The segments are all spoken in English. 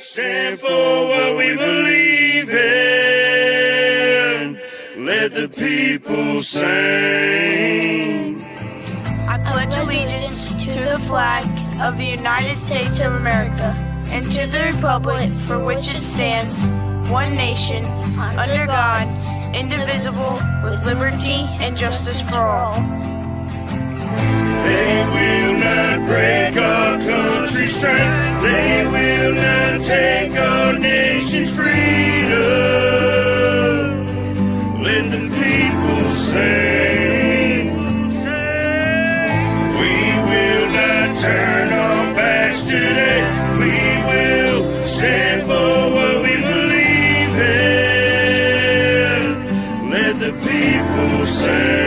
stand for what we believe in. Let the people sing. I pledge allegiance to the flag of the United States of America and to the republic for which it stands, one nation, under God, indivisible, with liberty and justice for all. They will not break our country's strength. They will not take our nation's freedom. Let the people sing. We will not turn our backs today. We will stand for what we believe in. Let the people sing.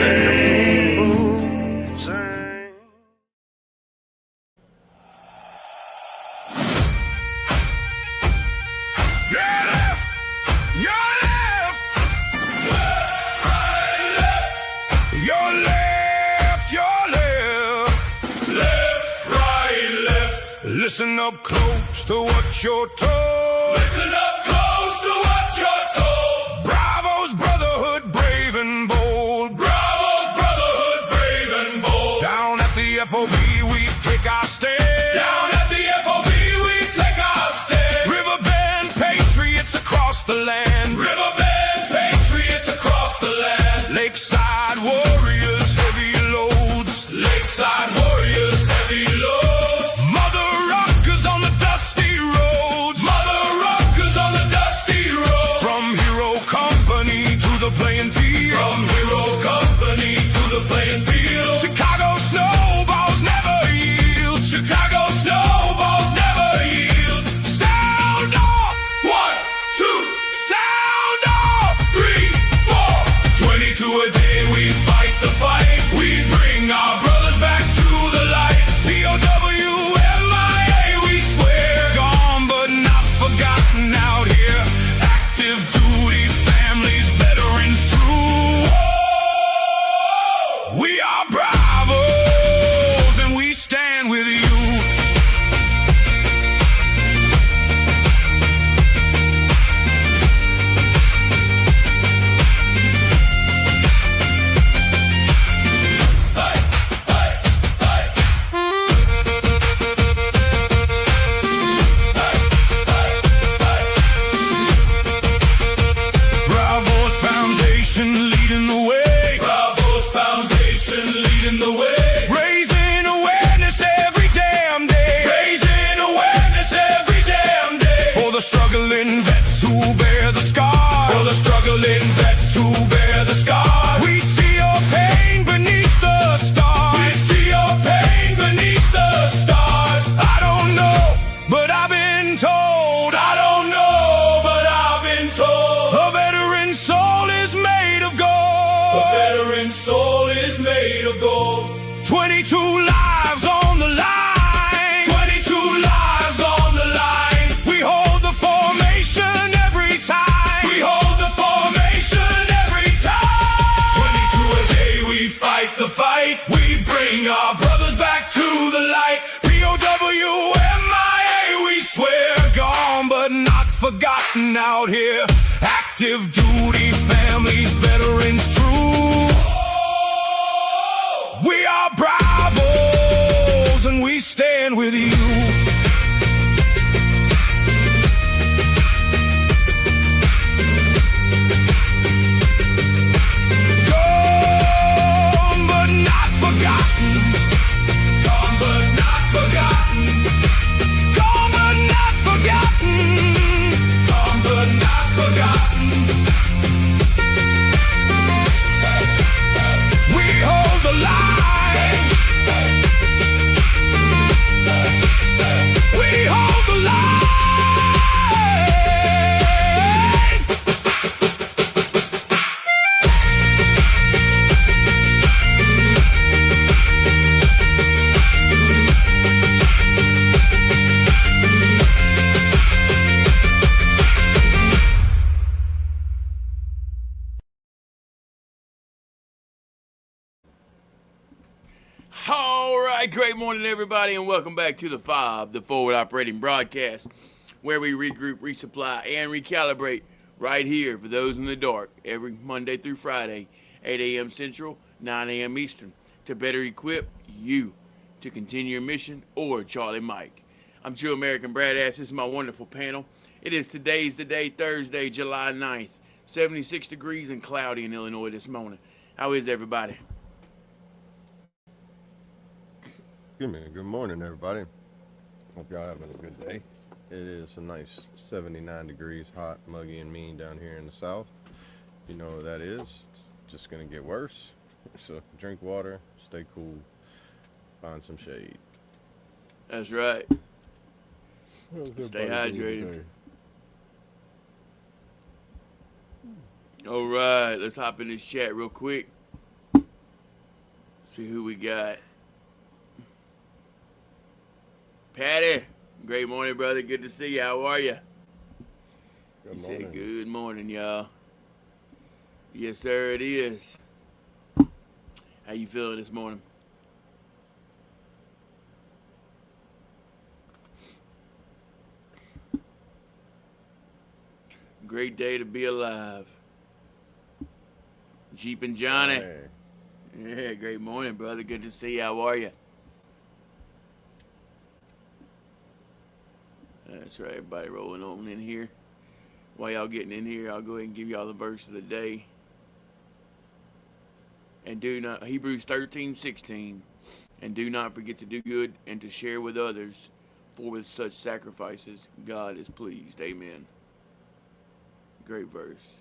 Listen up close to what you're told. Listen up close to what you're told. Bravo's brotherhood, brave and bold. Bravo's brotherhood, brave and bold. Down at the F.O.B. we take our stand. Down at the F.O.B. we take our stand. Riverbend patriots across the land. Riverbend patriots across the land. Lakeside warriors, heavy loads. Lakeside warriors, heavy loads. Playing field. From Hero Company to the playing field. Chicago snowballs never yield. Chicago snowballs never yield. Sound off! 1, 2, Sound off! 3, 4. 22 a day we fight the fight. We bring our brothers back to the light. P.O.W. M.I.A. we swear. Gone but not forgotten out here. Active duty families, veterans true. We are bravos and we stand with you. Bravo's foundation leading the way. Bravo's foundation leading the way. Raising awareness every damn day. Raising awareness every damn day. For the struggling vets who bear the scars. For the struggling vets who bear the scars. We see your pain beneath the stars. We see your pain beneath the stars. I don't know, but I've been told. I don't know, but I've been told. A veteran's soul is made of gold. A veteran's soul is made of gold. 22 lives on the line. 22 lives on the line. We hold the formation every time. We hold the formation every time. 22 a day we fight the fight. We bring our brothers back to the light. P.O.W. M.I.A. we swear. Gone but not forgotten out here. Active duty families, veterans true. We are bravos and we stand with you. Gone but not forgotten. Gone but not forgotten. Gone but not forgotten. Gone but not forgotten. We hold the line. We hold the line. All right, great morning, everybody, and welcome back to the F.O.B, the Forward Operating Broadcast. where we regroup, resupply, and recalibrate right here for those in the dark every Monday through Friday, 8 a.m. Central, 9 a.m. Eastern, to better equip you to continue your mission, or Charlie Mike. I'm True American Bradass. This is my wonderful panel. It is today's the day, Thursday, July 9th, 76 degrees and cloudy in Illinois this morning. How is everybody? Good morning, everybody. Hope y'all having a good day. It is a nice 79 degrees, hot, muggy, and mean down here in the south. You know what that is. It's just going to get worse. So drink water, stay cool, find some shade. That's right. Stay hydrated. All right, let's hop in this chat real quick. See who we got. Patty, great morning, brother. Good to see you. How are you? Good He morning. said, good morning, y'all. Yes, sir, it is. How you feeling this morning? Great day to be alive. Jeep and Johnny. Hey, Yeah, great morning, brother. Good to see you. How are you? That's right, everybody rolling on in here. While y'all getting in here, I'll go ahead and give y'all the verse of the day. And do not, Hebrews 13:16, and do not forget to do good and to share with others, for with such sacrifices God is pleased. Amen. Great verse.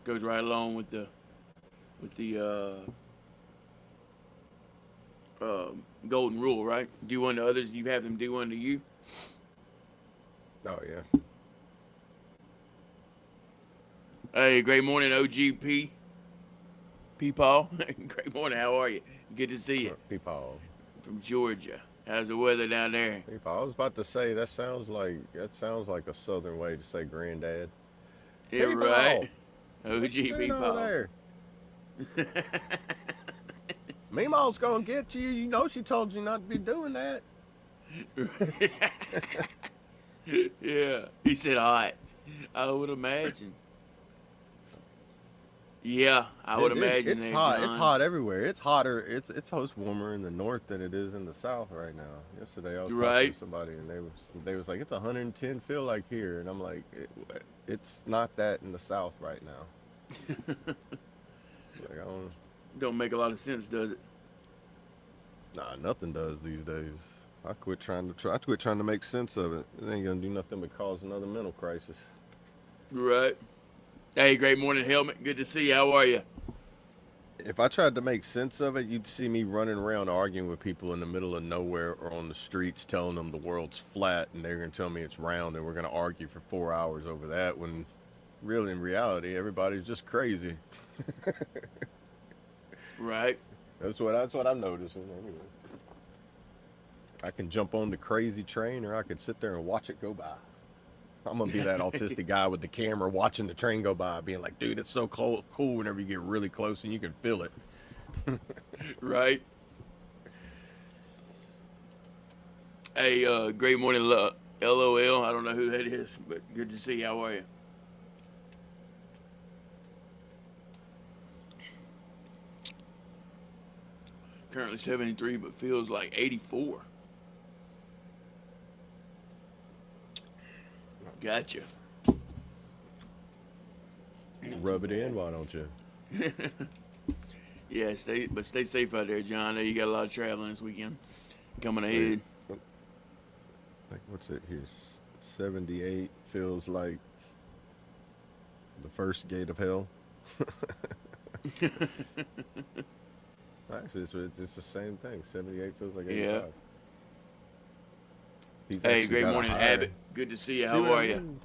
Goes right along with the golden rule, right? Do unto others, you have them do unto you. oh yeah. Hey, great morning, OGP. P-Paul. Great morning, how are you? Good to see you. People. From Georgia. How's the weather down there? People. I was about to say that sounds like a southern way to say granddad. Yeah, People. right. OG What you doing over P-Paul. there? Meemaw's gonna get you. You know she told you not to be doing that. Yeah. He said hot. I would imagine. Yeah, I would imagine it's there, hot. John. It's hot everywhere. It's hotter. It's warmer in the north than it is in the south right now. Yesterday I was talking Right. to somebody and they was like, it's 110 feel like here, and I'm like, it's not that in the south right now. Like, Don't make a lot of sense, does it? nah, nothing does these days. I quit trying to make sense of it. It ain't gonna do nothing but cause another mental crisis. Right. Hey, great morning, Helmet. Good to see you. How are you? If I tried to make sense of it, you'd see me running around arguing with people in the middle of nowhere or on the streets, telling them the world's flat and they're going to tell me it's round, and we're going to argue for 4 hours over that, when really in reality everybody's just crazy. Right. That's what I'm noticing anyway. I can jump on the crazy train, or I could sit there and watch it go by. I'm gonna be that autistic guy with the camera watching the train go by, being like, dude, it's so cool whenever you get really close and you can feel it. Right. Hey, great morning, LOL. I don't know who that is, but good to see you. How are you? Currently 73, but feels like 84. Gotcha. Rub it in, why don't you? Yeah, stay safe out there, John. I know you got a lot of traveling this weekend coming ahead. Like, what's it here? 78 feels like the first gate of hell. Actually, it's the same thing. 78 feels like 85. Yeah. He's Hey, actually great got a morning, higher- Abbott. Good to see you. See How what are I you? mean?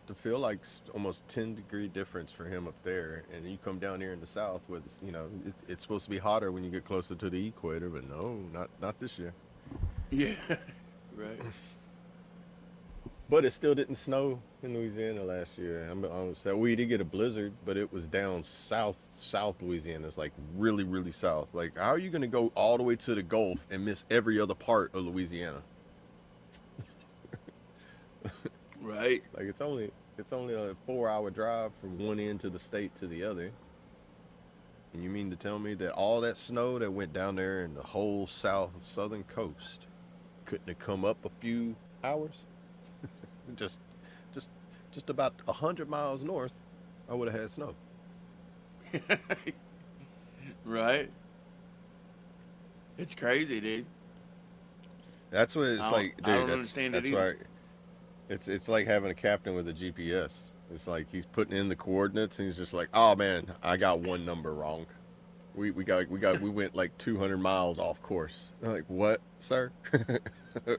To feel like almost 10-degree difference for him up there, and you come down here in the south with, it's supposed to be hotter when you get closer to the equator, but no, not this year. Yeah. Right. But it still didn't snow in Louisiana last year. We did get a blizzard, but it was down south Louisiana. It's like really, really south. Like, how are you going to go all the way to the Gulf and miss every other part of Louisiana? Right. Like it's only a 4-hour drive from one end to the state to the other. And you mean to tell me that all that snow that went down there in the whole southern coast couldn't have come up a few hours? just just about 100 miles north, I would have had snow. Right. It's crazy, dude. That's what it's like, dude. I don't understand it that's either. why it's like having a captain with a GPS. It's like he's putting in the coordinates and he's just like, "Oh man, I got one number wrong. We went like 200 miles off course." I'm like, "What, sir?"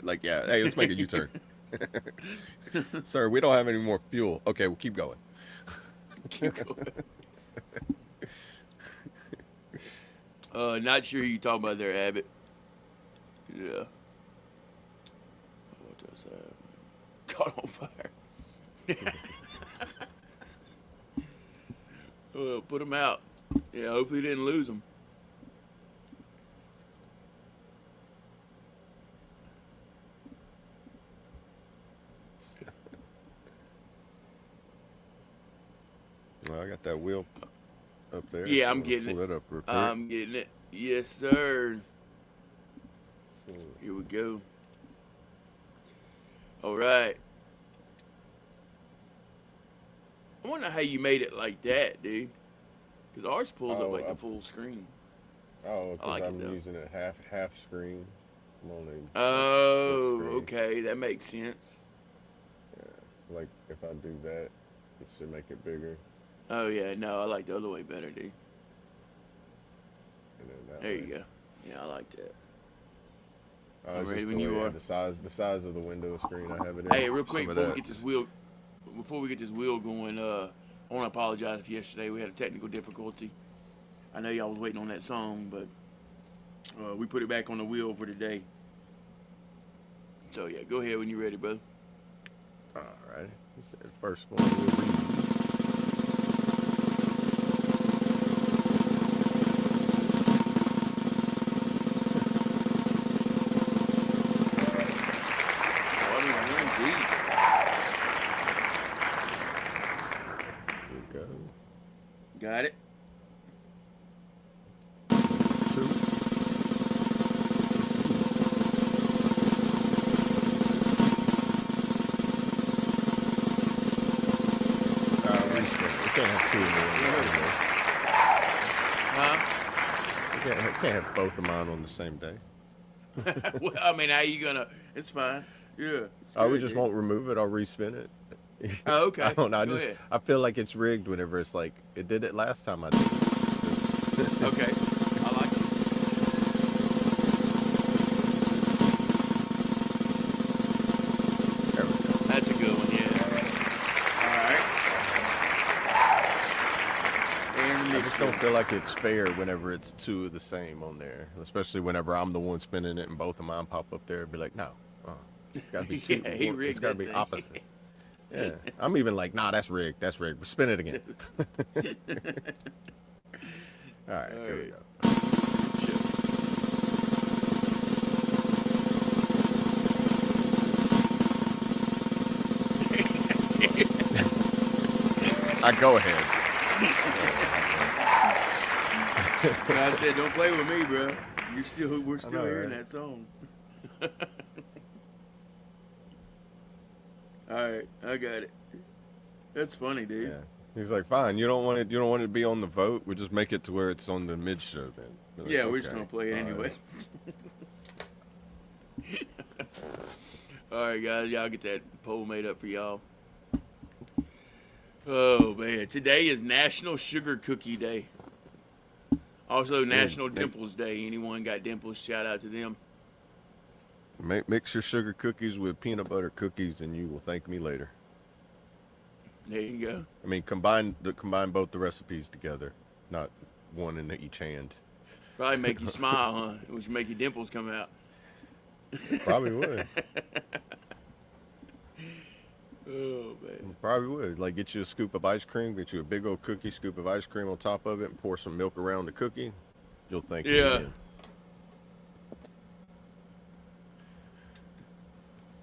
Like, yeah, hey, let's make a U-turn. Sir, we don't have any more fuel. Okay, we'll keep going. Keep going. Not sure who you talking about there, Abbott. Yeah. What does that? Caught on fire. Well, put him out. Yeah, hopefully you didn't lose him. Well, I got that wheel up there. Yeah, I'm getting pull it. that up real quick. I'm getting it. Yes, sir. So, Here we go. All right. I wonder how you made it like that, dude. Because ours pulls up like the full screen. oh, I because like it, I'm though. using it half screen. I'm only Oh, split screen. okay. That makes sense. Yeah, like if I do that, it should make it bigger. Oh, yeah. No, I like the other way better, dude. And then that There way. you go. Yeah, I like that. It's I'm ready just when the you way- are. The size of the window screen I have it in. Hey, real quick, Some of before we that. get this wheel going, I want to apologize for yesterday. We had a technical difficulty. I know y'all was waiting on that song, but we put it back on the wheel for today. So yeah, go ahead when you're ready, brother. All right. First one. We'll read. What is one deep? Here we go. Got it. 2. Respin it. We can't have 2 in there. Huh? We can't have both of mine on the same day. Well, I mean, how you gonna? It's fine. Yeah. it's Oh, we good, just dude. won't remove it. I'll respin it. Oh, okay. I don't know. Go ahead. I feel like it's rigged whenever it's like it did it last time I did it. Okay. I like it. There we go. That's a good one. Yeah. All right. And I just don't feel like it's fair whenever it's 2 of the same on there, especially whenever I'm the one spinning it and both of mine pop up there. It'd be like, no, it's gotta be 2. Yeah, he It's rigged gotta that be thing. opposite. Yeah, I'm even like, nah, that's rigged. That's rigged. Spin it again. All right, here we go. Go ahead. I said, don't play with me, bro. We're still know, hearing right? that song. All right, I got it. That's funny, dude. Yeah. He's like, fine. You don't want it. You don't want it to be on the vote. We'll just make it to where it's on the mid show then. Like, Yeah, we're just okay, gonna play it all anyway. right. All right, guys, y'all get that poll made up for y'all. Oh man, today is National Sugar Cookie Day. Also, National Dimples Day. Anyone got dimples? Shout out to them. Mix your sugar cookies with peanut butter cookies, and you will thank me later. There you go. I mean, combine both the recipes together, not one in each hand. Probably make you smile, huh? Which make your dimples come out. Probably would. Oh man. Probably would. Like, get you a scoop of ice cream, get you a big old cookie, scoop of ice cream on top of it, and pour some milk around the cookie. You'll thank me Yeah. again.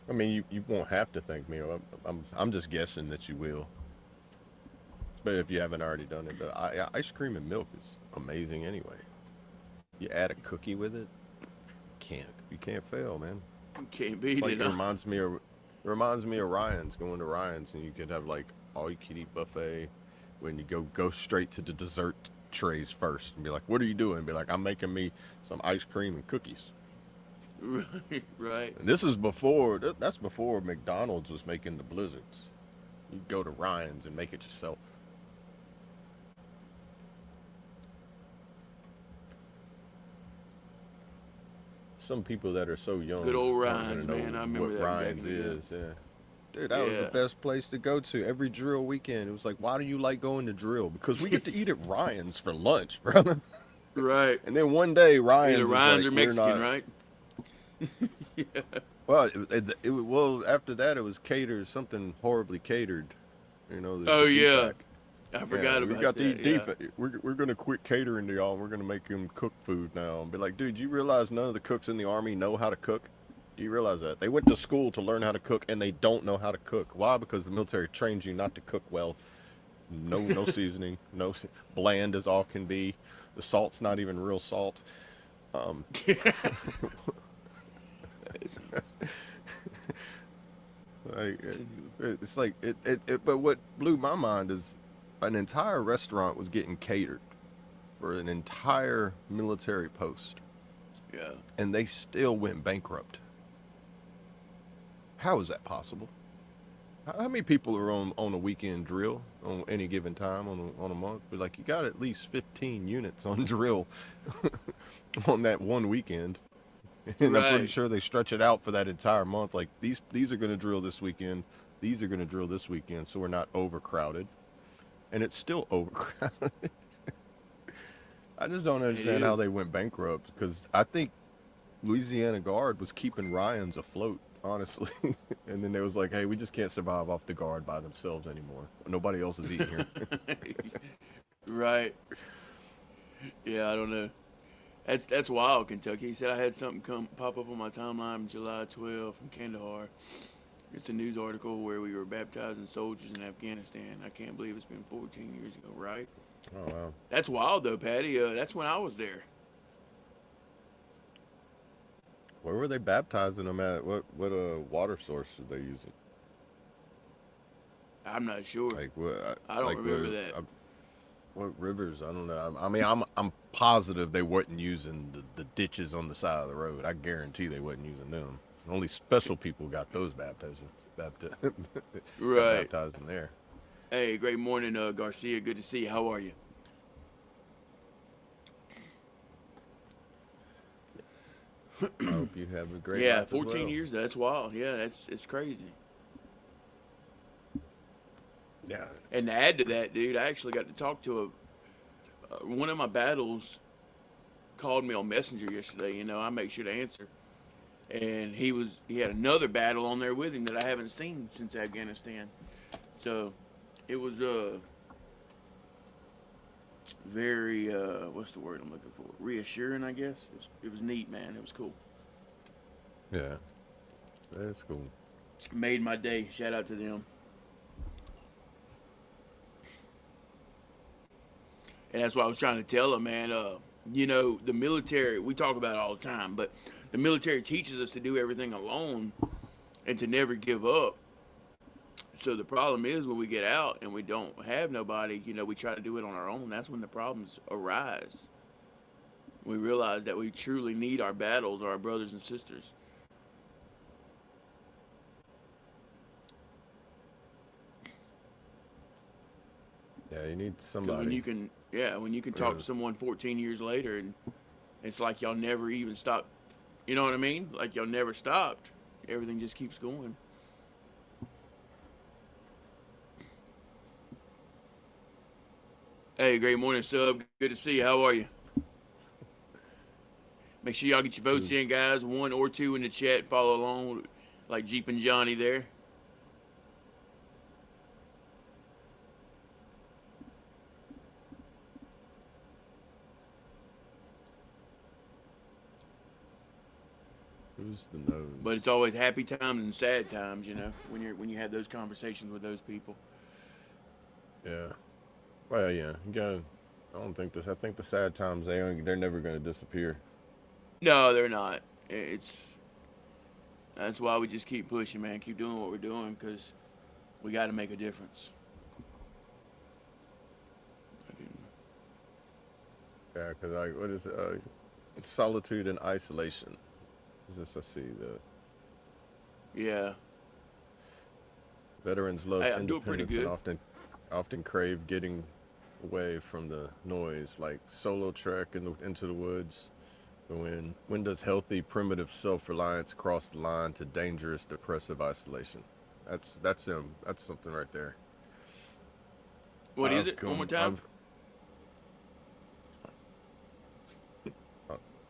I mean, you won't have to thank me. I'm just guessing that you will. But if you haven't already done it, but ice cream and milk is amazing anyway. You add a cookie with it, you can't fail, man. Can't It's beat like it. it Huh? reminds me of Ryan's, going to Ryan's, and you could have like all you could eat buffet. When you go straight to the dessert trays first and be like, "What are you doing?" Be like, "I'm making me some ice cream and cookies." Right, right. And this is before that's before McDonald's was making the blizzards. You go to Ryan's and make it yourself. Some people that are so young Good old aren't Ryan's, gonna know man. I remember what that back Ryan's in the day. is. Yeah, dude, that was the Yeah. best place to go to every drill weekend. It was like, why do you like going to drill? Because we get to eat at Ryan's for lunch, brother. Right. And then one day Ryan's Either is Ryan's like, or we're Mexican, not. right? Well, well after that it was catered, something horribly catered. You know, Oh the yeah, DFAC. I Yeah, forgot we about got the that. Yeah. defense. We're gonna quit catering to y'all. We're gonna make them cook food now. And be like, dude, you realize none of the cooks in the army know how to cook? Do you realize that they went to school to learn how to cook and they don't know how to cook? Why? Because the military trains you not to cook well. No seasoning, bland as all can be. The salt's not even real salt. Like it's like it. But what blew my mind is an entire restaurant was getting catered for an entire military post, Yeah. and they still went bankrupt. How is that possible? How many people are on a weekend drill on any given time on a month? But like you got at least 15 units on drill on that one weekend. And I'm pretty Right. sure they stretch it out for that entire month. Like these are going to drill this weekend. These are going to drill this weekend, so we're not overcrowded. And it's still overcrowded. I just don't It understand how is. they went bankrupt because I think Louisiana Guard was keeping Ryan's afloat, honestly. And then they was like, "Hey, we just can't survive off the Guard by themselves anymore. Nobody else is eating here." Right. Yeah, I don't know. That's wild, Kentucky. He said I had something come pop up on my timeline July 12th from Kandahar. It's a news article where we were baptizing soldiers in Afghanistan. I can't believe it's been 14 years ago, right? Oh wow. That's wild though, Patty. That's when I was there. Where were they baptizing them at? What water source are they using? I'm not sure. Like what? I don't Like remember where? that. What rivers? I don't know. I mean, I'm positive they weren't using the ditches on the side of the road. I guarantee they wasn't using them. Only special people got those baptisms. Got Right. baptized in there. Hey, great morning, Garcia. Good to see you. How are you? I hope you have a great Yeah, life as 14 well. years. That's wild. Yeah, it's crazy. Yeah. And to add to that, dude, I actually got to talk to one of my battles called me on Messenger yesterday. You know, I make sure to answer, and he had another battle on there with him that I haven't seen since Afghanistan. So it was very what's the word I'm looking for? Reassuring, I guess. It was neat, man. It was cool. Yeah. That's cool. Made my day. Shout out to them. And that's what I was trying to tell him, man. You know, the military, we talk about it all the time, but the military teaches us to do everything alone and to never give up. So the problem is when we get out and we don't have nobody, you know, we try to do it on our own. That's when the problems arise. We realize that we truly need our battles or our brothers and sisters. Yeah, you need 'Cause somebody. when you can talk to someone 14 years later and it's like y'all never even stopped. You know what I mean? Like y'all never stopped. Everything just keeps going. Hey, great morning, sub. Good to see you. How are you? Make sure y'all get your votes in, guys. 1 or 2 in the chat. Follow along like Jeep and Johnny there. nose, the nose. But it's always happy times and sad times, you know, when you have those conversations with those people. Yeah. Well, yeah. You got. I don't think this. I think the sad times they're never gonna disappear. No, they're not. That's why we just keep pushing, man. Keep doing what we're doing because we got to make a difference. Yeah, because like, what is it? Solitude and isolation. Is this? I see the Yeah. veterans love Hey, I'm doing pretty independence good. and often crave getting away from the noise, like solo trek into the woods. But when does healthy primitive self-reliance cross the line to dangerous depressive isolation? That's something right there. What is I've it? One more come- time.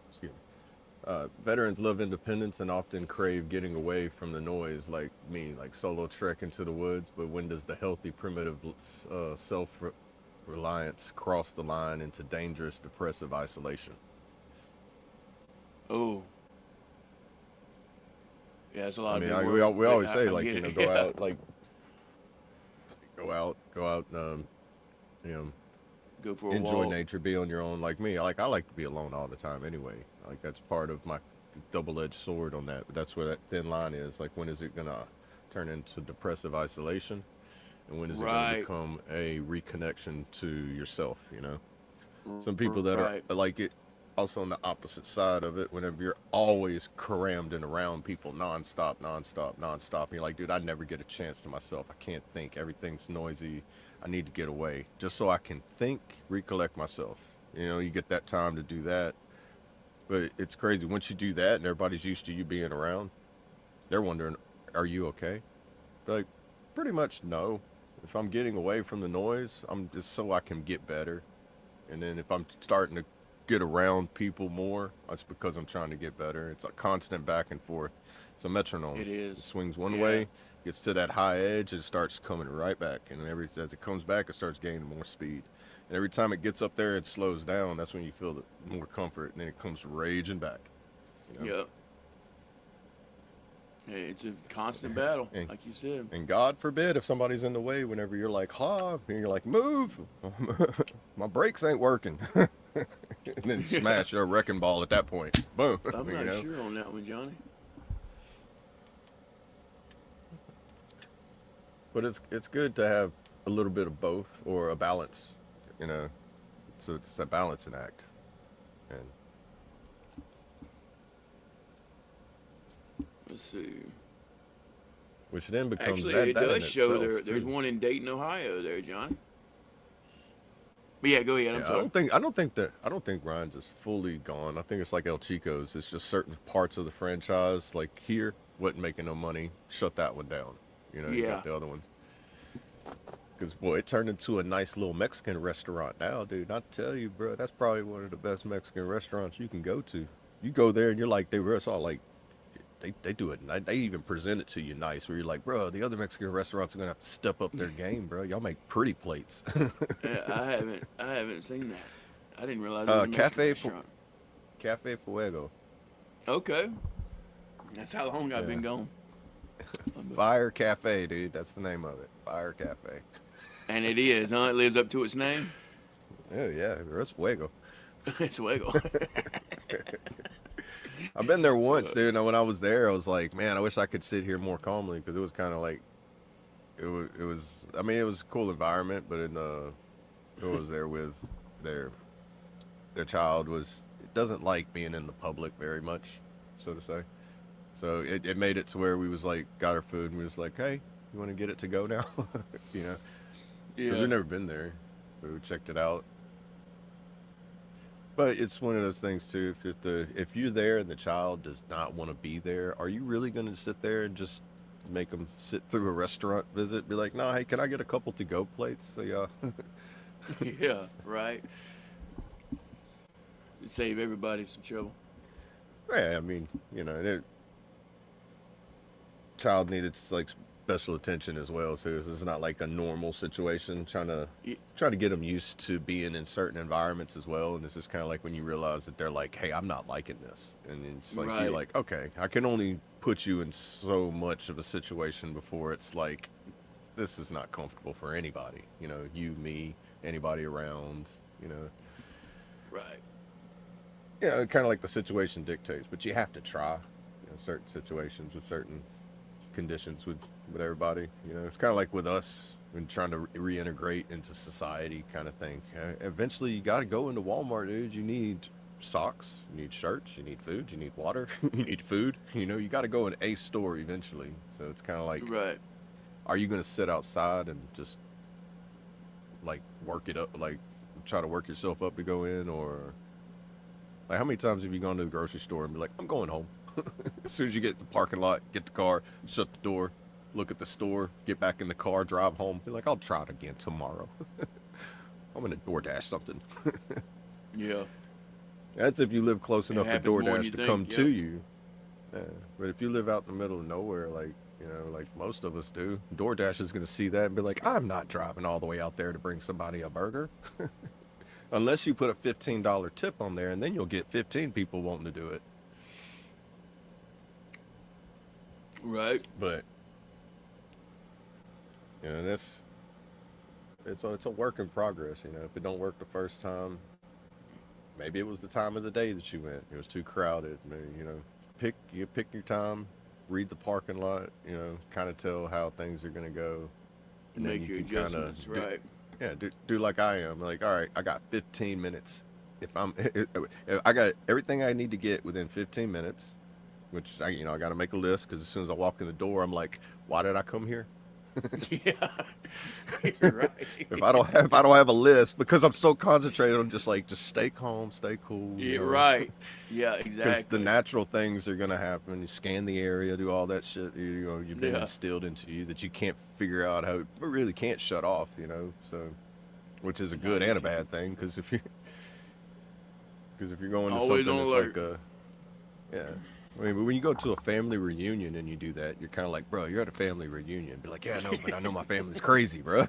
Excuse me. Veterans love independence and often crave getting away from the noise, like me, like solo trek into the woods. But when does the healthy primitive self-reliance cross the line into dangerous depressive isolation? Oh. Yeah, it's a lot I of mean, big we words, but always I say, like, get you know, it. go Yeah. out, like, go out, you know, Go for a enjoy walk. nature, be on your own. Like me, I like to be alone all the time anyway. Like that's part of my double-edged sword on that. But that's where that thin line is. Like, when is it gonna turn into depressive isolation, and when is it gonna Right. become a reconnection to yourself? You know, some people that Right. are like it. Also on the opposite side of it, whenever you're always crammed and around people nonstop, and you're like, dude, I never get a chance to myself. I can't think. Everything's noisy. I need to get away just so I can think, recollect myself. You know, you get that time to do that. But it's crazy. Once you do that and everybody's used to you being around, they're wondering, are you okay? Like, pretty much no. If I'm getting away from the noise, I'm just so I can get better. And then if I'm starting to get around people more, that's because I'm trying to get better. It's a constant back and forth. It's a metronome. It is. It swings one Yeah. way, gets to that high edge, it starts coming right back. And as it comes back, it starts gaining more speed. And every time it gets up there, it slows down. That's when you feel the more comfort, and then it comes raging back. You know? Yep. Yeah, it's a constant battle, And- like you said. And God forbid if somebody's in the way whenever you're like, and you're like, move, my brakes ain't working. And then smash your wrecking ball at that point. Boom. I'm you not know? sure on that one, Johnny. But it's good to have a little bit of both or a balance, you know. So it's a balancing act. And Let's see. which then becomes Actually, that, it that in does show itself, there's too. one in Dayton, Ohio. There, Johnny. But yeah, go ahead. I'm Yeah, sorry. I don't think Ryan's is fully gone. I think it's like El Chico's. It's just certain parts of the franchise, like here, wasn't making no money. Shut that one down. You know, you Yeah. got the other ones. Because boy, it turned into a nice little Mexican restaurant now, dude. I tell you, bro, that's probably one of the best Mexican restaurants you can go to. You go there and you're like, it's all like, they do it. They even present it to you nice, where you're like, bro, the other Mexican restaurants are gonna have to step up their game, bro. Y'all make pretty plates. Yeah, I haven't seen that. I didn't realize it was a Mexican Cafe Fu- restaurant. Cafe Fuego. Okay. That's how long I've been gone. Fire Cafe, dude. That's the name of it. Fire Cafe. And it is, huh? It lives up to its name. Oh, yeah. It's Fuego. It's Wiggle. I've been there once, dude. And when I was there, I was like, man, I wish I could sit here more calmly, because it was kind of like, it was, I mean, it was a cool environment, but who was there with their child doesn't like being in the public very much, so to say. So it made it to where we was like, got our food, and we was like, hey, you want to get it to go now? You know? Because we've never been there, so we checked it out. But it's one of those things too. If you're there and the child does not want to be there, are you really going to sit there and just make them sit through a restaurant visit? Be like, no, hey, can I get a couple to-go plates? So yeah, Yeah, right. Save everybody some trouble. yeah. I mean, you know, child needed like special attention as well. So it's not like a normal situation. Y- Trying to get them used to being in certain environments as well. And it's just kind of like when you realize that they're like, "Hey, I'm not liking this," and it's like you're Right. like, "Okay, I can only put you in so much of a situation before it's like this is not comfortable for anybody. You know, you, me, anybody around. You know, Right. yeah, kind of like the situation dictates. But you have to try. You know, certain situations with certain conditions with everybody. You know, it's kind of like with us when trying to reintegrate into society, kind of thing. Eventually, you got to go into Walmart, dude. You need socks, you need shirts, you need food, you need water, you need food. You know, you got to go in a store eventually. So it's kind of like, Right. are you gonna sit outside and just like work it up, like try to work yourself up to go in, or like how many times have you gone to the grocery store and be like, I'm going home? As soon as you get in the parking lot, get the car, shut the door, look at the store, get back in the car, drive home. Be like, I'll try it again tomorrow. I'm gonna DoorDash something. Yeah. That's if you live close enough for happens more than DoorDash you to think, come to yep. you. Yeah. But if you live out in the middle of nowhere, like, you know, like most of us do, DoorDash is gonna see that and be like, I'm not driving all the way out there to bring somebody a burger. Unless you put a $15 tip on there, and then you'll get 15 people wanting to do it. Right. But you know, it's a work in progress. You know, if it don't work the first time, maybe it was the time of the day that you went. It was too crowded. Maybe, you know, pick your time, read the parking lot. You know, kind of tell how things are gonna go, and then Make you your can kind of adjustments. Right. yeah, do like I am. Like, all right, I got 15 minutes. If I got everything I need to get within 15 minutes, which I got to make a list because as soon as I walk in the door, I'm like, why did I come here? Yeah. You're right. If I don't have a list because I'm so concentrated on just stay calm, stay cool. Yeah, right. Yeah, Because exactly. the natural things are gonna happen. You scan the area, do all that shit. You've been Yeah. instilled into you that you can't figure out how. Really can't shut off. You know, so which is a good and a bad thing because if you're going to Always something on that's alert. yeah. I mean, but when you go to a family reunion and you do that, you're kind of like, bro, you're at a family reunion. Be like, yeah, no, but I know my family's crazy, bro.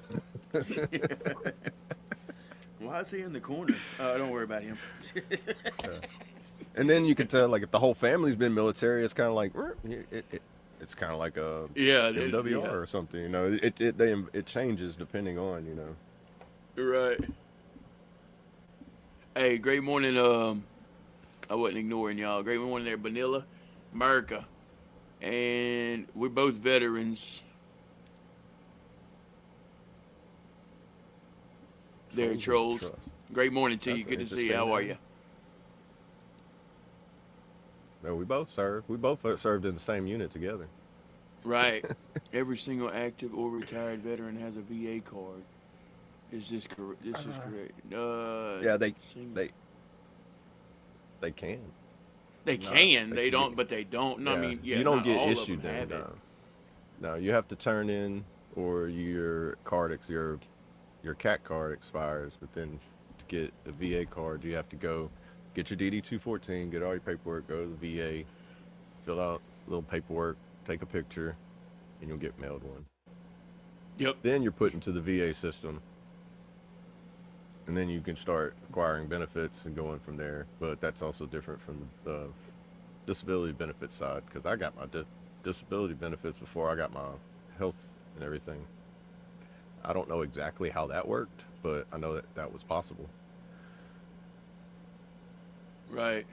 Why is he in the corner? Don't worry about him. And then you can tell, like, if the whole family's been military, it's kind of like, it's kind of like a Yeah, MWR yeah. or something, you know. It changes depending on, you know. Right. Hey, great morning. I wasn't ignoring y'all. Great morning there, Vanilla, America, and we're both veterans. There, Trolls of trolls. Trust. Great morning to That's you. Good to see you. interesting How are name. you? No, we both served. We both served in the same unit together. Right. Every single active or retired veteran has a VA card. Is this correct? This is correct. Yeah, Single- they can. They No, can. they They can don't, get- but they don't. No, I mean, yeah, you don't not get all issued of them them. have it. No, you have to turn in, or your CAT card expires. But then to get a VA card, you have to go get your DD-214, get all your paperwork, go to the VA, fill out a little paperwork, take a picture, and you'll get mailed one. Yep. Then you're put into the VA system, and then you can start acquiring benefits and going from there. But that's also different from the disability benefit side, because I got my disability benefits before I got my health and everything. I don't know exactly how that worked, but I know that was possible. Right.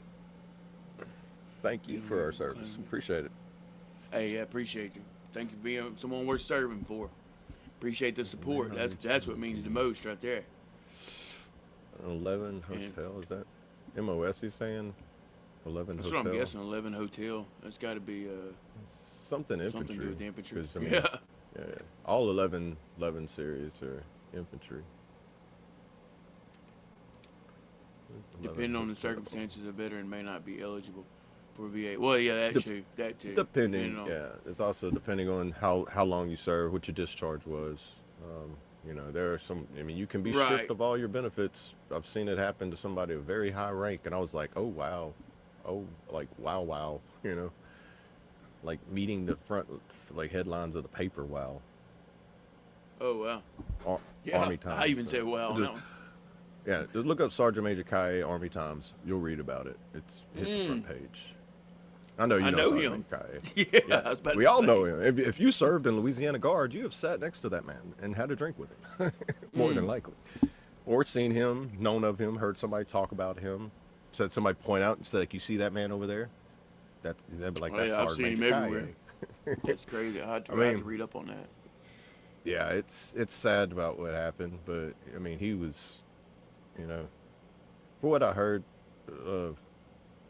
Thank you for our service. Appreciate it. Hey, I appreciate you. Thank you for being someone worth serving for. Appreciate the support. That's what means the most right there. 11 Hotel, is that MOS he's saying? 11 That's Hotel? what I'm guessing. 11 Hotel. That's got to be Something infantry. something to do with the infantry. 'Cause, I mean, Yeah. Yeah. All 11 series are infantry. Depending on the circumstances, a veteran may not be eligible for VA. Well, yeah, that too. That too. Depending, on- yeah. It's also depending on how long you serve, what your discharge was. You know, there are some. I mean, you can be Right. stripped of all your benefits. I've seen it happen to somebody of very high rank, and I was like, oh wow, oh like wow. You know, like meeting the front like headlines of the paper. Wow. Oh wow. Yeah. Army Times. I even say wow on Just, that one. yeah, just look up Sergeant Major Kaye, Army Times. You'll read about it. It's hit the front page. I know you I know, know Sergeant him. Major Kaye. Yeah, I was about We to all say. know him. If you served in Louisiana Guard, you have sat next to that man and had a drink with him, more than likely, or seen him, known of him, heard somebody talk about him, said somebody point out and said, like, you see that man over there? That'd be like, Oh, that's yeah, I've Sergeant seen him Major everywhere. Kaye. That's crazy. I had to mean- read up on that. Yeah, it's sad about what happened, but I mean, he was, you know, for what I heard,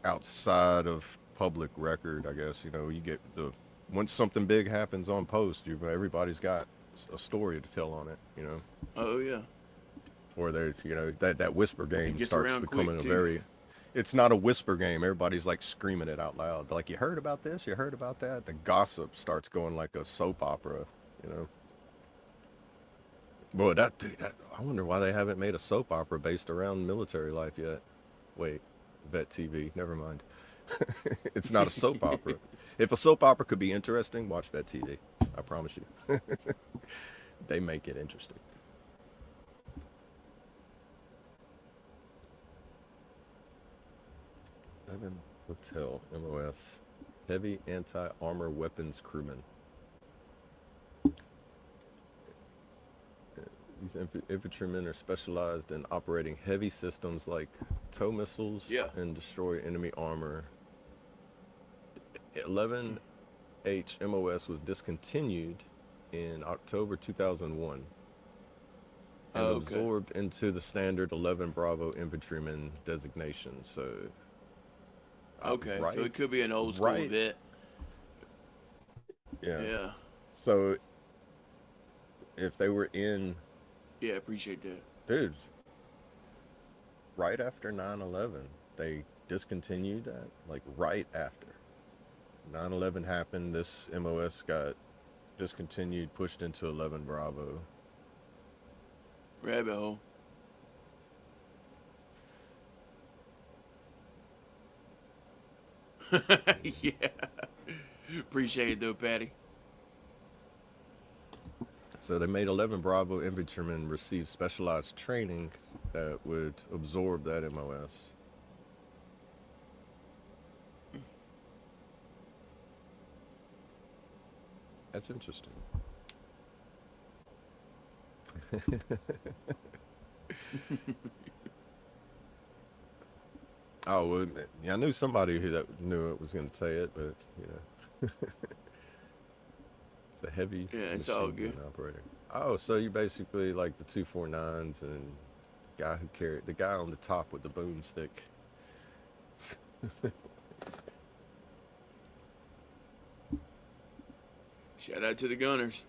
outside of public record, I guess, you know, you get once something big happens on post, everybody's got a story to tell on it, you know, Oh yeah. or there's, you know, that whisper game gets starts around becoming quick, a too. very, it's not a whisper game. Everybody's like screaming it out loud. Like, you heard about this? You heard about that? The gossip starts going like a soap opera, you know. Boy, dude, I wonder why they haven't made a soap opera based around military life yet. Wait, Vet TV, never mind. It's not a soap opera. If a soap opera could be interesting, watch Vet TV. I promise you. They make it interesting. Evan Hotel, MOS. Heavy anti-armor weapons crewmen. These infantrymen are specialized in operating heavy systems like tow missiles and destroy enemy armor. 11H MOS was discontinued in October 2001 and absorbed into the standard 11 Bravo infantryman designation. So, Okay. right, So it could be an old school right. vet. Yeah. Yeah. So, if they were in, Yeah, appreciate that. dude, right after 9/11, they discontinued that. Like right after 9/11 happened, this MOS got discontinued, pushed into 11 Bravo. Rabbit hole. Yeah. Appreciate it though, Patty. So they made 11 Bravo infantrymen receive specialized training that would absorb that MOS. That's interesting. Oh, well, yeah, I knew somebody that knew it was going to say it, but, you know. It's a heavy it's all machine good. gun operator. Oh, so you basically like the 249s and the guy on the top with the boomstick. Shout out to the gunners.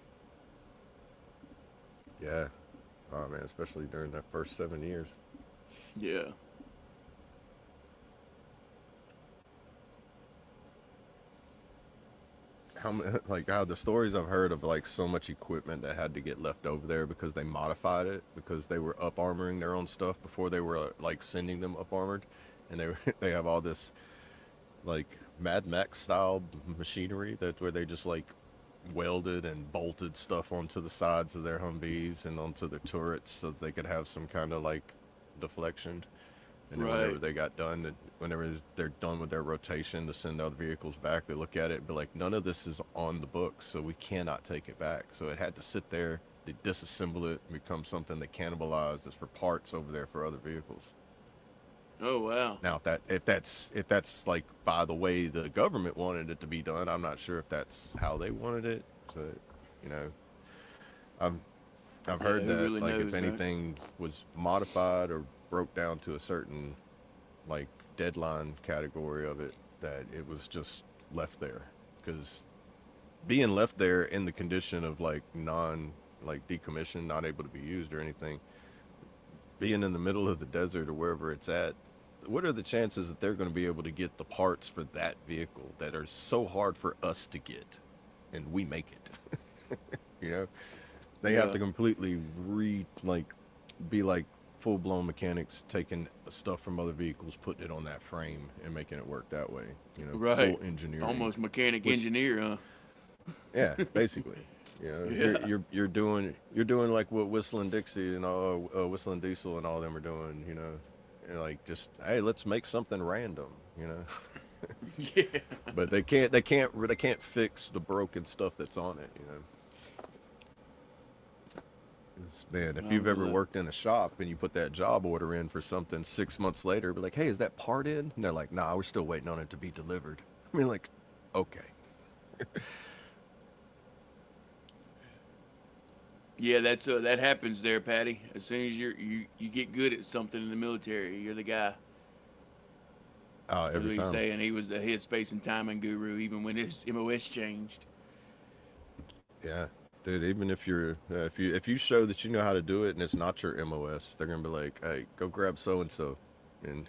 Yeah. Oh, man, especially during that first 7 years. Yeah. How the stories I've heard of like so much equipment that had to get left over there because they modified it because they were up armoring their own stuff before they were like sending them up armored, and they have all this like Mad Max style machinery where they just like welded and bolted stuff onto the sides of their Humvees and onto their turrets so that they could have some kind of like deflection. And then whenever they got done, whenever they're done with their rotation to send other vehicles back, they look at it and be like, none of this is on the books, so we cannot take it back. So it had to sit there, they disassemble it, and become something that cannibalized as for parts over there for other vehicles. Oh wow. Now, if that's like by the way the government wanted it to be done, I'm not sure if that's how they wanted it. But you know, I've heard who that really like knows, if right? anything was modified or broke down to a certain like deadline category of it, that it was just left there, because being left there in the condition of like decommissioned, not able to be used or anything, being in the middle of the desert or wherever it's at, what are the chances that they're going to be able to get the parts for that vehicle that are so hard for us to get and we make it? You know, they have to completely be like full-blown mechanics taking stuff from other vehicles, putting it on that frame, and making it work that way. You know, Right. full engineering. Almost mechanic engineer, huh? Yeah, basically. You know, Yeah. you're doing like what Whistling Dixie and all, Whistling Diesel and all them are doing. You know, and like just hey, let's make something random. You know, Yeah. but they can't fix the broken stuff that's on it. You know. Man, if you've ever worked in a shop and you put that job order in for something 6 months later, be like, hey, is that part in? And they're like, nah, we're still waiting on it to be delivered. I mean, like, okay. Yeah, that happens there, Patty. As soon as you get good at something in the military, you're the guy. That's Every what he's time. saying. He was the head space and timing guru, even when his MOS changed. Yeah, dude. Even if if you show that you know how to do it and it's not your MOS, they're gonna be like, hey, go grab so and so, and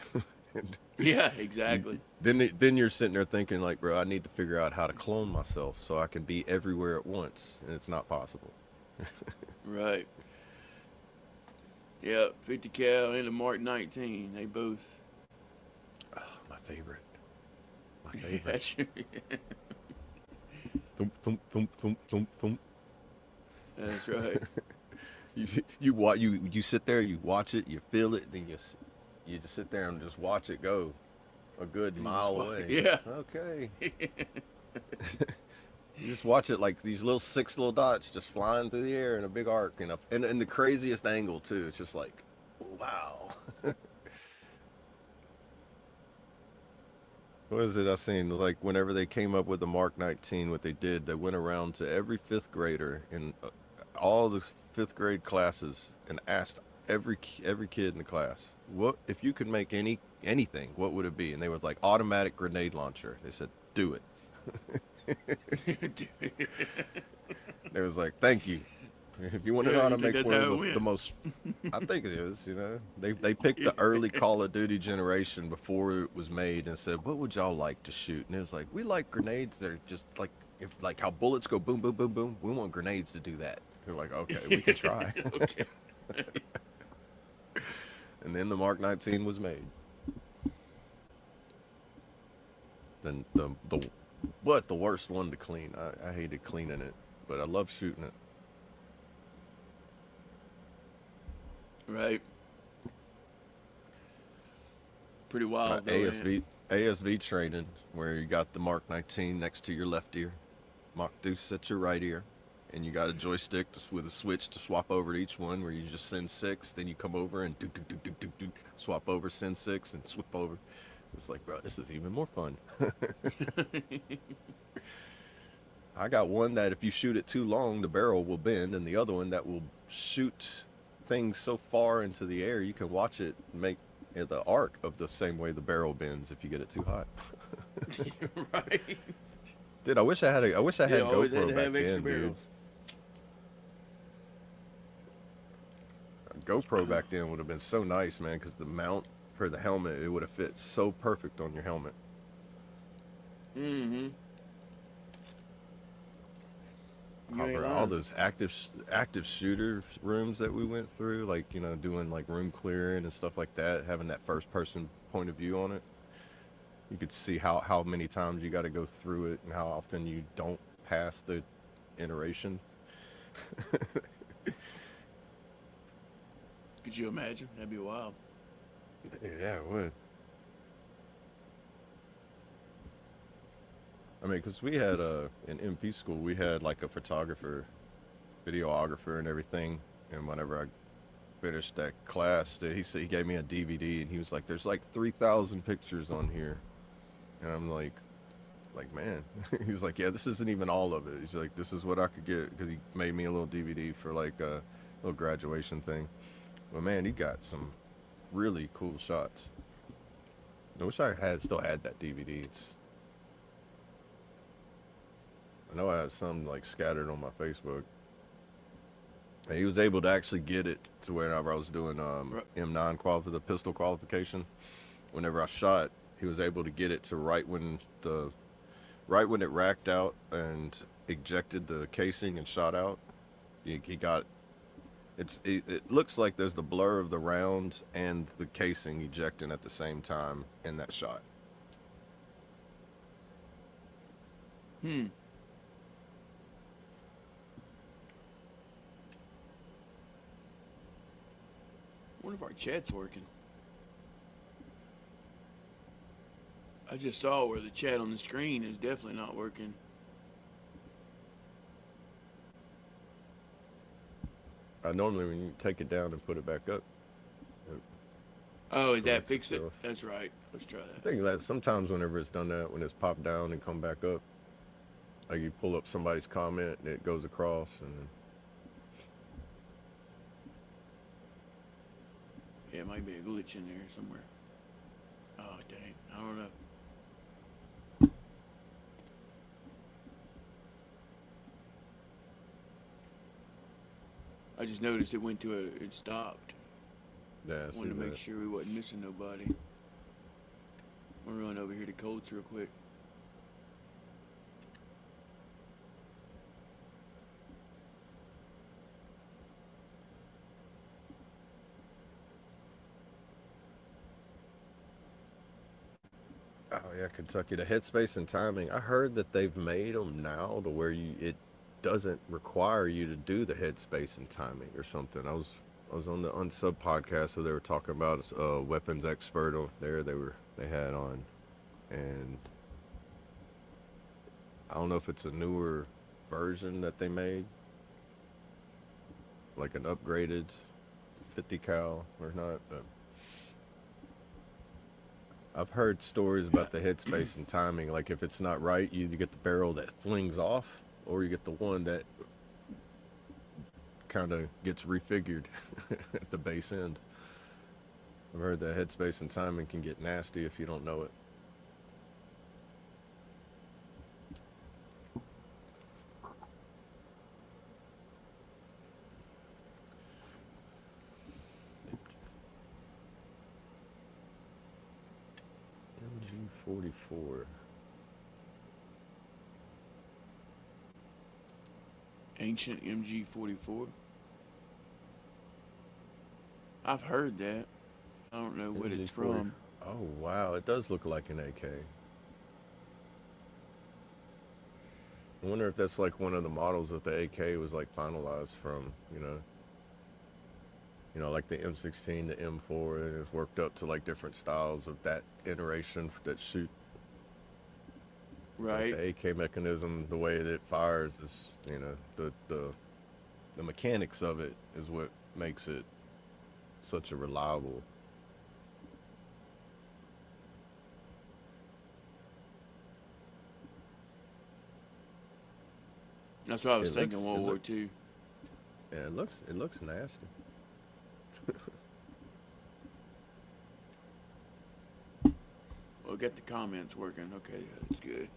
Yeah, exactly. then you're sitting there thinking like, bro, I need to figure out how to clone myself so I can be everywhere at once, and it's not possible. Right. Yeah, 50 cal and a Mark 19. They both. My favorite. My favorite. That's your, Thump, thump, thump, thump, thump, thump. that's right. You sit there, you watch it, you feel it, then you just sit there and just watch it go a good mile away. Yeah. Okay. You just watch it like these six little dots just flying through the air in a big arc, and the craziest angle too. It's just like, wow. What is it I seen? Like whenever they came up with the Mark 19, what they did, they went around to every fifth grader in all the fifth grade classes and asked every kid in the class, what if you could make anything, what would it be? And they was like automatic grenade launcher. They said, do it. They was like, thank you. If you want to know how to you think make that's one how of it the went? most, I think it is. You know, they picked the early Call of Duty generation before it was made and said, what would y'all like to shoot? And it was like, we like grenades that are just like how bullets go boom, boom, boom, boom. We want grenades to do that. They're like, okay, we can try. Okay. And then the Mark 19 was made. Then the worst one to clean. I hated cleaning it, but I love shooting it. Right. Pretty wild, though, ASV training, where you got the Mark 19 next to your left ear, Mach Deuce at your right ear, and you got a joystick with a switch to swap over to each one, where you just send 6, then you come over and do, swap over, send 6, and swip over. It's like, bro, this is even more fun. I got one that if you shoot it too long, the barrel will bend, and the other one that will shoot things so far into the air you can watch it make the arc of the same way the barrel bends if you get it too hot. Right. Dude, I wish I had always GoPro had to back have extra then, dude. barrels. GoPro back then would have been so nice, man, because the mount for the helmet, it would have fit so perfect on your helmet. Mm-hmm. Oh, bro, all those active shooter rooms that we went through, like, you know, doing like room clearing and stuff like that, having that first person point of view on it. You could see how many times you got to go through it and how often you don't pass the iteration. Could you imagine? That'd be wild. Yeah, it would. I mean, because we had in MP school, we had like a photographer, videographer, and everything. And whenever I finished that class, he said he gave me a DVD, and he was like, "There's like 3,000 pictures on here," and I'm like, man. He's like, "Yeah, this isn't even all of it." He's like, "This is what I could get," because he made me a little DVD for like a little graduation thing. But man, he got some really cool shots. I wish I still had that DVD. I know I had some like scattered on my Facebook. And he was able to actually get it to whenever I was doing M9 the pistol qualification. Whenever I shot, he was able to get it to right when it racked out and ejected the casing and shot out. He got It looks like there's the blur of the round and the casing ejecting at the same time in that shot. Wonder if our chat's working. I just saw where the chat on the screen is definitely not working. Normally when you take it down and put it back up. Oh, is that corrects fix it? itself. That's right. Let's try I that. think that sometimes whenever it's done that, when it's popped down and come back up, like you pull up somebody's comment and it goes across and Yeah, it might be a glitch in there somewhere. Oh, dang. I don't know. I just noticed it went to it stopped. yeah, see Wanted to make that. sure we wasn't missing nobody. I'm gonna run over here to Colts real quick. Oh yeah, Kentucky. The headspace and timing. I heard that they've made them now to where it doesn't require you to do the headspace and timing or something. I was on the Unsub podcast, so they were talking about a weapons expert over there. They had on, and I don't know if it's a newer version that they made, like an upgraded 50 cal or not. But I've heard stories about the headspace and timing. Like if it's not right, you either get the barrel that flings off, or you get the one that kind of gets refigured at the base end. I've heard that headspace and timing can get nasty if you don't know it. MG44. Ancient MG44. I've heard that. I don't know what it's MG40. from. Oh wow, it does look like an AK. I wonder if that's like one of the models that the AK was like finalized from, like the M16, the M4, and it's worked up to like different styles of that iteration that shoot. Right. Like the AK mechanism, the way that it fires is, the mechanics of it is what makes it such a reliable. That's what I was It thinking. looks- World it War look- II. Yeah, it looks nasty. Well, get the comments working. Okay, that's good.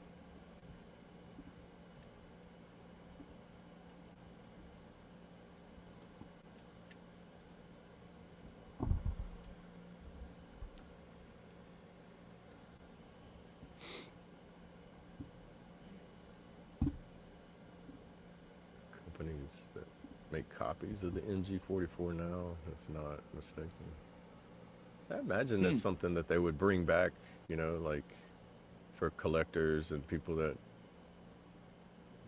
Companies that make copies of the MG44 now, if not mistaken. I imagine that's something that they would bring back, like for collectors and people that,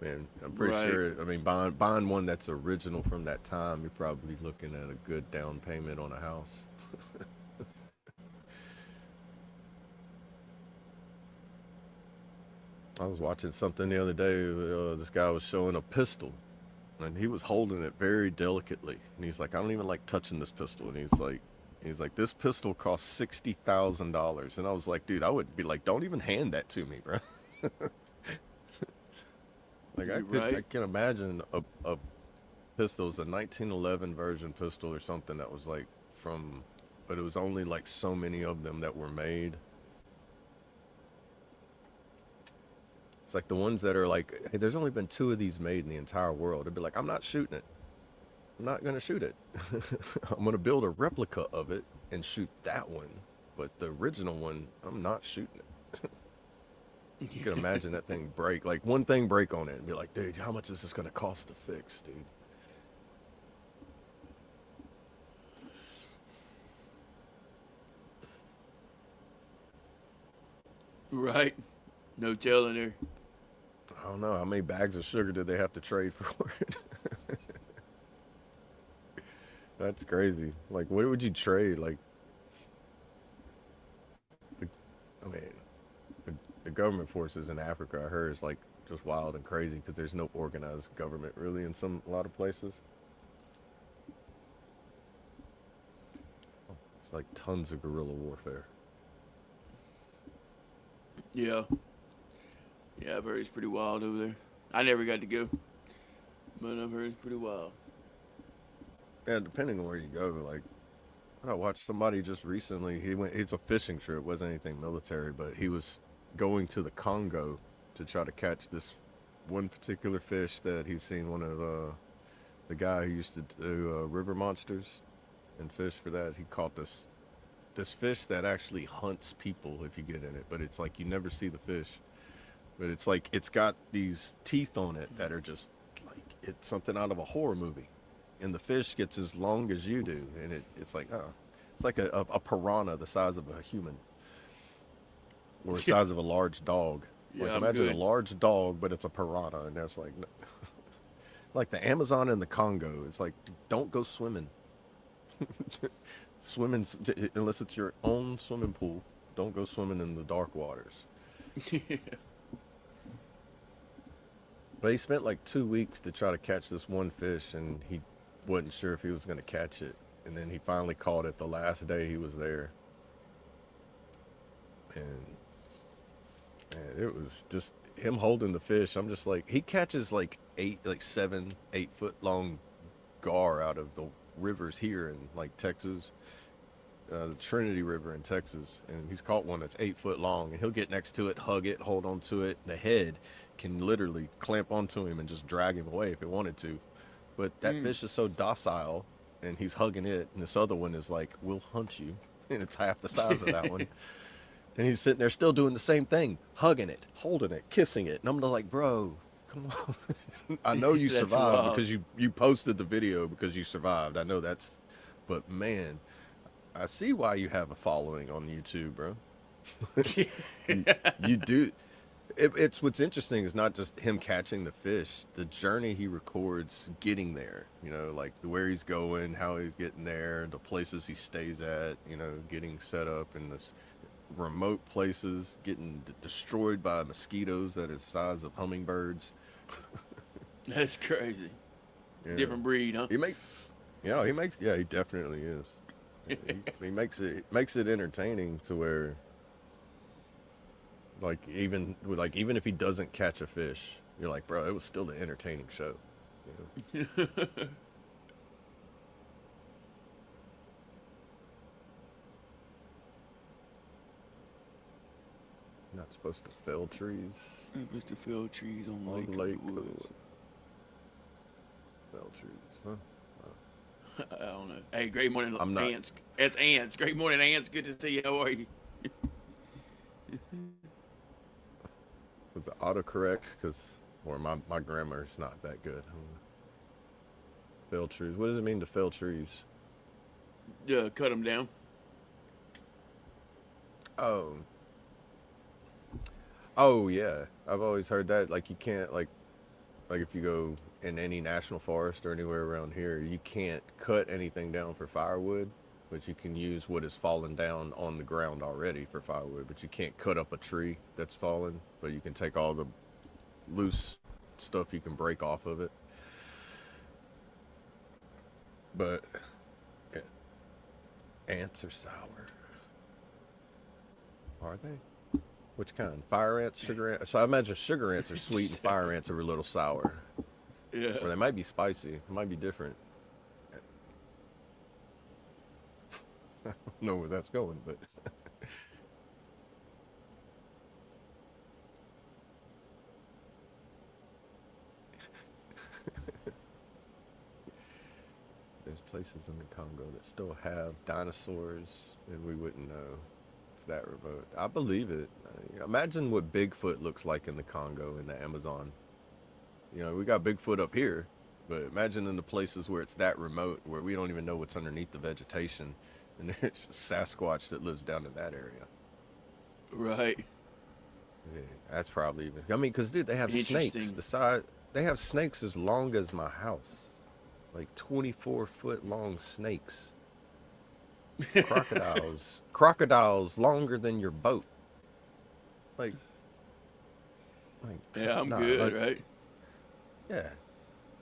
man, I'm pretty Right. sure, I mean, buying one that's original from that time, you're probably looking at a good down payment on a house. I was watching something the other day. This guy was showing a pistol, and he was holding it very delicately. And he's like, "I don't even like touching this pistol." And he's like, "This pistol costs $60,000." And I was like, "Dude, I would be like, don't even hand that to me, bro." Like I Right. can imagine a pistol, a 1911 version pistol or something that was like but it was only like so many of them that were made. It's like the ones that are like, hey, there's only been 2 of these made in the entire world. It'd be like, I'm not shooting it. I'm not going to shoot it. I'm going to build a replica of it and shoot that one. But the original one, I'm not shooting it. You can imagine that thing break. Like one thing break on it and be like, dude, how much is this going to cost to fix, dude? Right. No telling her. I don't know how many bags of sugar did they have to trade for it. That's crazy. Like, what would you trade? Like, the, I mean, the government forces in Africa, I heard, is like just wild and crazy because there's no organized government really in a lot of places. It's like tons of guerrilla warfare. Yeah. Yeah, I've heard it's pretty wild over there. I never got to go, but I've heard it's pretty wild. And depending on where you go, like I watched somebody just recently. It's a fishing trip. It wasn't anything military, but he was going to the Congo to try to catch this one particular fish that he's seen one of the guy who used to do river monsters and fish for that. He caught this fish that actually hunts people if you get in it, but it's like you never see the fish. But it's like it's got these teeth on it that are just like it's something out of a horror movie. And the fish gets as long as you do, and it's like, oh, it's like a piranha the size of a human, or the size of a large dog. Yeah, Like I'm imagine good. a large dog, but it's a piranha, and that's like, like the Amazon and the Congo. It's like, don't go swimming. Swimming unless it's your own swimming pool. Don't go swimming in the dark waters. But he spent like 2 weeks to try to catch this one fish, and he wasn't sure if he was going to catch it. And then he finally caught it the last day he was there. And it was just him holding the fish. I'm just like, he catches like 7, 8 foot long gar out of the rivers here in like Texas, the Trinity River in Texas. And he's caught one that's 8 foot long, and he'll get next to it, hug it, hold on to it. The head can literally clamp onto him and just drag him away if it wanted to. But that fish is so docile, and he's hugging it, and this other one is like, we'll hunt you. And it's half the size of that one. And he's sitting there still doing the same thing, hugging it, holding it, kissing it. And I'm like, bro, come on. I know you That's survived wild. because you posted the video because you survived. I know that's, but man, I see why you have a following on YouTube, bro. You do. It's what's interesting is not just him catching the fish, the journey he records getting there, like where he's going, how he's getting there, the places he stays at, getting set up in this remote places, getting destroyed by mosquitoes that are the size of hummingbirds. That's crazy. Yeah. Different breed, huh? He definitely is. He makes it entertaining to where even if he doesn't catch a fish, you're like, bro, it was still an entertaining show. Not supposed to fell trees Supposed to fell trees on on Lake Lake Woods. Fell trees, huh? I don't know. Hey, great morning, I'm not- Ants. It's Ants. Great morning, Ants. Good to see you. How are you? Was it autocorrect? Or my grammar's not that good. Fell trees. What does it mean to fell trees? Cut them down. Oh yeah. I've always heard that. Like you can't like if you go in any national forest or anywhere around here, you can't cut anything down for firewood, but you can use what is fallen down on the ground already for firewood. But you can't cut up a tree that's fallen, but you can take all the loose stuff you can break off of it. But yeah, ants are sour. Are they? Which kind? Fire ants, sugar ants? So I imagine sugar ants are sweet and fire ants are a little sour. Yeah. Or they might be spicy. It might be different. I don't know where that's going, but there's places in the Congo that still have dinosaurs, and we wouldn't know. It's that remote. I believe it. Imagine what Bigfoot looks like in the Congo, in the Amazon. We got Bigfoot up here, but imagine in the places where it's that remote, where we don't even know what's underneath the vegetation, and there's a Sasquatch that lives down in that area. Right. Yeah, that's probably even. I mean, because dude, they have snakes. Interesting. The size they have snakes as long as my house, like 24-foot long snakes. Crocodiles longer than your boat. Like, Yeah, I'm nah, good, like, right? yeah.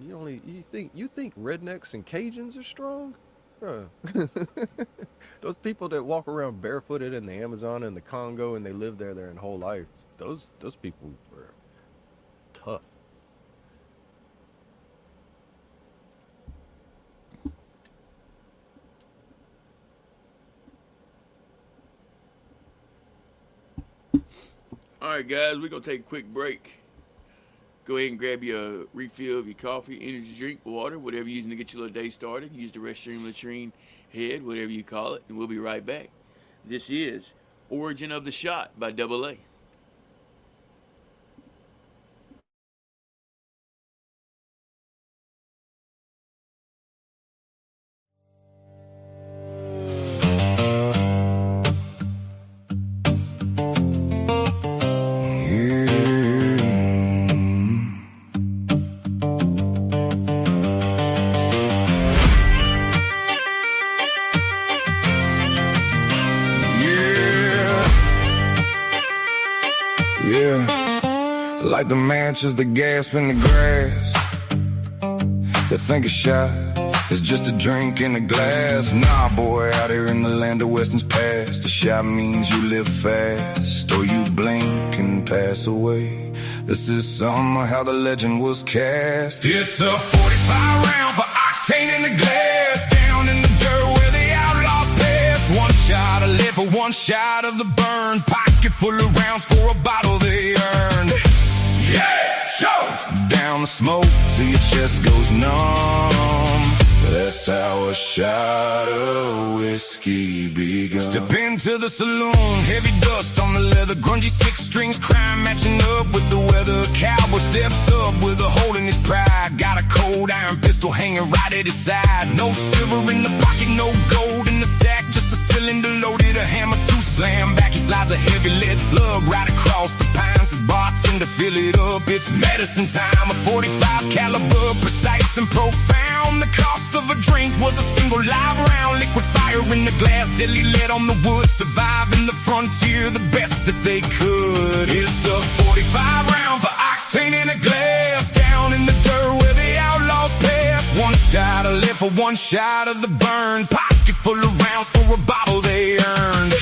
You think rednecks and Cajuns are strong? Huh. Those people that walk around barefooted in the Amazon and the Congo and they live there their whole life, those people were tough. All right, guys, we're going to take a quick break. Go ahead and grab your refill of your coffee, energy drink, water, whatever you're using to get your little day started. Use the restroom, latrine, head, whatever you call it, and we'll be right back. This is Origin of the Shot by Double A. Yeah, like the matches, the gasp in the grass. They think a shot is just a drink in a glass. Nah, boy, out here in the land of Weston's past, a shot means you live fast, or you blink and pass away. This is somehow how the legend was cast. It's a 45 round for octane in the glass, down in the dirt where the outlaws pass. One shot of live for one shot of the burn, pocket full of rounds for a bottle they earned. Yeah, choke down the smoke till your chest goes numb. That's how a shot of whiskey begun. Step into the saloon, heavy dust on the leather, grungy 6 strings, crime matching up with the weather. Cowboy steps up with a hole in his pride, got a cold iron pistol hanging right at his side. No silver in the pocket, no gold in the sack, just a cylinder loaded, a hammer to slam back. He slides a heavy lead slug right across the pines. His bartender fill it up, it's medicine time. A 45 caliber, precise and profound. The cost of a drink was a single live round. Liquid fire in the glass, deadly lead on the wood. Surviving the frontier the best that they could. It's a 45 round for octane in a glass, down in the dirt where the outlaws pass. One shot of live for one shot of the burn, pocket full of rounds for a bottle they earned.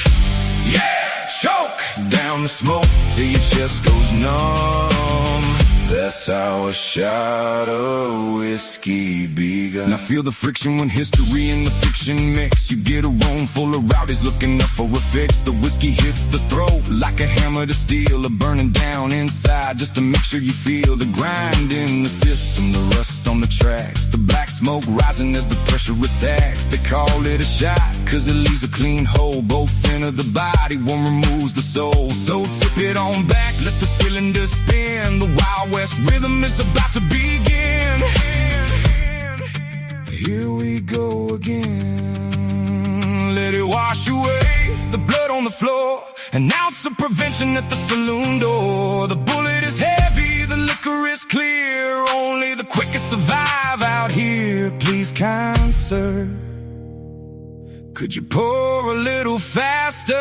Yeah, choke down the smoke till your chest goes numb. That's how a shot of whiskey begun. Now feel the friction when history and the fiction mix. You get a room full of rowdies looking up for a fix. The whiskey hits the throat like a hammer to steel, a burning down inside just to make sure you feel the grind in the system, the rust on the tracks, the black smoke rising as the pressure attacks. They call it a shot cause it leaves a clean hole, both enter the body, one removes the soul. So tip it on back, let the cylinder spin. The Wild West rhythm is about to begin. Here we go again. Let it wash away the blood on the floor. An ounce of prevention at the saloon door. The bullet is heavy, the liquor is clear. Only the quickest survive out here. Please, kind sir, could you pour a little faster?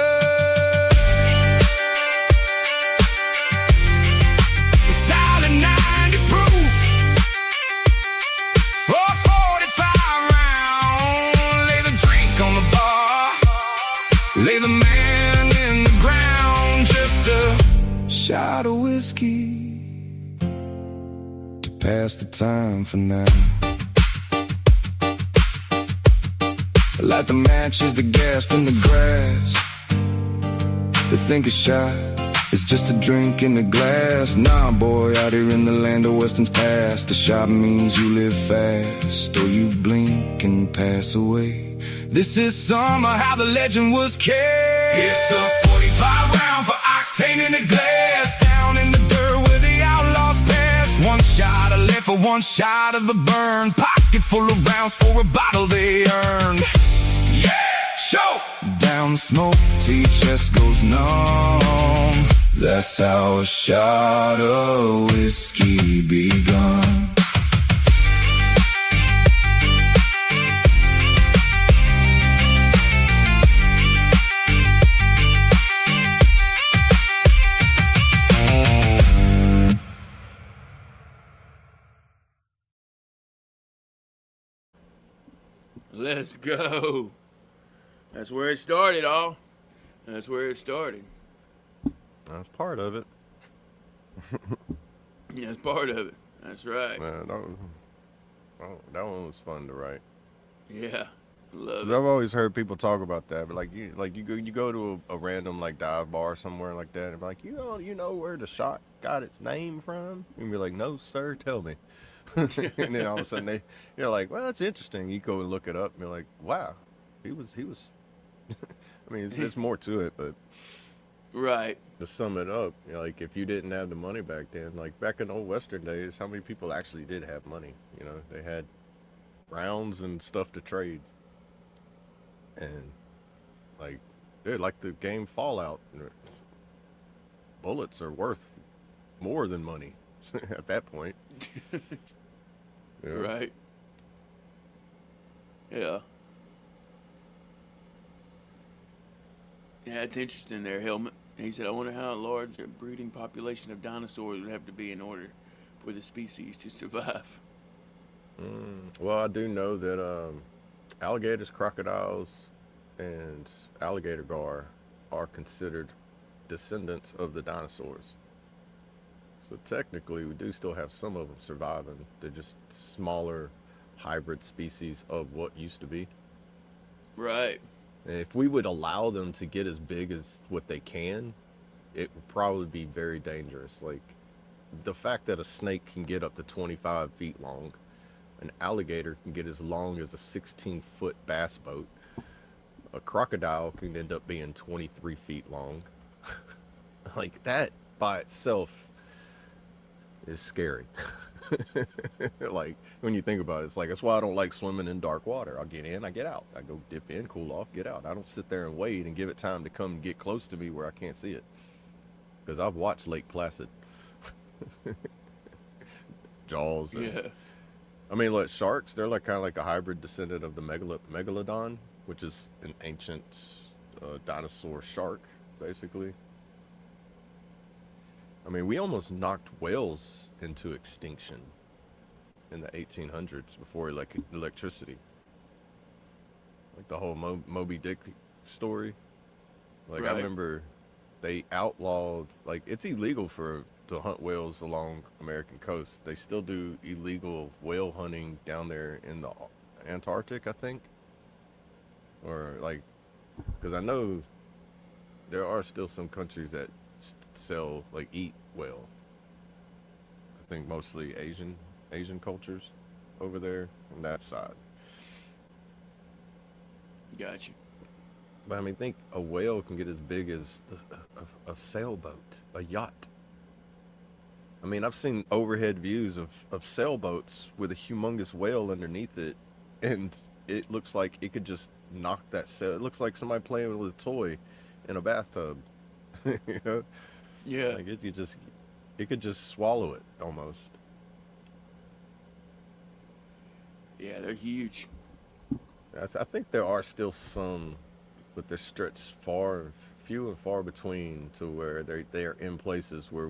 Lay the man in the ground, just a shot of whiskey to pass the time for now. Light the matches, the gasp in the grass. They think a shot is just a drink in a glass. Nah, boy, out here in the land of Weston's past, a shot means you live fast, or you blink and pass away. This is somehow how the legend was cast. It's a 45 round for octane in a glass, down in the dirt where the outlaws pass. One shot of live for one shot of the burn, pocket full of rounds for a bottle they earned. Yeah, choke down the smoke till your chest goes numb. That's how a shot of whiskey begun. Let's go. That's where it started, all. That's where it started. That's part of it. Yeah, that's part of it. That's right. Man, that one was fun to write. Yeah, love 'Cause it. I've always heard people talk about that, but you go to a random like dive bar somewhere like that, and be like, you know where the shot got its name from? And be like, no sir, tell me. And then all of a sudden you're like, well, that's interesting. You go and look it up, and you're like, wow, he was. I mean, there's more to it, but Right. to sum it up, like if you didn't have the money back then, like back in old Western days, how many people actually did have money? They had rounds and stuff to trade, and like, dude, like the game Fallout, bullets are worth more than money at that point. Yeah. Right. Yeah. Yeah, it's interesting there, Helmet. He said, I wonder how large a breeding population of dinosaurs would have to be in order for the species to survive. Well, I do know that alligators, crocodiles, and alligator gar are considered descendants of the dinosaurs. So technically, we do still have some of them surviving. They're just smaller hybrid species of what used to be. Right. And if we would allow them to get as big as what they can, it would probably be very dangerous. Like, the fact that a snake can get up to 25 feet long, an alligator can get as long as a 16-foot bass boat, a crocodile can end up being 23 feet long. Like, that by itself is scary. Like, when you think about it, it's like, that's why I don't like swimming in dark water. I'll get in, I get out. I go dip in, cool off, get out. I don't sit there and wait and give it time to come and get close to me where I can't see it. Because I've watched Lake Placid. Jaws. Yeah. I mean, look, sharks, they're like kind of like a hybrid descendant of the megalodon, which is an ancient dinosaur shark, basically. I mean, we almost knocked whales into extinction in the 1800s before electricity. Like the whole Moby Dick story. Like, Right. I remember they outlawed, like, it's illegal to hunt whales along American coast. They still do illegal whale hunting down there in the Antarctic, I think. Or, like, because I know there are still some countries that eat whale. I think mostly Asian cultures over there on that side. Gotcha. But I mean, think a whale can get as big as a sailboat, a yacht. I mean, I've seen overhead views of sailboats with a humongous whale underneath it, and it looks like it could just knock that sail. It looks like somebody playing with a toy in a bathtub. You know? Yeah. Like it could just swallow it almost. Yeah, they're huge. I think there are still some, but they're stretched few and far between, to where they are in places where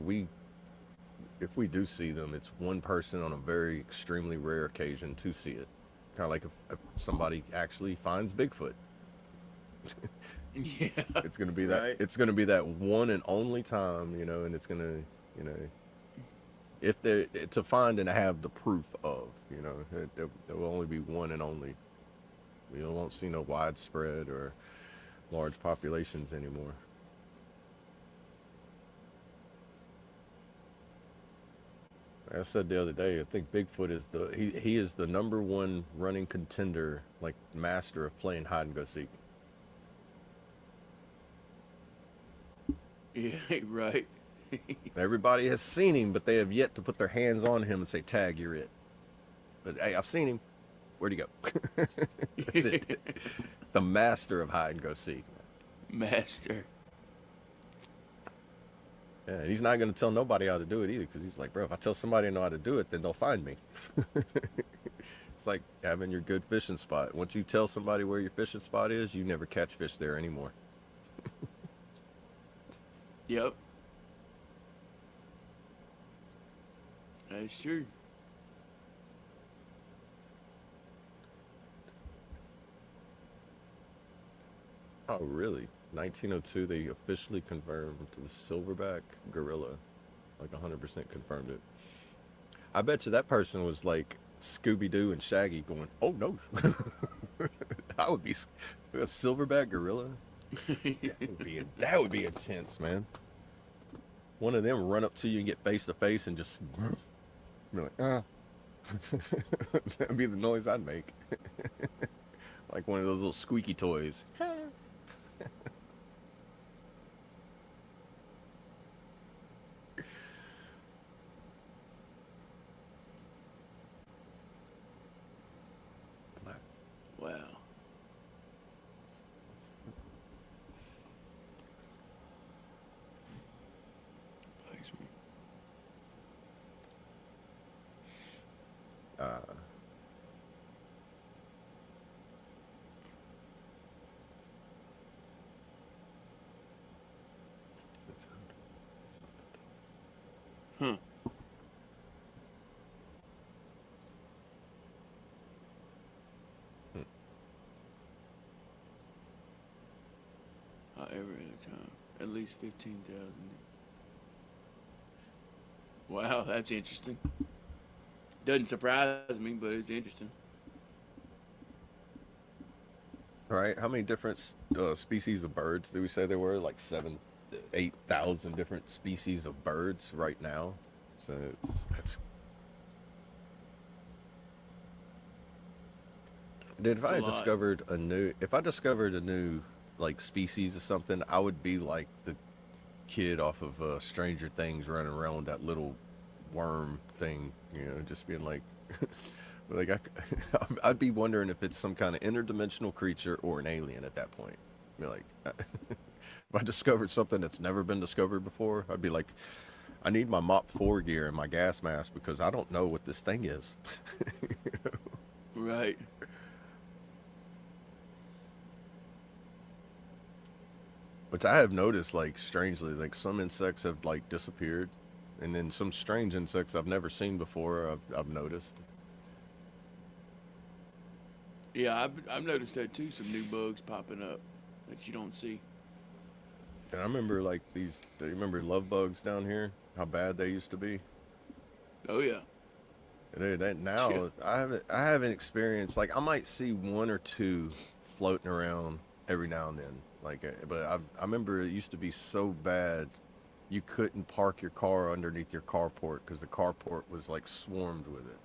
if we do see them, it's one person on a very extremely rare occasion to see it. Kind of like if somebody actually finds Bigfoot. Yeah. It's gonna be that. Right. It's gonna be that one and only time, and it's gonna, if they to find and have the proof of, there will only be one and only. We won't see no widespread or large populations anymore. Like I said the other day, I think Bigfoot is he is the number one running contender, like master of playing hide and go seek. Yeah, right. Everybody has seen him, but they have yet to put their hands on him and say, "Tag, you're it." But hey, I've seen him. Where'd he go? That's it. The master of hide and go seek. Master. Yeah, and he's not going to tell nobody how to do it either, because he's like, bro, if I tell somebody I know how to do it, then they'll find me. It's like having your good fishing spot. Once you tell somebody where your fishing spot is, you never catch fish there anymore. Yep. That's true. Oh, really? 1902, they officially confirmed the silverback gorilla. Like 100% confirmed it. I bet you that person was like Scooby-Doo and Shaggy going, oh no. I would be a silverback gorilla. That would be intense, man. One of them run up to you and get face to face and just be like, that'd be the noise I'd make. Like one of those little squeaky toys. Wow. Placement. Huh. However, at a time, at least 15,000. Wow, that's interesting. Doesn't surprise me, but it's interesting. Right? How many different species of birds do we say there were? Like 8,000 different species of birds right now. So that's. Dude, if I had discovered a new like species of something, I would be like the kid off of Stranger Things running around with that little worm thing, just being like, like I'd be wondering if it's some kind of interdimensional creature or an alien at that point. Be like, if I discovered something that's never been discovered before, I'd be like, I need my Mop 4 gear and my gas mask because I don't know what this thing is. Right. Which I have noticed, like, strangely, like, some insects have, like, disappeared. And then some strange insects I've never seen before, I've noticed. Yeah, I've noticed that too. Some new bugs popping up that you don't see. And I remember, like, do you remember love bugs down here? How bad they used to be? Oh, yeah. Now, I haven't experienced, like, I might see one or two floating around every now and then. Like, but I remember it used to be so bad you couldn't park your car underneath your carport because the carport was like swarmed with it,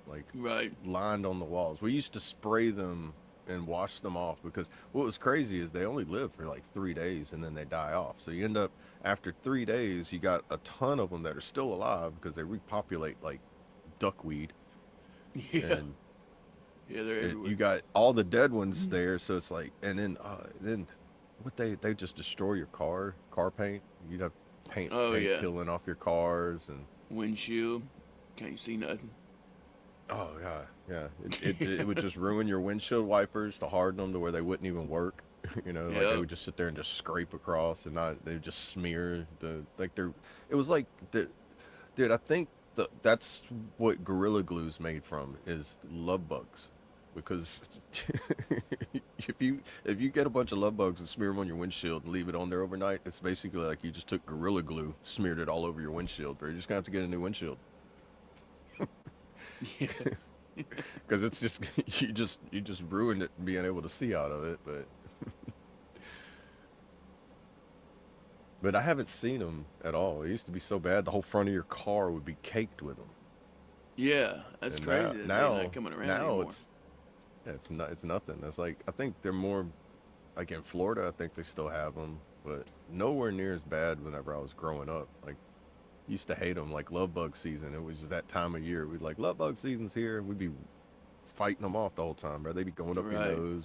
like Right. lined on the walls. We used to spray them and wash them off because what was crazy is they only live for like 3 days and then they die off. So you end up after 3 days, you got a ton of them that are still alive because they repopulate like duckweed. Yeah. And Yeah, they're everywhere. you got all the dead ones there, so it's like, and then what they just destroy your car paint. You'd have paint peeling off your cars and windshield. Can't see nothing. oh yeah. It would just ruin your windshield wipers to harden them to where they wouldn't even work. Like they would just sit there and just scrape across and they would just smear it was like dude, I think that's what Gorilla Glue's made from is love bugs. Because if you get a bunch of love bugs and smear them on your windshield and leave it on there overnight, it's basically like you just took Gorilla Glue, smeared it all over your windshield, bro. You're just gonna have to get a new windshield. Because it's just you just ruined it being able to see out of it, but I haven't seen them at all. It used to be so bad the whole front of your car would be caked with them. Yeah, that's And crazy. That now they're not coming around anymore. it's nothing. It's like I think they're more like in Florida. I think they still have them, but nowhere near as bad. Whenever I was growing up, like used to hate them. Like love bug season, it was just that time of year. We'd like love bug season's here, and we'd be fighting them off the whole time, bro. They'd be going up your Right. nose.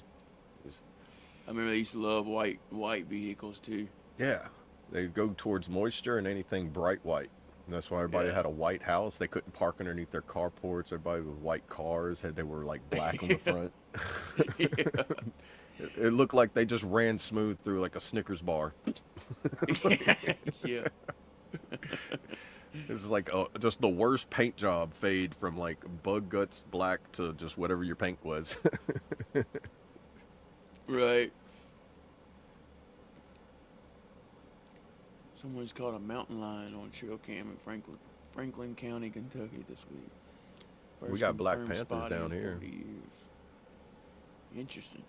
I remember they used to love white vehicles too. Yeah, They go towards moisture and anything bright white. And that's why everybody Yeah. had a white house. They couldn't park underneath their carports. Everybody with white cars they were like black on the front. It looked like they just ran smooth through like a Snickers bar. Yeah. It was like just the worst paint job fade from like bug guts black to just whatever your paint was. Right. Someone's caught a mountain lion on trail cam in Franklin County, Kentucky this week. We got black confirmed panthers spotting down in here. 40 years. Interesting.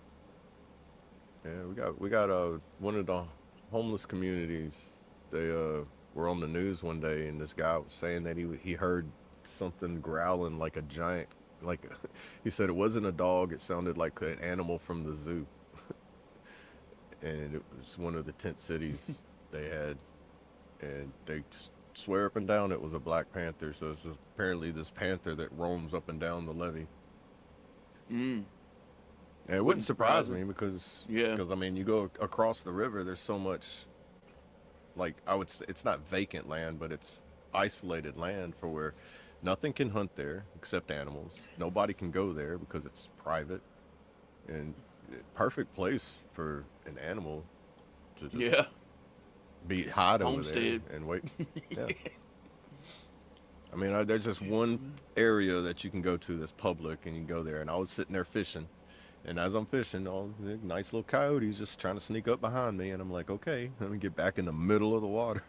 Yeah, we got one of the homeless communities. They were on the news one day, and this guy was saying that he heard something growling like a giant, he said it wasn't a dog. It sounded like an animal from the zoo, and it was one of the tent cities they had, and they swear up and down it was a black panther. So it's apparently this panther that roams up and down the levee. Mm. And it wouldn't surprise me because I mean, you go across the river, there's so much, like, I would say it's not vacant land, but it's isolated land for where nothing can hunt there except animals. Nobody can go there because it's private, and perfect place for an animal to just be hide over there Homestead. and wait. Yeah. I mean, there's just one area that you can go to that's public, and you can go there. And I was sitting there fishing, and as I'm fishing, all the nice little coyotes just trying to sneak up behind me, and I'm like, okay, let me get back in the middle of the water.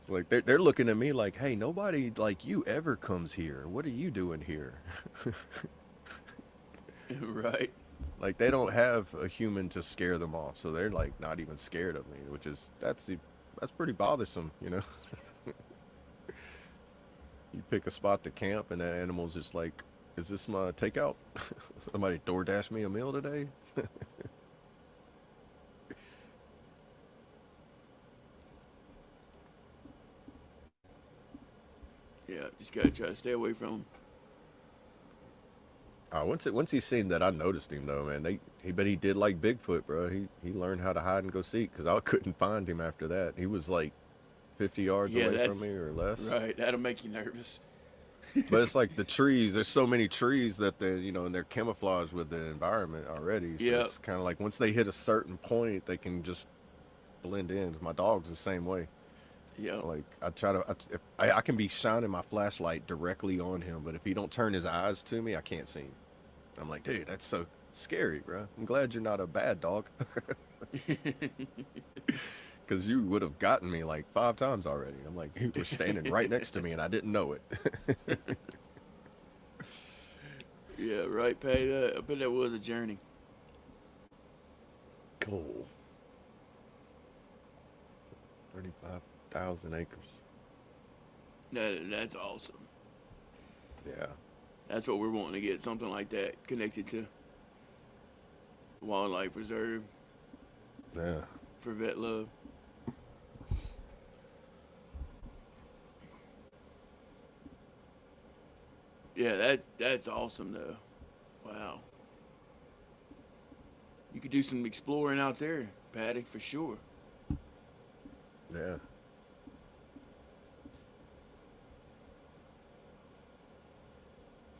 Like they're looking at me like, hey, nobody like you ever comes here. What are you doing here? Right. Like they don't have a human to scare them off, so they're like not even scared of me, which is that's pretty bothersome, you know. You pick a spot to camp, and that animal's just like, is this my takeout? Somebody DoorDash me a meal today? Yeah, just gotta try to stay away from them. Once he seen that, I noticed him though, man. But he did like Bigfoot, bro. He learned how to hide and go seek, because I couldn't find him after that. He was like 50 yards away from me or less. Right, that'll make you nervous. But it's like the trees. There's so many trees that and they're camouflaged with the environment already. So it's kind of like once they hit a certain point, they can just blend in. My dog's the same way. Yeah. Like I can be shining my flashlight directly on him, but if he don't turn his eyes to me, I can't see him. I'm like, dude, that's so scary, bro. I'm glad you're not a bad dog. Because you would have gotten me like 5 times already. I'm like, you were standing right next to me and I didn't know it. Yeah, right, Patty. I bet that was a journey. Cool. 35,000 acres. That's awesome. Yeah. That's what we're wanting to get, something like that connected to wildlife reserve Yeah. for vet love. Yeah, that's awesome though. Wow. You could do some exploring out there, Patty, for sure. Yeah.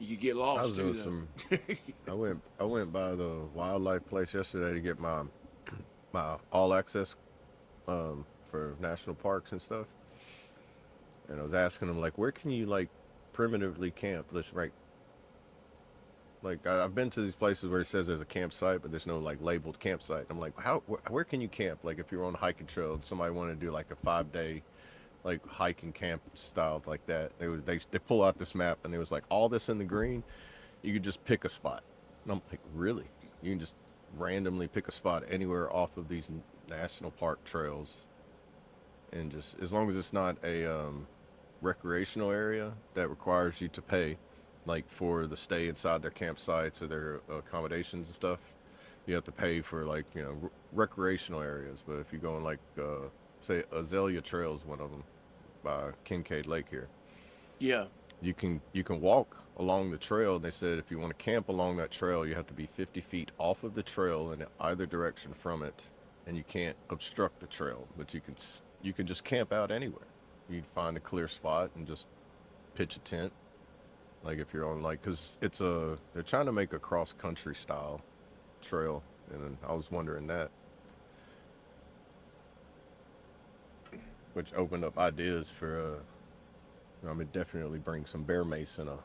You could get I lost was too, doing though. I went by the wildlife place yesterday to get my all access for national parks and stuff. And I was asking them like, where can you like primitively camp? I've been to these places where it says there's a campsite, but there's no like labeled campsite. I'm like, where can you camp? Like if you're on a hiking trail and somebody wanted to do like a 5-day like hiking camp style like that, they pull out this map and it was like all this in the green, you could just pick a spot. And I'm like, really? You can just randomly pick a spot anywhere off of these national park trails, and just as long as it's not a recreational area that requires you to pay, like for the stay inside their campsites or their accommodations and stuff, you have to pay for like recreational areas. But if you go on like say Azalea Trail is one of them by Kincaid Lake here. Yeah. You can walk along the trail. They said if you want to camp along that trail, you have to be 50 feet off of the trail in either direction from it, and you can't obstruct the trail, but you can just camp out anywhere. You'd find a clear spot and just pitch a tent. Like if you're on like, cause they're trying to make a cross country style trail, and I was wondering that, which opened up ideas for I mean, definitely bring some bear mace and a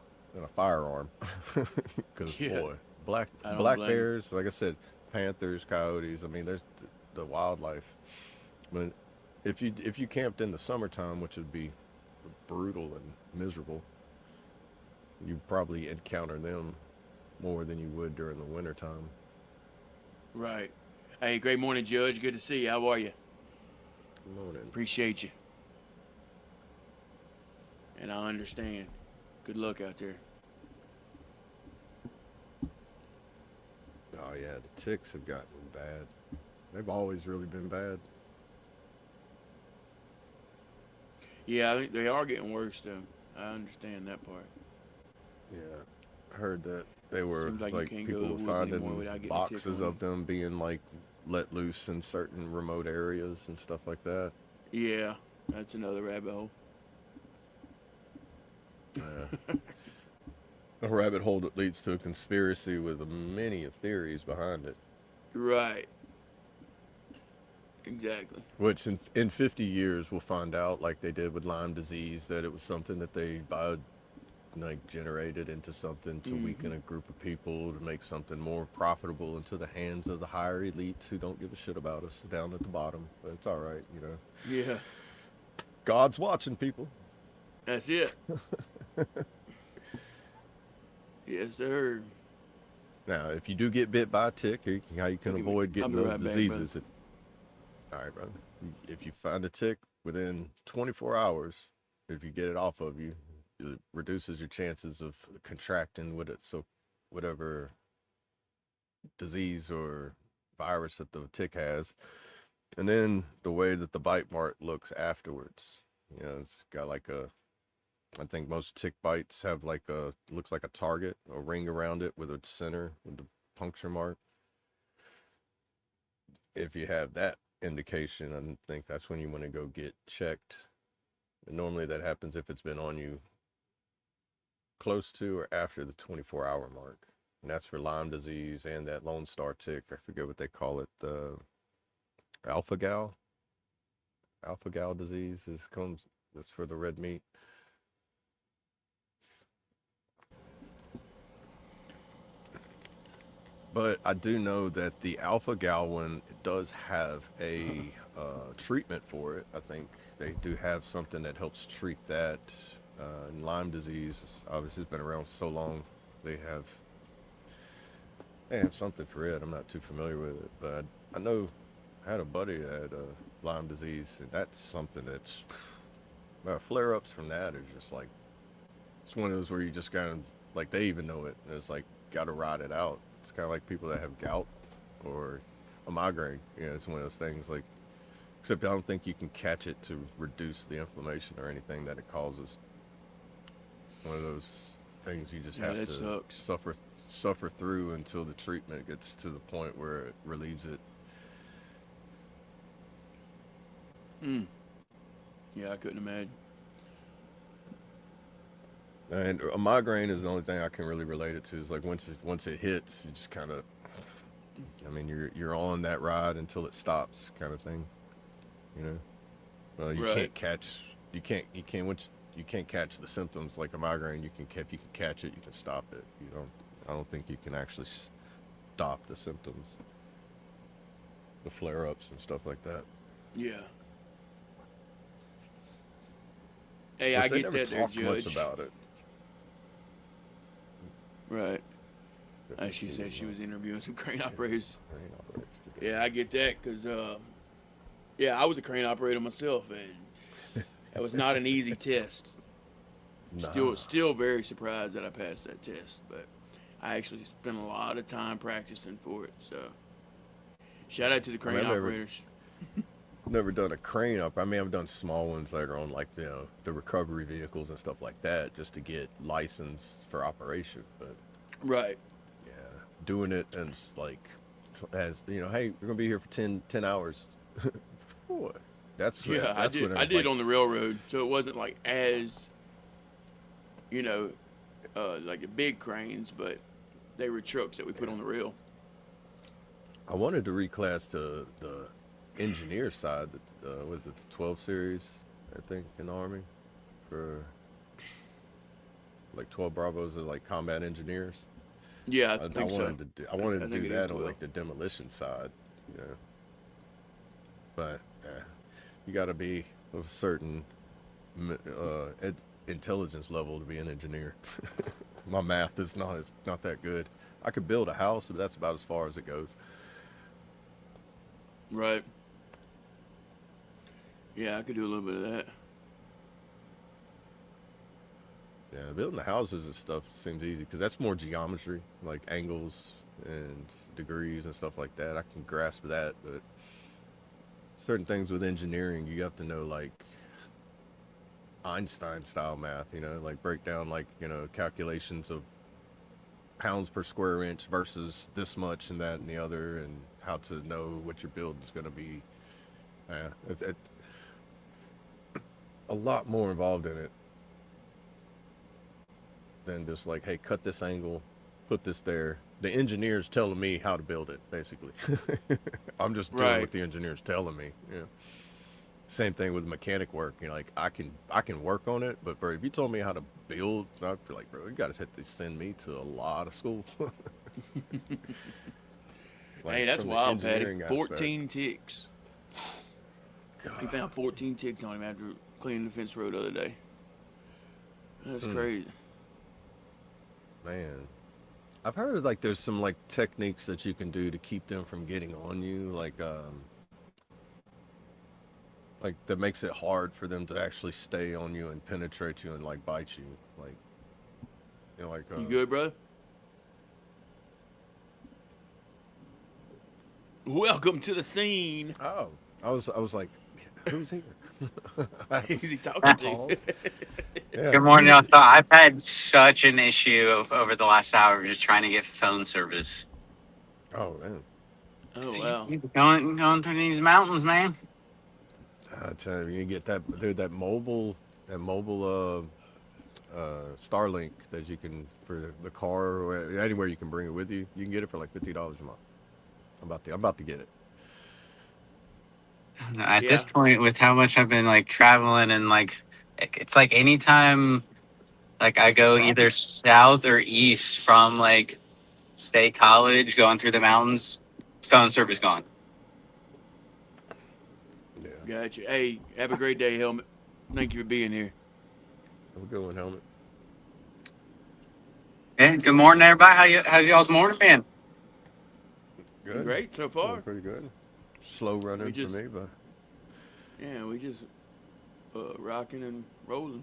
firearm, because boy, black bears, like I said, panthers, coyotes. I mean, there's the wildlife. But if you camped in the summertime, which would be brutal and miserable, you'd probably encounter them more than you would during the wintertime. Right. Hey, great morning, Judge. Good to see you. How are you? Good morning. Appreciate you. And I understand. Good luck out there. Oh yeah, the ticks have gotten bad. They've always really been bad. Yeah, I think they are getting worse, though. I understand that part. Yeah, I heard that they were Seems like you can't go people to the were woods anymore without finding getting a tick boxes on of them being like let loose in certain remote areas and stuff like that. Yeah, that's another rabbit hole. Yeah. A rabbit hole that leads to a conspiracy with many theories behind it. Right. Exactly. Which in 50 years we'll find out, like they did with Lyme disease, that it was something that they generated into something to weaken a group of people, to make something more profitable into the hands of the higher elites who don't give a shit about us down at the bottom. But it's all right, you know. Yeah. God's watching, people. That's it. Yes, sir. Now, if you do get bit by a tick, how you can avoid I'll getting be those right back, diseases. All right, brother. If you find a tick within 24 hours, if you get it off of you, it reduces your chances of contracting with it. So whatever disease or virus that the tick has. And then the way that the bite mark looks afterwards, you know, it's got like I think most tick bites have like looks like a target, a ring around it with a center with the puncture mark. If you have that indication, I think that's when you want to go get checked. And normally that happens if it's been on you close to or after the 24-hour mark. And that's for Lyme disease and that Lone Star tick. I forget what they call it. The alpha-gal disease that's for the red meat. But I do know that the alpha-gal one does have a treatment for it. I think they do have something that helps treat that. And Lyme disease, obviously, it's been around so long. They have something for it. I'm not too familiar with it, but I know I had a buddy that had Lyme disease, and that's something that's flare-ups from that are just like, it's one of those where you just kind of like, they even know it, and it's like, got to ride it out. It's kind of like people that have gout or a migraine. You know, it's one of those things, like, except I don't think you can catch it to reduce the inflammation or anything that it causes. One of those things you just have to suffer through until the treatment gets to the point where it relieves it. Yeah, I couldn't imagine. And a migraine is the only thing I can really relate it to. Is like once it hits, you just kind of, I mean, you're on that ride until it stops, kind of thing. You know, well, you can't catch the symptoms like a migraine. If you can catch it, you can stop it. I don't think you can actually stop the symptoms, the flare-ups and stuff like that. Yeah. Hey, I get that there, Judge. Much about it. Right. As she said, she was interviewing some crane operators. Yeah, I get that, because, I was a crane operator myself, and that was not an easy test. Nah. Still very surprised that I passed that test, but I actually spent a lot of time practicing for it, so shout out to the crane operators. Never done a crane up. I mean, I've done small ones later on, like the recovery vehicles and stuff like that, just to get licensed for operation. But right, yeah, doing it and like as you know, hey, we're gonna be here for 10 hours. Boy, Yeah, that's when it I was did like, on the railroad, so it wasn't like as you know, like the big cranes, but they were trucks that we put on the rail. I wanted to reclass to the engineer side. Was it the 12 series? I think in the Army for like 12 Bravos are like combat engineers. Yeah, I I think so. wanted to do I wanted I to think do it is that on 12. like the demolition side, you know. But you got to be of a certain intelligence level to be an engineer. My math is not that good. I could build a house, but that's about as far as it goes. Right. Yeah, I could do a little bit of that. Yeah, building the houses and stuff seems easy because that's more geometry, like angles and degrees and stuff like that. I can grasp that, but certain things with engineering, you have to know like Einstein style math, you know, like break down like, you know, calculations of pounds per square inch versus this much and that and the other, and how to know what your build is going to be. Yeah, a lot more involved in it than just like, hey, cut this angle, put this there. The engineer's telling me how to build it, basically. I'm just doing Right. what the engineer's telling me. Yeah. Same thing with mechanic work. You know, like I can work on it, but bro, if you told me how to build, I'd be like, bro, you gotta have to send me to a lot of school. Like, Hey, that's from the wild, Patty. engineering aspect. 14 ticks. He found 14 ticks on him after cleaning the fence road the other day. That's crazy. Man, I've heard like there's some like techniques that you can do to keep them from getting on you, like that makes it hard for them to actually stay on you and penetrate you and like bite you, like you know, like You good, brother? Welcome to the scene. oh, I was like, who's here? Who's he talking to? Paused. Yeah. Good morning, y'all. So I've had such an issue over the last hour just trying to get phone service. Oh man, Oh, wow. Going through these mountains, man. I tell you, you get that dude, that mobile Starlink that you can for the car or anywhere you can bring it with you. You can get it for like $50 a month. I'm about to get it. At Yeah. this point, with how much I've been like traveling and like, it's like anytime like I go either south or east from like State College, going through the mountains, phone service gone. Yeah, Gotcha. Hey, have a great day, Helmet. Thank you for being here. have a good one, Helmet. Yeah. Good morning, everybody. How's y'all's morning been? Good. Great so far. Pretty good. Slow running just- for me, but Yeah, we just rocking and rolling.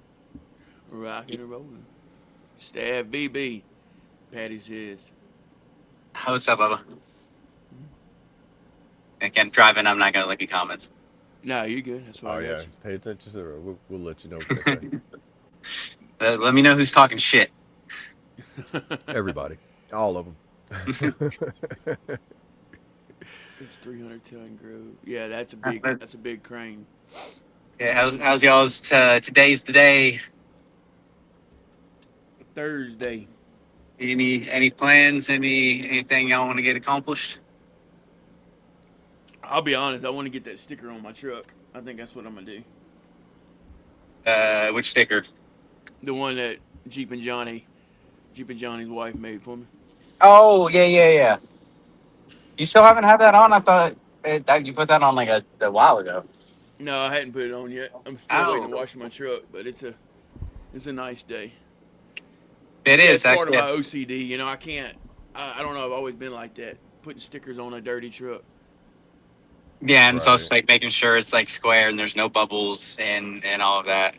Rocking and rolling. Stab BB. Patty says. What's up, Bubba? Again, driving. I'm not gonna look at comments. No, you're good. That's why oh I yeah, got you. pay attention to her. We'll let you know what they say. Let me know who's talking shit. Everybody, all of them. It's 300-ton Grove. Yeah, that's a big crane. Yeah, how's y'all's today's the day? Thursday. Any plans? Anything y'all want to get accomplished? I'll be honest, I want to get that sticker on my truck. I think that's what I'm gonna do. Which sticker? The one that Jeep and Johnny's wife made for me. Oh yeah. You still haven't had that on? I thought you put that on like a while ago. No, I hadn't put it on yet. I'm still waiting to Oh. wash my truck, but it's a nice day. It Yeah, is it's part of actually. my OCD. You know, I can't. I don't know. I've always been like that, putting stickers on a dirty truck. Yeah, and so it's Right. like making sure it's like square and there's no bubbles and all of that.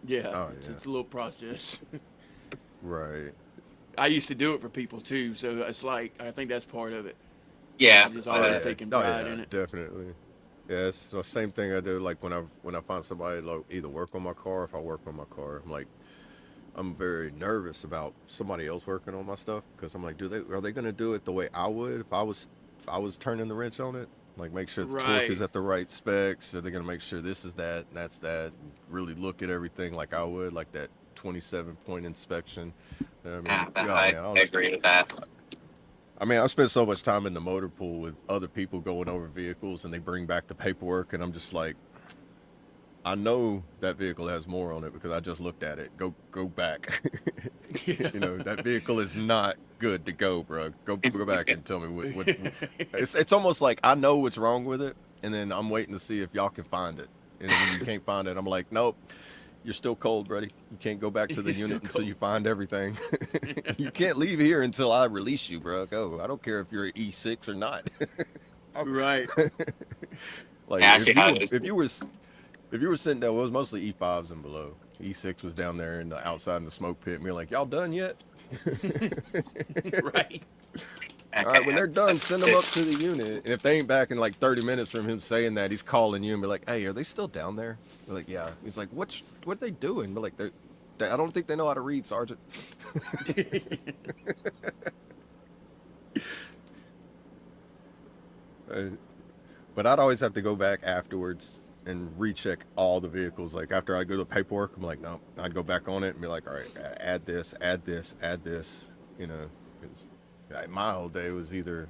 Yeah, Oh, it's yeah. a little process. Right. I used to do it for people too, so it's like I think that's part of it. Yeah. I'm just always uh, taking Oh, pride yeah, in it. definitely. Yeah, it's the same thing I do. Like when I find somebody like either work on my car, or if I work on my car, I'm very nervous about somebody else working on my stuff because I'm like, are they gonna do it the way I would if I was I was turning the wrench on it. Like, make sure the torque Right. is at the right specs. Are they gonna make sure this is that, and that's that? Really look at everything like I would, like that 27-point inspection. I mean, Yeah, yeah, I man, agree with that. I mean, I spent so much time in the motor pool with other people going over vehicles, and they bring back the paperwork, and I'm just like, I know that vehicle has more on it because I just looked at it. Go back. You know, that vehicle is not good to go, bro. Go back and tell me what it's almost like I know what's wrong with it, and then I'm waiting to see if y'all can find it. And when you can't find it, I'm like, nope, you're still cold, buddy. You can't go back to the You're unit still until cold. you find everything. You can't leave here until I release you, bro. Go. I don't care if you're an E6 or not. Right. Like Yeah, I see how it is. if you were sitting there, well, it was mostly E5s and below. E6 was down there in the outside in the smoke pit, and we were like, y'all done yet? Right. All right, when they're done, send them up to the unit. And if they ain't back in like 30 minutes from him saying that, he's calling you and be like, hey, are they still down there? We're like, yeah. He's like, what are they doing? We're like, I don't think they know how to read, Sergeant. But I'd always have to go back afterwards and recheck all the vehicles. Like after I go to the paperwork, I'm like, no, I'd go back on it and be like, all right, add this, add this, add this. You know, 'cause, like, my whole day was either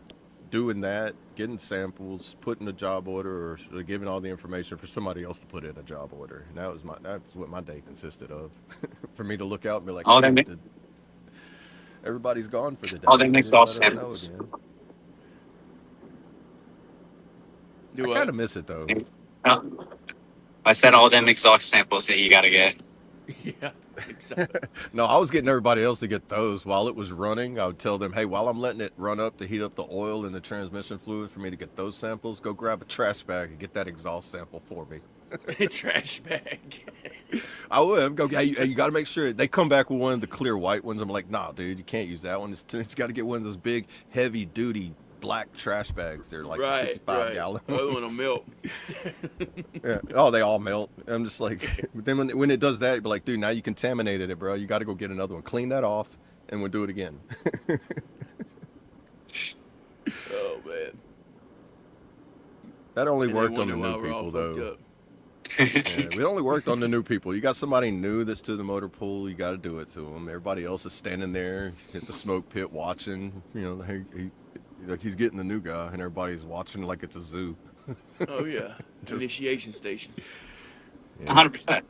doing that, getting samples, putting a job order, or giving all the information for somebody else to put in a job order. And that's what my day consisted of. For me to look out and be like, All "Shit, them, everybody's gone for the day. all them They mixed didn't off let us know samples. again." Do I what? kind of miss it though. Oh, I said all them exhaust samples that you got to get. Yeah. Exactly. No, I was getting everybody else to get those while it was running. I would tell them, hey, while I'm letting it run up to heat up the oil and the transmission fluid for me to get those samples, go grab a trash bag and get that exhaust sample for me. Trash bag. I would go. Hey, you got to make sure they come back with one of the clear white ones. I'm like, nah, dude, you can't use that one. It's got to get one of those big, heavy duty black trash bags. They're like Right. 55 Right. gallon. The other one will melt. Yeah. Oh, they all melt. I'm just like, but then when it does that, you'd be like, dude, now you contaminated it, bro. You got to go get another one. Clean that off, and we'll do it again. Oh man. That only And they worked on wonder the why new we're all people, fucked though. up. Yeah, we only worked on the new people. You got somebody new that's to the motor pool, you got to do it to them. Everybody else is standing there at the smoke pit watching. You know, like he's getting the new guy, and everybody's watching like it's a zoo. Oh yeah. Just- Initiation station. Yeah. 100%.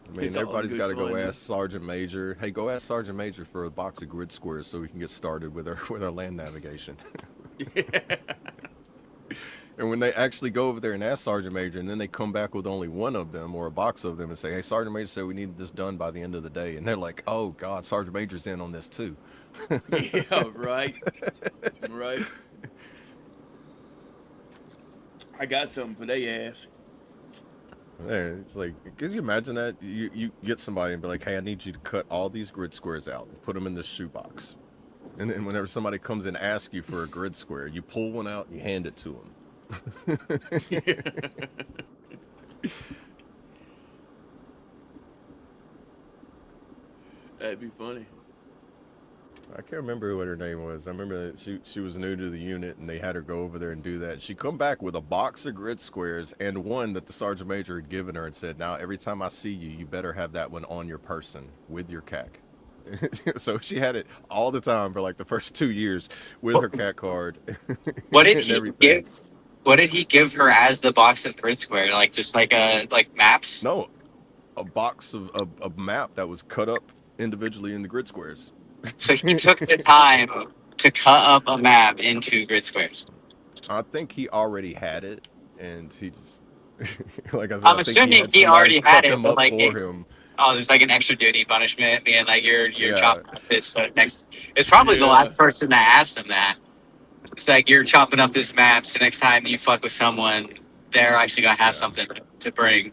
I mean, It's all everybody's good got to go fun, yeah. ask Sergeant Major. Hey, go ask Sergeant Major for a box of grid squares so we can get started with our land navigation. And when they actually go over there and ask Sergeant Major, and then they come back with only one of them or a box of them and say, hey, Sergeant Major said we need this done by the end of the day. And they're like, oh, God, Sergeant Major's in on this too. Yeah. Right. Right. I got something for they ass. Man, it's like, could you imagine that? You get somebody and be like, hey, I need you to cut all these grid squares out and put them in this shoebox. And then whenever somebody comes and asks you for a grid square, you pull one out and you hand it to them. That'd be funny. I can't remember what her name was. I remember that she was new to the unit, and they had her go over there and do that. She come back with a box of grid squares and one that the sergeant major had given her and said, now every time I see you, you better have that one on your person with your CAC. So she had it all the time for like the first 2 years with her CAC card. What did and he everything. give? What did he give her as the box of grid square? Like just like maps? No, a box of a map that was cut up individually in the grid squares. So he took the time to cut up a map into grid squares. I think he already had it, and he just like I said, I'm I think assuming had he somebody already cut had it, them but up like, for him. oh, there's like an extra duty punishment, being like you're Yeah. chopping up this next. It's probably the Yeah. last person that asked him that. It's like you're chopping up this map, so next time you fuck with someone, they're actually gonna have Yeah. something to bring.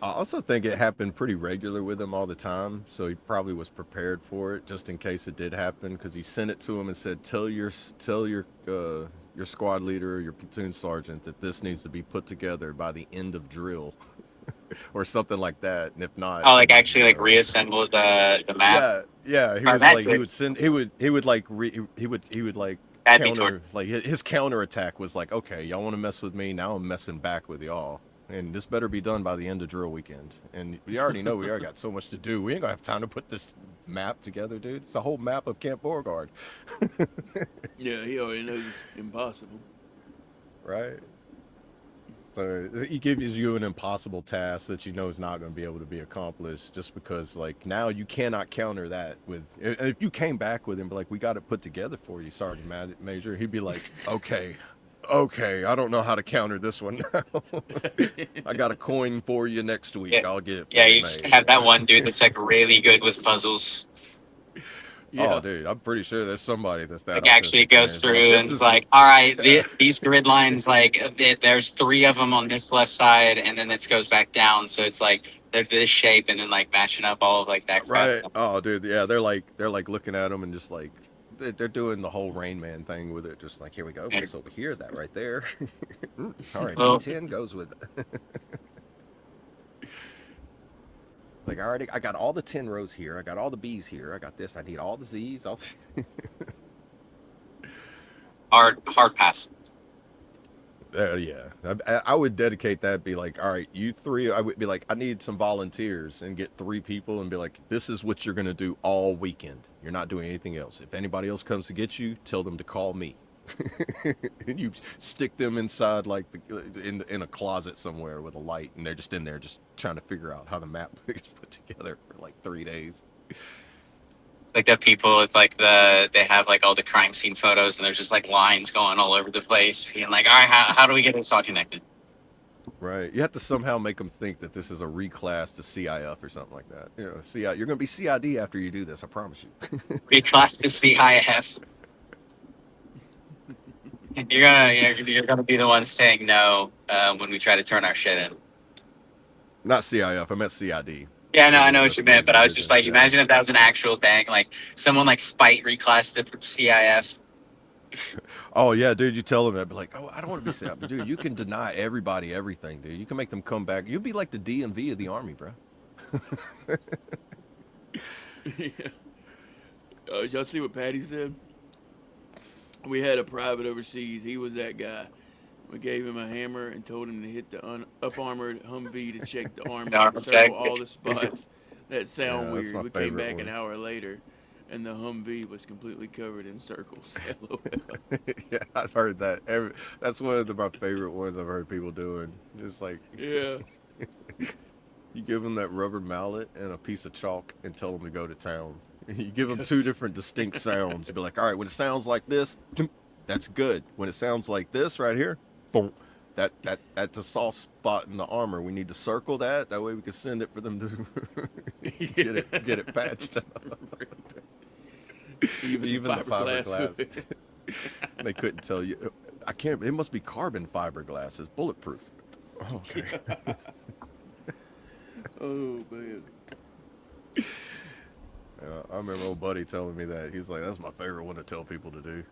I also think it happened pretty regular with him all the time, so he probably was prepared for it just in case it did happen. Because he sent it to him and said, "Tell your squad leader, or your platoon sergeant, that this needs to be put together by the end of drill." or something like that. And if not, Oh, like then, actually like reassemble the map. yeah. He Oh, was that's like, he would send, he would like, he would like that'd be torture. counter, like his counter attack was like, okay, y'all want to mess with me? Now I'm messing back with y'all. And this better be done by the end of drill weekend. And we already know we already got so much to do. We ain't gonna have time to put this map together, dude. It's a whole map of Camp Beauregard. Yeah, he already knows it's impossible. Right. So he gives you an impossible task that you know is not going to be able to be accomplished, just because like now you cannot counter that with, if you came back with him, but like, we got it put together for you, Sergeant Major, he'd be like, okay, I don't know how to counter this one now. I got a coin for you next week. Yeah. I'll get it for Yeah, you you just made. have that one dude that's like really good with puzzles. Yeah. Oh, dude, I'm pretty sure there's somebody that's that Like actually autistic, man. goes It's through this and it's is- like, all right, these grid lines, like there's 3 of them on this left side, and then it goes back down. So it's like they're this shape, and then like matching up all of like that. right. Crap. Oh, dude, yeah, they're like looking at them and just like they're doing the whole Rain Man thing with it. Just like, here we go, Yeah. this over here, that right there. All right, Well- D10 goes with it. Like, I got all the 10 rows here. I got all the B's here. I got this. I need all the Z's. Hard pass. Yeah, I would dedicate that. Be like, all right, you 3. I would be like, I need some volunteers and get 3 people and be like, this is what you're gonna do all weekend. You're not doing anything else. If anybody else comes to get you, tell them to call me. And you stick them inside like in a closet somewhere with a light, and they're just in there just trying to figure out how the map is put together for like 3 days. It's like the people with like they have like all the crime scene photos, and there's just like lines going all over the place, being like, all right, how do we get this all connected? Right. You have to somehow make them think that this is a reclass to CIF or something like that. You know, CI, you're gonna be CID after you do this. I promise you. Reclass to CIF. You're gonna be the one saying no when we try to turn our shit in. Not CIF. I meant CID. Yeah, I know what you meant, but I was just like, Yeah. imagine if that was an actual thing, like someone like spite reclassed it from CIF. Oh yeah, dude. You tell them that, be like, oh, I don't want to be CIF, but dude, you can deny everybody everything, dude. You can make them come back. You'll be like the DMV of the Army, bro. Yeah. Did y'all see what Patty said? We had a private overseas. He was that guy. We gave him a hammer and told him to hit the up-armored Humvee to check the armor armor and circle check. all the spots that sound Yeah, that's weird. my We came favorite back one. an hour later, and the Humvee was completely covered in circles. LOL. Yeah, I've heard that. That's one of my favorite ones I've heard people doing. Just like, Yeah. you give them that rubber mallet and a piece of chalk and tell them to go to town. You give them 2 different distinct sounds. You be like, all right, when it sounds like this, that's good. When it sounds like this right here, boom, that's a soft spot in the armor. We need to circle that. That way we can send it for them to get it patched up. Even the fiberglass. They couldn't tell you. I can't. It must be carbon fiberglass. It's bulletproof. Oh, okay. Oh man. I remember old buddy telling me that. He's like, that's my favorite one to tell people to do.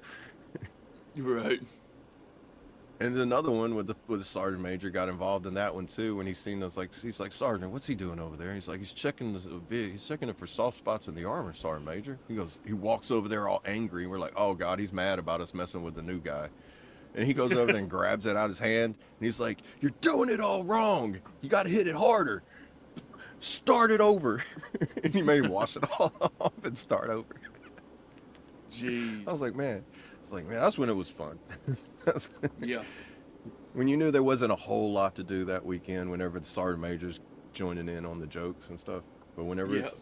Right. And then another one with the sergeant major got involved in that one too. When he's seen us, like, he's like, Sergeant, what's he doing over there? He's like, he's checking it for soft spots in the armor, Sergeant Major. He goes, he walks over there all angry. And we're like, oh God, he's mad about us messing with the new guy. And he goes over there and grabs it out of his hand. And he's like, you're doing it all wrong. You got to hit it harder. Start it over. And he made him wash it all off and start over. Jeez. I was like, man, that's when it was fun. Yeah. When you knew there wasn't a whole lot to do that weekend, whenever the sergeant major's joining in on the jokes and stuff. But whenever Yep.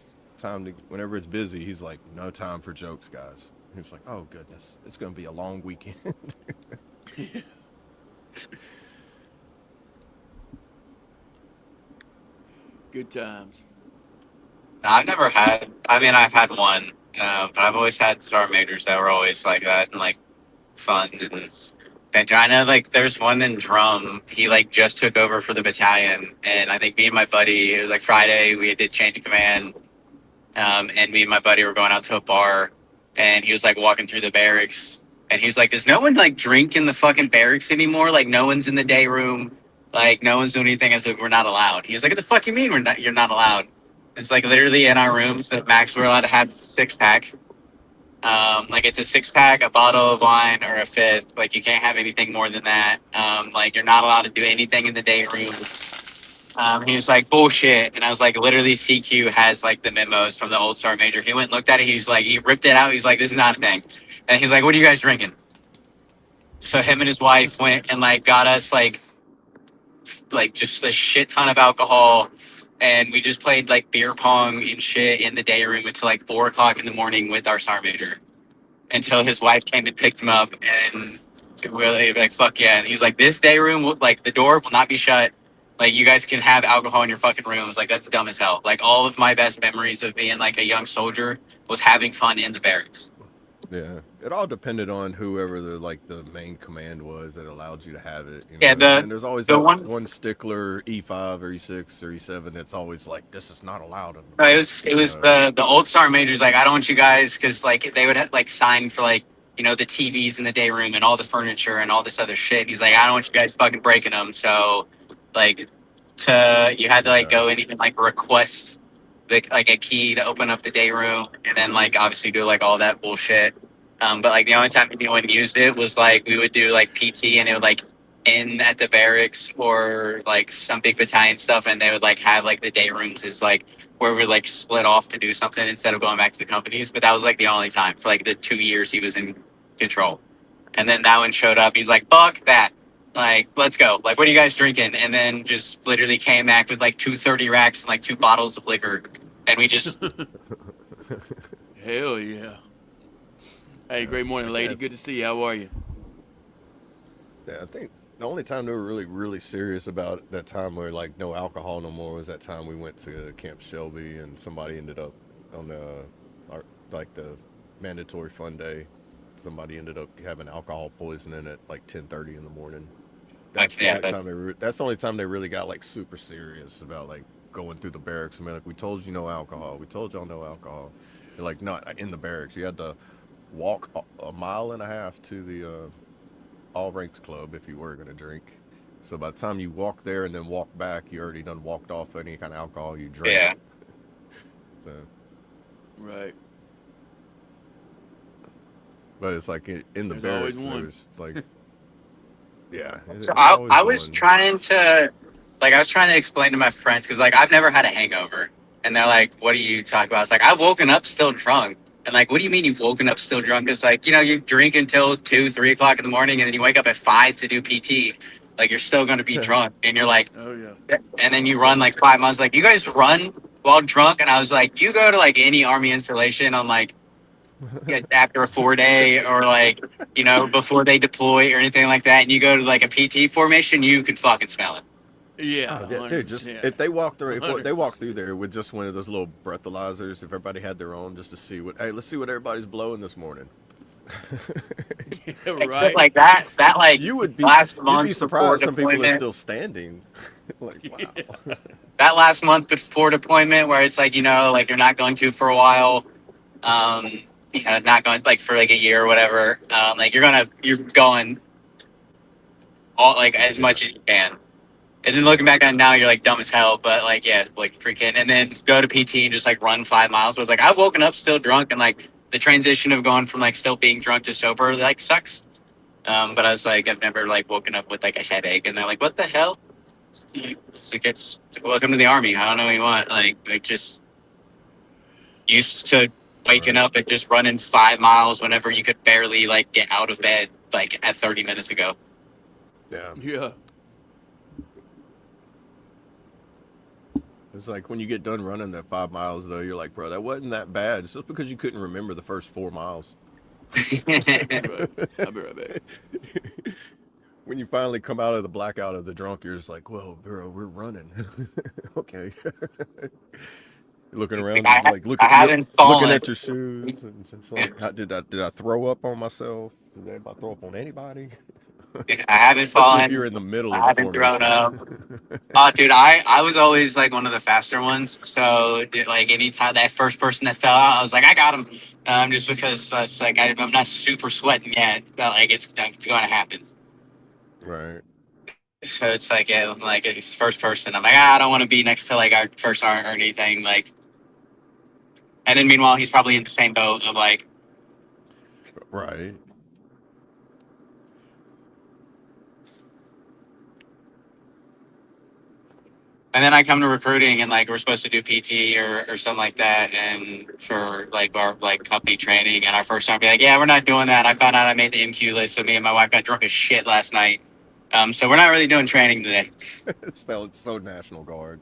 whenever it's busy, he's like, no time for jokes, guys. He's like, oh goodness, it's gonna be a long weekend. Yeah. Good times. I've had one, but I've always had sergeant majors that were always like that and like fun and I know like there's one in drum. He like just took over for the battalion, and I think me and my buddy, it was like Friday, we did change of command, and me and my buddy were going out to a bar, and he was like walking through the barracks, and he was like, "Does no one like drink in the fucking barracks anymore? Like no one's in the day room." Like, no one's doing anything as if we're not allowed. He was like, what the fuck you mean you're not allowed? It's like literally in our rooms that max we're allowed to have 6-pack. Like it's a 6-pack, a bottle of wine, or a fifth. Like you can't have anything more than that. Like you're not allowed to do anything in the day room. He was like, bullshit. And I was like, literally CQ has like the memos from the old Sergeant Major. He went and looked at it. He's like, he ripped it out. He's like, this is not a thing. And he's like, what are you guys drinking? So him and his wife went and like got us like just a shit ton of alcohol. And we just played like beer pong and shit in the day room until like 4 o'clock in the morning with our sergeant major until his wife came and picked him up and really like, fuck yeah. And he's like, this day room, like the door will not be shut. Like you guys can have alcohol in your fucking rooms. Like that's dumb as hell. Like all of my best memories of being like a young soldier was having fun in the barracks. Yeah, it all depended on whoever the main command was that allowed you to have it. You know? Yeah, and there's always the that ones- one stickler, E5 or E6 or E7 that's always like, this is not allowed. No, it was the old sergeant majors like, I don't want you guys, because like they would have, like sign for like, you know, the TVs in the day room and all the furniture and all this other shit. He's like, I don't want you guys fucking breaking them. So like you had to like go and even like request like a key to open up the day room, and then like obviously do like all that bullshit. But like the only time anyone used it was like we would do like PT, and it would like end at the barracks or like some big battalion stuff, and they would like have like the day rooms is like where we like split off to do something instead of going back to the companies. But that was like the only time for like the 2 years he was in control. And then that one showed up. He's like, fuck that. Like, let's go. Like, what are you guys drinking? And then just literally came back with like 230 racks and like 2 bottles of liquor. And we just. Hell yeah. Hey, great morning, lady. Good to see you. How are you? Yeah, I think the only time they were really, really serious about that time where like no alcohol no more was that time we went to Camp Shelby and somebody ended up on the mandatory fun day. Somebody ended up having alcohol poisoning at like 10:30 in the morning. That's the only time they really got like super serious about like going through the barracks. I mean, like, we told you no alcohol. We told y'all no alcohol. They're like, not in the barracks. You had to walk a mile and a half to the All Ranks Club if you were going to drink. So by the time you walk there and then walk back, you already done walked off any kind of alcohol you drank. Yeah. So. Right. But it's like in the barracks, there's like, yeah. So I was trying to explain to my friends, because like I've never had a hangover, and they're like, "What are you talking about?" It's like, I've woken up still drunk, and like, what do you mean you've woken up still drunk? It's like, you know, you drink until 2, 3 o'clock in the morning, and then you wake up at 5 to do PT. Like you're still going to be drunk, and you're like, oh yeah, and then you run like 5 months. Like, you guys run while drunk, and I was like, you go to like any army installation on like. After a 4-day or like, you know, before they deploy or anything like that, and you go to like a PT formation, you could fucking smell it. Yeah, dude, just if they walk through, there with just one of those little breathalyzers, if everybody had their own, just to see let's see what everybody's blowing this morning. Yeah, Except right. like that like you would be last you'd month be surprised some people are deployment. still standing. Like, wow. Yeah. That last month before deployment, where it's like, you know, like you're not going to for a while, you know, not going like for like a year or whatever. Like you're going all like as much as you can. And then looking back on it now, you're like dumb as hell. But like, yeah, like freaking, and then go to PT and just like run 5 miles. But it's like, I've woken up still drunk, and like the transition of going from like still being drunk to sober like sucks. But I was like, I've never like woken up with like a headache, and they're like, what the hell? It's like, it's welcome to the army. I don't know what you want. Like just used to waking up and just running 5 miles whenever you could barely like get out of bed like at 30 minutes ago. Yeah. Yeah. It's like when you get done running that 5 miles, though, you're like, bro, that wasn't that bad. It's just because you couldn't remember the first 4 miles. Right. I'll be right back. When you finally come out of the blackout of the drunk, you're just like, whoa, bro, we're running. Okay. Looking around, looking at your shoes, and just like, did I throw up on myself? Did anybody throw up on anybody? I haven't Especially fallen. if you're in the middle I of the haven't thrown formation. up. Dude, I was always like one of the faster ones. So like anytime that first person that fell out, I was like, I got him. Just because it's like I'm not super sweating yet, but like it's going to happen. Right. So it's like, yeah, like it's first person. I'm like, I don't want to be next to like our first sergeant or anything. Like, and then meanwhile, he's probably in the same boat of like, Right. and then I come to recruiting and like we're supposed to do PT or something like that, and for like our like company training, and our first sergeant be like, yeah, we're not doing that. I found out I made the MQ list, so me and my wife got drunk as shit last night. So we're not really doing training today. It's so National Guard.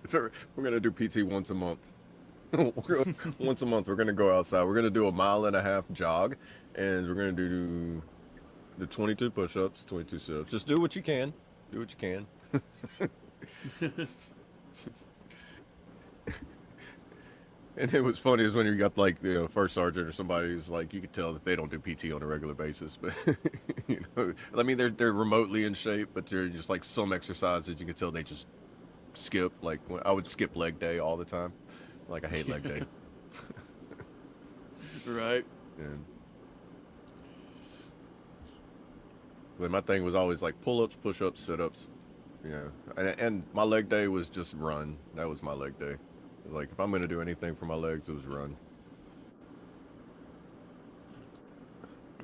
So we're gonna do PT once a month. Once a month, we're gonna go outside. We're gonna do a 1.5 mile jog, and we're gonna do the 22 push-ups, 22 sit-ups. Just do what you can. Do what you can. And it was funny is when you got like first sergeant or somebody who's like you could tell that they don't do PT on a regular basis, but I mean they're remotely in shape, but they're just like some exercises you could tell they just skip. Like I would skip leg day all the time. Like I hate leg day. Right. And but my thing was always like pull-ups, push-ups, sit-ups, and my leg day was just run. That was my leg day. Like if I'm gonna do anything for my legs, it was run.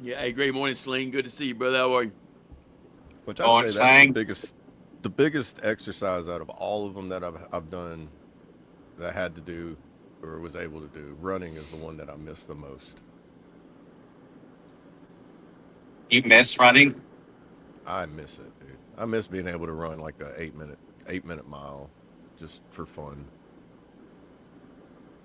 Yeah. Hey, great morning, Sling. Good to see you, brother. How are you? Which Oh, I'd and say that's Slang? the biggest exercise out of all of them that I've done that I had to do or was able to do. Running is the one that I miss the most. You miss running? I miss it, dude. I miss being able to run like a 8 minute mile, just for fun.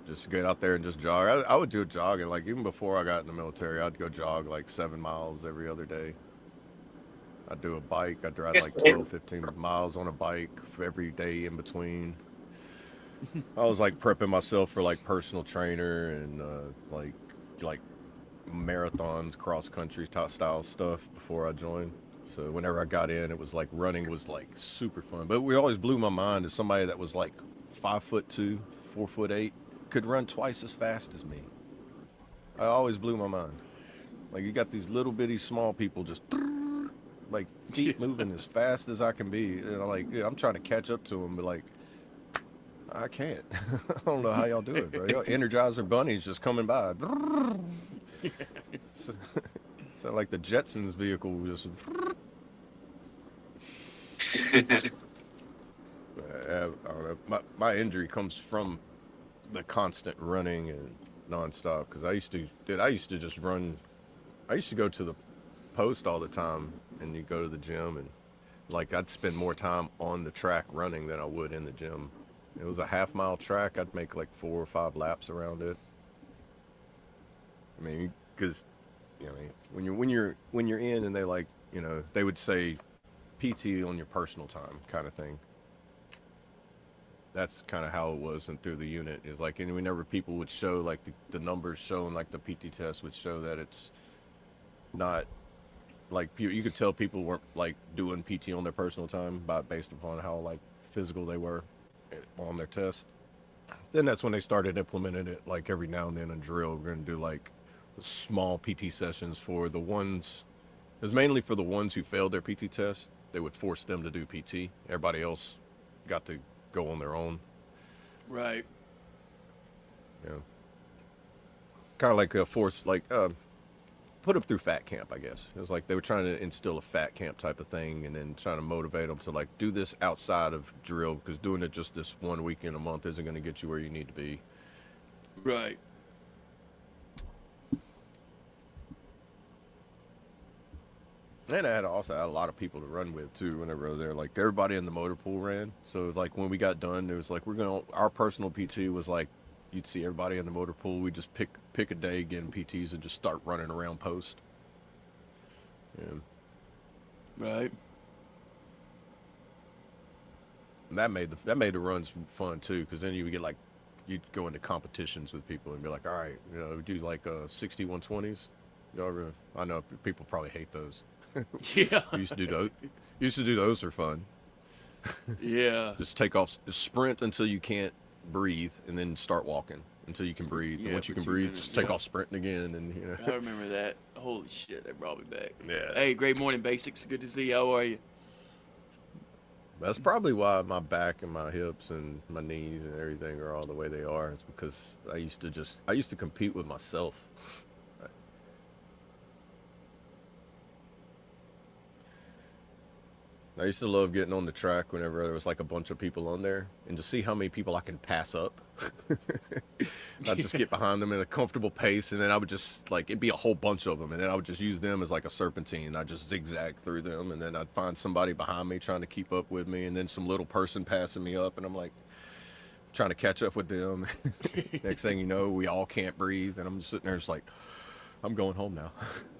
Just get out there and just jog. I would do jogging like even before I got in the military. I'd go jog like 7 miles every other day. I'd do a bike. I'd ride Yes, like 12, 15 miles on a bike for every day in between. I was like prepping myself for like personal trainer and like marathons, cross country style stuff before I joined. So whenever I got in, it was like running was like super fun. But we always blew my mind as somebody that was like 5'2", 4'8", could run twice as fast as me. I always blew my mind. Like you got these little bitty small people just like feet moving as fast as I can be. And I'm like, yeah, I'm trying to catch up to them, but like I can't. I don't know how y'all do it, bro. Y'all Energizer bunnies just coming by. So, so like the Jetsons vehicle just. I don't know. My injury comes from the constant running and nonstop because I used to just run. I used to go to the post all the time and you go to the gym and like I'd spend more time on the track running than I would in the gym. It was a 1/2 mile track. I'd make like 4 or 5 laps around it. I mean, because when you're in and they like they would say PT on your personal time kind of thing. That's kind of how it was and through the unit is like, and whenever people would show like the numbers showing like the PT test would show that it's not like you could tell people weren't like doing PT on their personal time based upon how like physical they were on their test. Then that's when they started implementing it like every now and then in drill. We're going to do like small PT sessions for the ones. It was mainly for the ones who failed their PT test. They would force them to do PT. Everybody else got to go on their own. Right. Yeah. Kind of like a force, like put them through fat camp, I guess. It was like they were trying to instill a fat camp type of thing and then trying to motivate them to like do this outside of drill because doing it just this one weekend a month isn't going to get you where you need to be. Right. And I also had a lot of people to run with too whenever I was there. Like everybody in the motor pool ran. So it was like when we got done, it was like our personal PT was like you'd see everybody in the motor pool. We just pick a day, getting PTs, and just start running around post. Yeah. Right. And that made the runs fun too, because then you would get like you'd go into competitions with people and be like, all right, we do like 60 120s. I know people probably hate those. Yeah. Used to do those. Used to do those for fun. Yeah. Just take off, sprint until you can't breathe, and then start walking until you can breathe. Yeah, and once you for can 2 breathe, minutes, just take yeah. off sprinting again, and I remember that. Holy shit, that brought me back. Yeah. Hey, great morning, Basics. Good to see you. How are you? That's probably why my back and my hips and my knees and everything are all the way they are. It's because I used to compete with myself. I used to love getting on the track whenever there was like a bunch of people on there and to see how many people I can pass up. I'd just get behind them at a comfortable pace, and then I would just like it'd be a whole bunch of them, and then I would just use them as like a serpentine. I'd just zigzag through them, and then I'd find somebody behind me trying to keep up with me, and then some little person passing me up, and I'm like trying to catch up with them. Next thing you know, we all can't breathe, and I'm just sitting there just like, I'm going home now.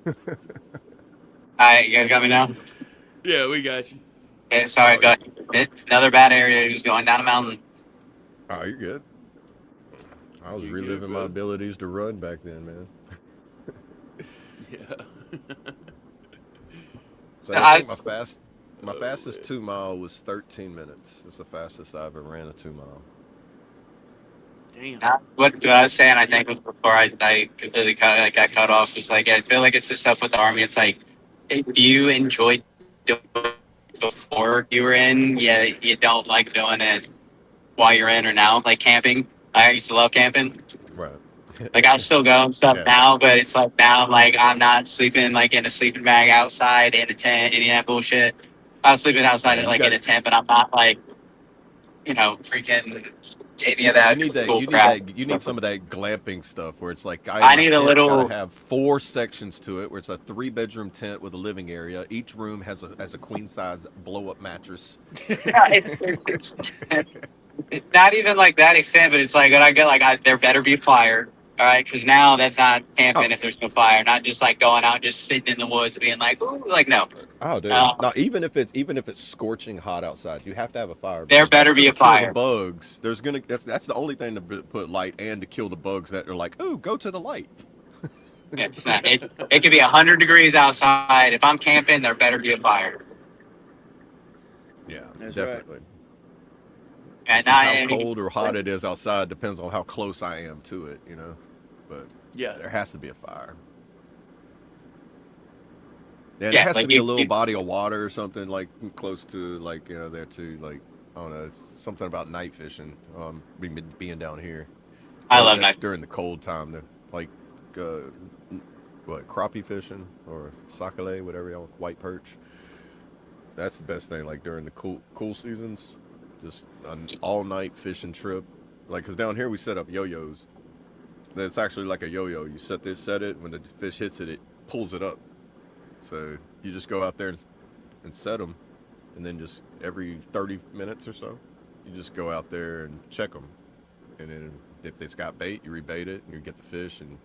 All right, you guys got me now? Yeah, we got you. Okay, sorry, got another bad area, just going down a mountain. Oh, you're good. I was You reliving good, my bro? abilities to run back then, man. Yeah. So I think my fastest 2 mile was 13 minutes. That's the fastest I ever ran a 2 mile. Damn. What I was saying, I think before I completely got cut off, was like I feel like it's the stuff with the army. It's like if you enjoyed doing it before you were in, yeah, you don't like doing it while you're in or now. Like camping, I used to love camping. Right. Like I still go and stuff Yeah. now, but it's like now, like I'm not sleeping like in a sleeping bag outside in a tent, any of that bullshit. I was sleeping outside Yeah, you like got- in a tent, but I'm not like, freaking any of that. You need that. cool You need crap. that. You need some of that glamping stuff where it's like I need a tent little- gotta have 4 sections to it. Where it's a 3-bedroom tent with a living area. Each room has a queen size blow up mattress. Yeah, it's not even like that extent, but it's like when I get like there better be fire, all right? Because now that's not camping if there's no fire. Not just like going out, just sitting in the woods, being like, ooh, like no. Oh, dude. No. No, even if it's scorching hot outside, you have to have a fire. There because better that's be gonna a fire. Kill the bugs. That's the only thing to put light and to kill the bugs that are like, ooh, go to the light. Yeah, it could be 100 degrees outside. If I'm camping, there better be a fire. Yeah, That's definitely. And Just how not cold or hot it is outside depends on how close I am to it, But Yeah. there has to be a fire. Yeah, Yeah, there has like to be a you- little you- body of water or something like close to there too. Like I don't know, it's something about night fishing. Being down here. I love That's night. during the cold time. Like crappie fishing or sakale, whatever y'all white perch. That's the best thing. Like during the cool seasons, just an all night fishing trip. Like, cause down here we set up yo-yos. It's actually like a yo-yo. You set it. When the fish hits it, it pulls it up. So you just go out there and set them, and then just every 30 minutes or so, you just go out there and check them. And then if it's got bait, you rebait it, and you get the fish. And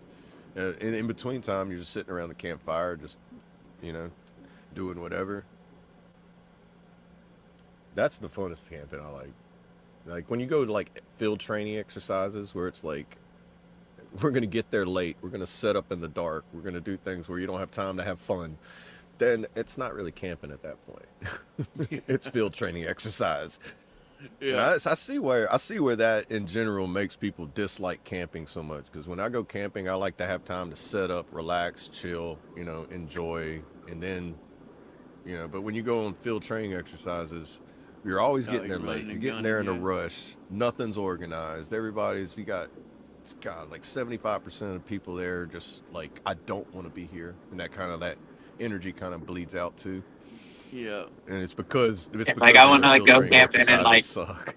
in between time, you're just sitting around the campfire, just doing whatever. That's the funnest camping I like. Like when you go to like field training exercises where it's like, we're going to get there late. We're going to set up in the dark. We're going to do things where you don't have time to have fun. Then it's not really camping at that point. It's field training exercise. Yeah. I see where that in general makes people dislike camping so much. Because when I go camping, I like to have time to set up, relax, chill, enjoy. And then, but when you go on field training exercises, you're always getting there you're late. running You're and getting there in a gunning, yeah. rush. Nothing's organized. You got like 75% of the people there are just like, I don't want to be here. And that energy kind of bleeds out too. Yeah. And it's because like I want to like go field training camping and like exercises suck.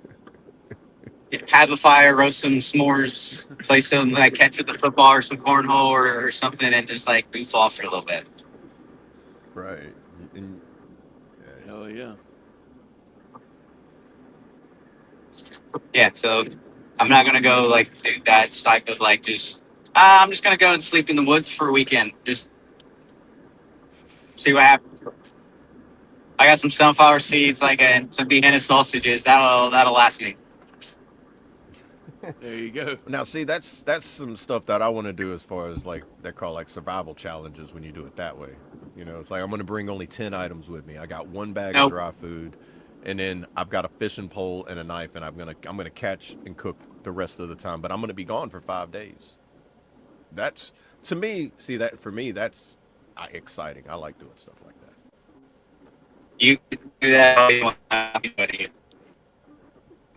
have a fire, roast some s'mores, play some like catch with the football or some cornhole or something, and just like goof off for a little bit. Right. And, Hell yeah. Yeah, so I'm not gonna go like do that type of like just. I'm just gonna go and sleep in the woods for a weekend. Just see what happens. I got some sunflower seeds, and some Vienna sausages. That'll last me. There you go. now, see, that's some stuff that I want to do as far as like they're called like survival challenges when you do it that way. It's like I'm going to bring only 10 items with me. I got 1 bag of Nope. dry food, and then I've got a fishing pole and a knife, and I'm gonna catch and cook the rest of the time. But I'm going to be gone for 5 days. That's to me. See that for me, that's exciting. I like doing stuff like that. You can do that all you want. I'll be doing it.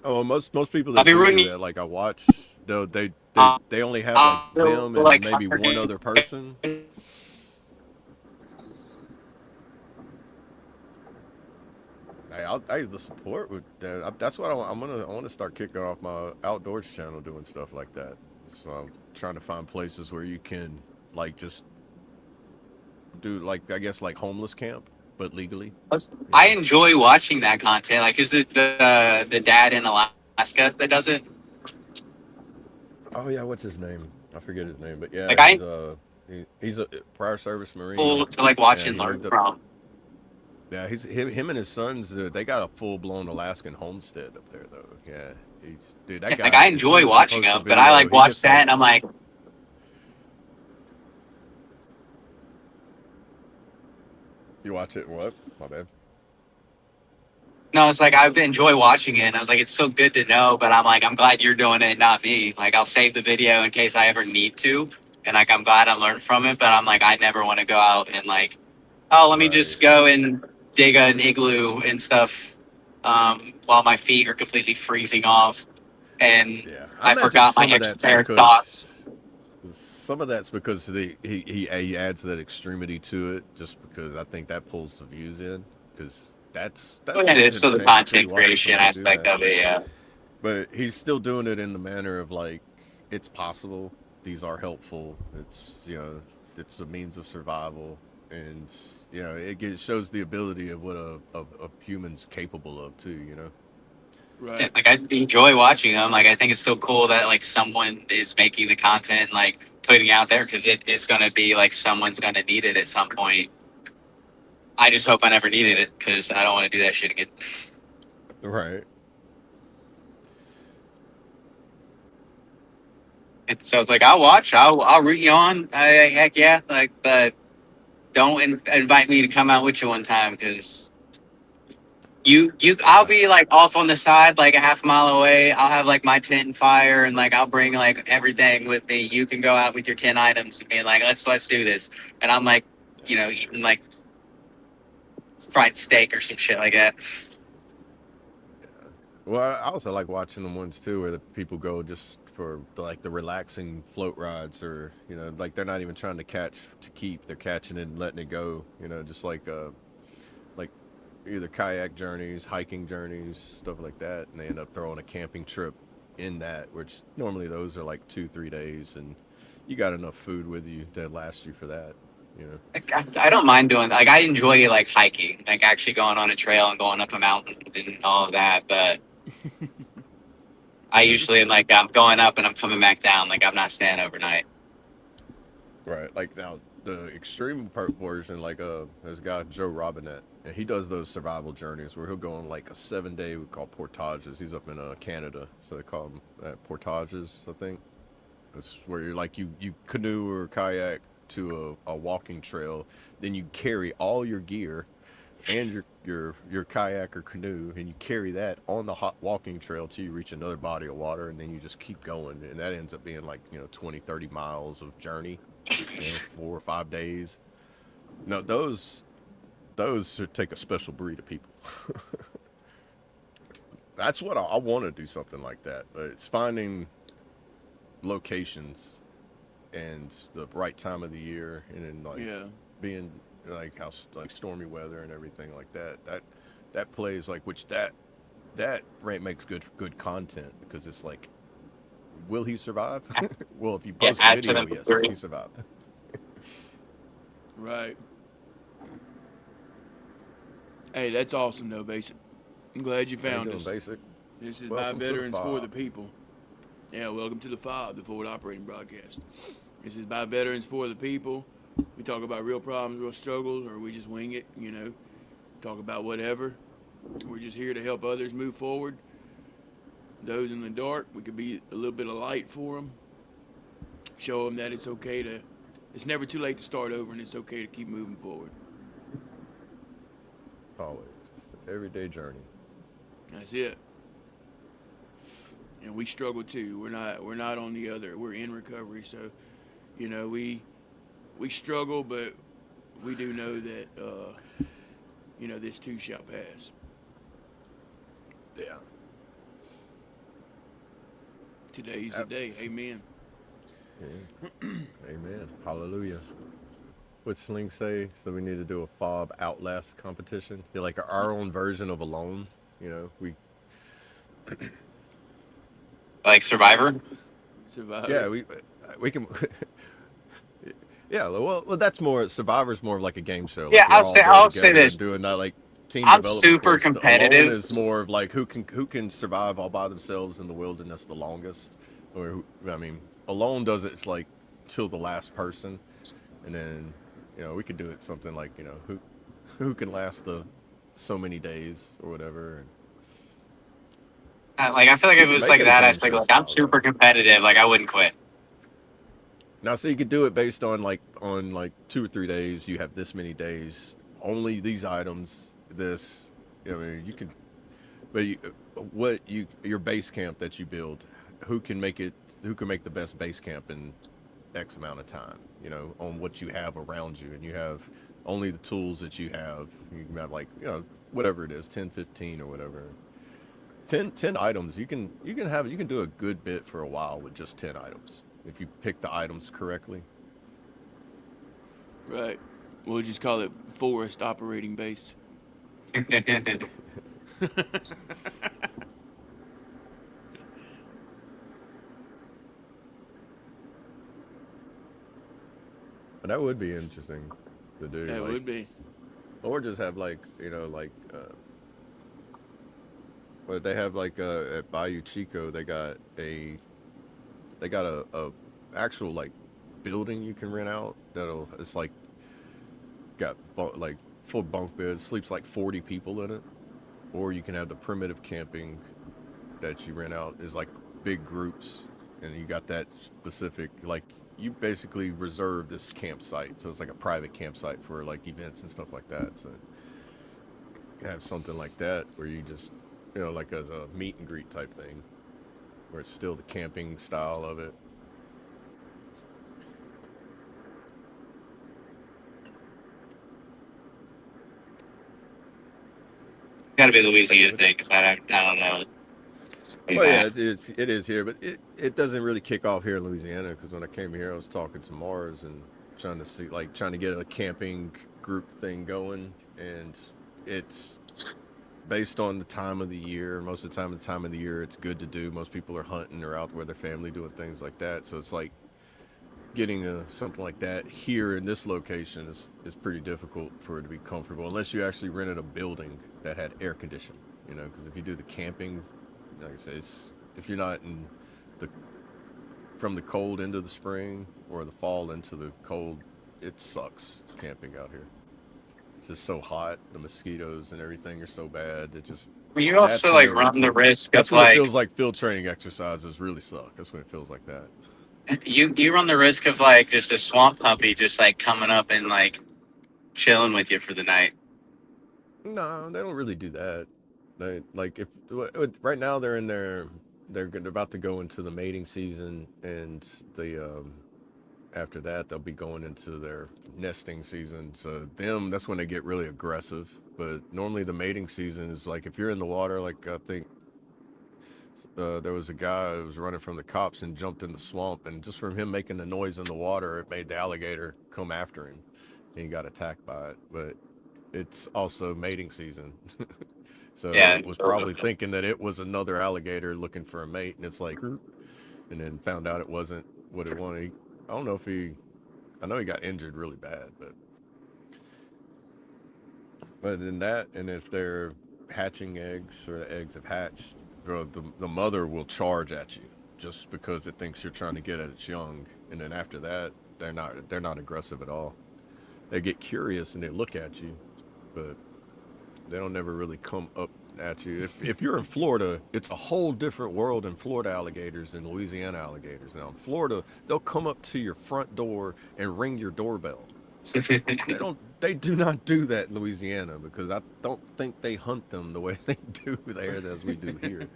Oh, most people I'll that be do rooting. that, like I watch, they I'll, they only have like I'll them and like maybe one other person. The support would. That's what I'm gonna. I want to start kicking off my outdoors channel, doing stuff like that. So I'm trying to find places where you can like just do like I guess like homeless camp, but legally. You I know. enjoy watching that content. Like, is it the dad in Alaska that does it? Oh yeah, what's his name? I forget his name, but yeah, Like, I he's a prior service Marine, full to like watch and and he learn moved up. from. Yeah, him and his sons. They got a full blown Alaskan homestead up there, though. Yeah, dude, that Yeah, like, guy. I As soon enjoy as he watching posts a them, but I video, like he watch gets that like, and I'm like, you watch it. What? My bad. no, it's like I enjoy watching it. And I was like, it's so good to know, but I'm like, I'm glad you're doing it, not me. Like, I'll save the video in case I ever need to, and like, I'm glad I learned from it. But I'm like, I never want to go out and like, oh, let me Right. just go and dig an igloo and stuff, while my feet are completely freezing off, and Yeah, I I imagine forgot my some of that's extra thoughts. because he adds that extremity to it, just because I think that pulls the views in, because Oh, that's yeah, what's it's so the entertaining too, content watching creation somebody do aspect that. of it. Yeah. But he's still doing it in the manner of like, it's possible. These are helpful. It's it's a means of survival, and it shows the ability of what a human's capable of too. Yeah, Right. like I enjoy watching them. Like I think it's still cool that like someone is making the content, like putting it out there because it is going to be like someone's going to need it at some point. I just hope I never needed it because I don't want to do that shit again. Right. And so it's like I'll watch, I'll root you on. Heck yeah, like, but don't invite me to come out with you one time because I'll be like off on the side, like a half mile away. I'll have like my tent and fire, and like I'll bring like everything with me. You can go out with your 10 items and be like, let's do this. And I'm like, eating like fried steak or some shit like that. Well, I also like watching the ones too where the people go just for like the relaxing float rides, or like they're not even trying to catch to keep, they're catching it and letting it go. Just like either kayak journeys, hiking journeys, stuff like that, and they end up throwing a camping trip in that, which normally those are like 2-3 days, and you got enough food with you that lasts you for that. Like, I don't mind doing like I enjoy like hiking, like actually going on a trail and going up a mountain and all of that. But I usually am like I'm going up and I'm coming back down. Like I'm not staying overnight. Right. Like now, the extreme part version, like there's a guy Joe Robinette, and he does those survival journeys where he'll go on like a 7-day we call portages. He's up in Canada, so they call them portages, I think. It's where you're like you canoe or kayak to a walking trail, then you carry all your gear and your kayak or canoe, and you carry that on the hot walking trail till you reach another body of water, and then you just keep going, and that ends up being like 20-30 miles of journey, 4 or 5 days. No, those should take a special breed of people. That's what I want to do, something like that, but it's finding locations and the right time of the year, and then like being like how like stormy weather and everything like that plays like, which that rate makes good content, because it's like, will he survive? Well, if you Yeah, post a add to video, the yes, three. he survived. Right. Hey, that's awesome though, Basic. I'm glad you How you found doing, us. Basic? This is Welcome by to the veterans for the FOB. people. Yeah, welcome to the F.O.B, the Forward Operating Broadcast. This is by veterans for the people. We talk about real problems, real struggles, or we just wing it, talk about whatever. We're just here to help others move forward. Those in the dark, we could be a little bit of light for them. Show them that it's never too late to start over, and it's okay to keep moving forward. Always, it's an everyday journey. That's it. And we struggle too. We're not on the other. We're in recovery, so we struggle, but we do know that this too shall pass. Yeah. Today's the day. Amen. Amen. Hallelujah. What Sling say? So we need to do a FOB Outlast competition. You're like our own version of Alone. We Like Survivor. Survivor. we can. Yeah, well, that's more Survivor's more of like a game show. Like Yeah, we're all I'll there say together this. and doing that like team I'm development super course. The competitive. Alone is more of like who can survive all by themselves in the wilderness the longest. Alone does it like till the last person, and then we could do it something like who can last the so many days or whatever. Like I feel like if it was Make like it a that, I game think show like I'm style, super competitive. Like I wouldn't quit. Now, so you could do it based on like 2 or 3 days. You have this many days, only these items. This, you can, but your base camp that you build, who can make it? Who can make the best base camp in X amount of time? On what you have around you, and you have only the tools that you have. You can have like whatever it is, 10, 15 or whatever. 10 items. You can do a good bit for a while with just 10 items. If you pick the items correctly. Right. We'll just call it Forest Operating Base. But that would be interesting to do. That would be. Or just have what they have at Bayou Chico, they got a actual like building you can rent out it's like got like full bunk beds, sleeps like 40 people in it. Or you can have the primitive camping that you rent out is like big groups, and you got that specific like you basically reserve this campsite, so it's like a private campsite for like events and stuff like that. So you have something like that where you just like as a meet and greet type thing, where it's still the camping style of it. It's got to be a Louisiana thing because I don't know. Well, yeah, it is here, but it doesn't really kick off here in Louisiana, because when I came here, I was talking to Mars and trying to get a camping group thing going, and it's based on the time of the year. Most of the time of the year, it's good to do. Most people are hunting or out with their family doing things like that, so it's like getting something like that here in this location is pretty difficult for it to be comfortable, unless you actually rented a building that had air conditioning. Because if you do the camping, like I say, if you're not from the cold into the spring or the fall into the cold, it sucks camping out here. It's just so hot. The mosquitoes and everything are so bad. You also like run the risk That's of when like it feels like field training exercises really suck. That's when it feels like that. you run the risk of like just a swamp puppy just like coming up and like chilling with you for the night. No, they don't really do that. They right now they're about to go into the mating season, and after that they'll be going into their nesting season. So that's when they get really aggressive. But normally the mating season is like if you're in the water, like I think there was a guy who was running from the cops and jumped in the swamp, and just from him making the noise in the water, it made the alligator come after him, and he got attacked by it. But it's also mating season. So Yeah, it was probably thinking that it was another alligator looking for a mate, and it's like, and then found out it wasn't what it wanted. I don't know I know he got injured really bad, but then that, and if they're hatching eggs or the eggs have hatched, the mother will charge at you just because it thinks you're trying to get at its young, and then after that, they're not aggressive at all. They get curious and they look at you, but they don't never really come up at you. If you're in Florida, it's a whole different world in Florida alligators than Louisiana alligators. Now in Florida, they'll come up to your front door and ring your doorbell. They do not do that in Louisiana, because I don't think they hunt them the way they do there as we do here.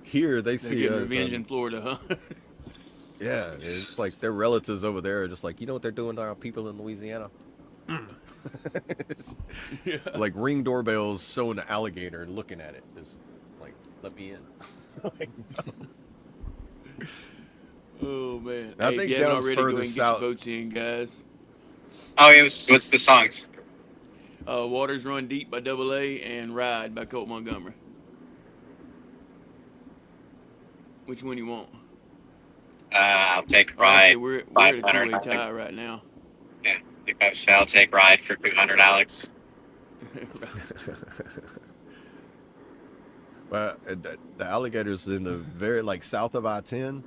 Here they see us. Revenge in Florida, huh? Yeah, it's like their relatives over there are just like, you know what they're doing to our people in Louisiana? Like Ring doorbells showing the alligator and looking at it, just like, let me in. Like, Oh man! I Hey, if think you haven't down already, go further ahead and get your south. boats in, guys. Oh, what's the songs? Waters Run Deep by Double A and Ride by Colt Montgomery. Which one you want? I'll take Oh, actually, Ride. we're at a 500. two-way tie right now. Yeah, if I say I'll take Ride for 200, Alex. Well, the alligators in the very like south of I-10.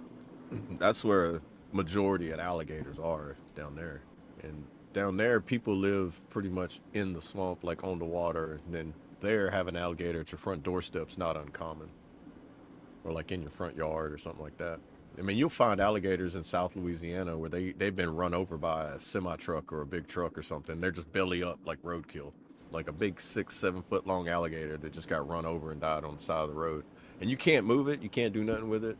That's where a majority of alligators are down there, and down there people live pretty much in the swamp, like on the water. And then there, having an alligator at your front doorstep's not uncommon, or like in your front yard or something like that. I mean, you'll find alligators in South Louisiana where they've been run over by a semi truck or a big truck or something. They're just belly up like roadkill, like a big 6-7 foot long alligator that just got run over and died on the side of the road. And you can't move it, you can't do nothing with it,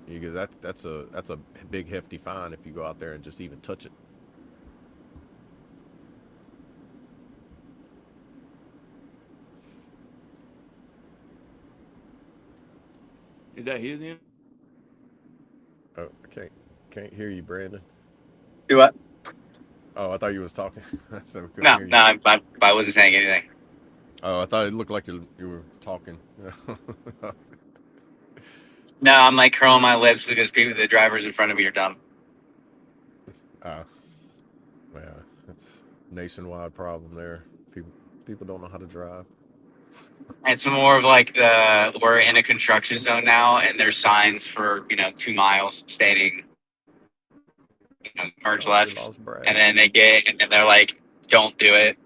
because that's a big hefty fine if you go out there and just even touch it. Is that his end? Oh, I can't hear you, Brandon. Do what? Oh, I thought you was talking. So we couldn't No, hear you. no, I wasn't saying anything. Oh, I thought it looked like you were talking. No, I'm like curling my lips because the drivers in front of me are dumb. Yeah, that's a nationwide problem there. People don't know how to drive. It's more of like we're in a construction zone now, and there's signs for 2 miles stating merge Oh, we left, lost Brad. and then and they're like, don't do it.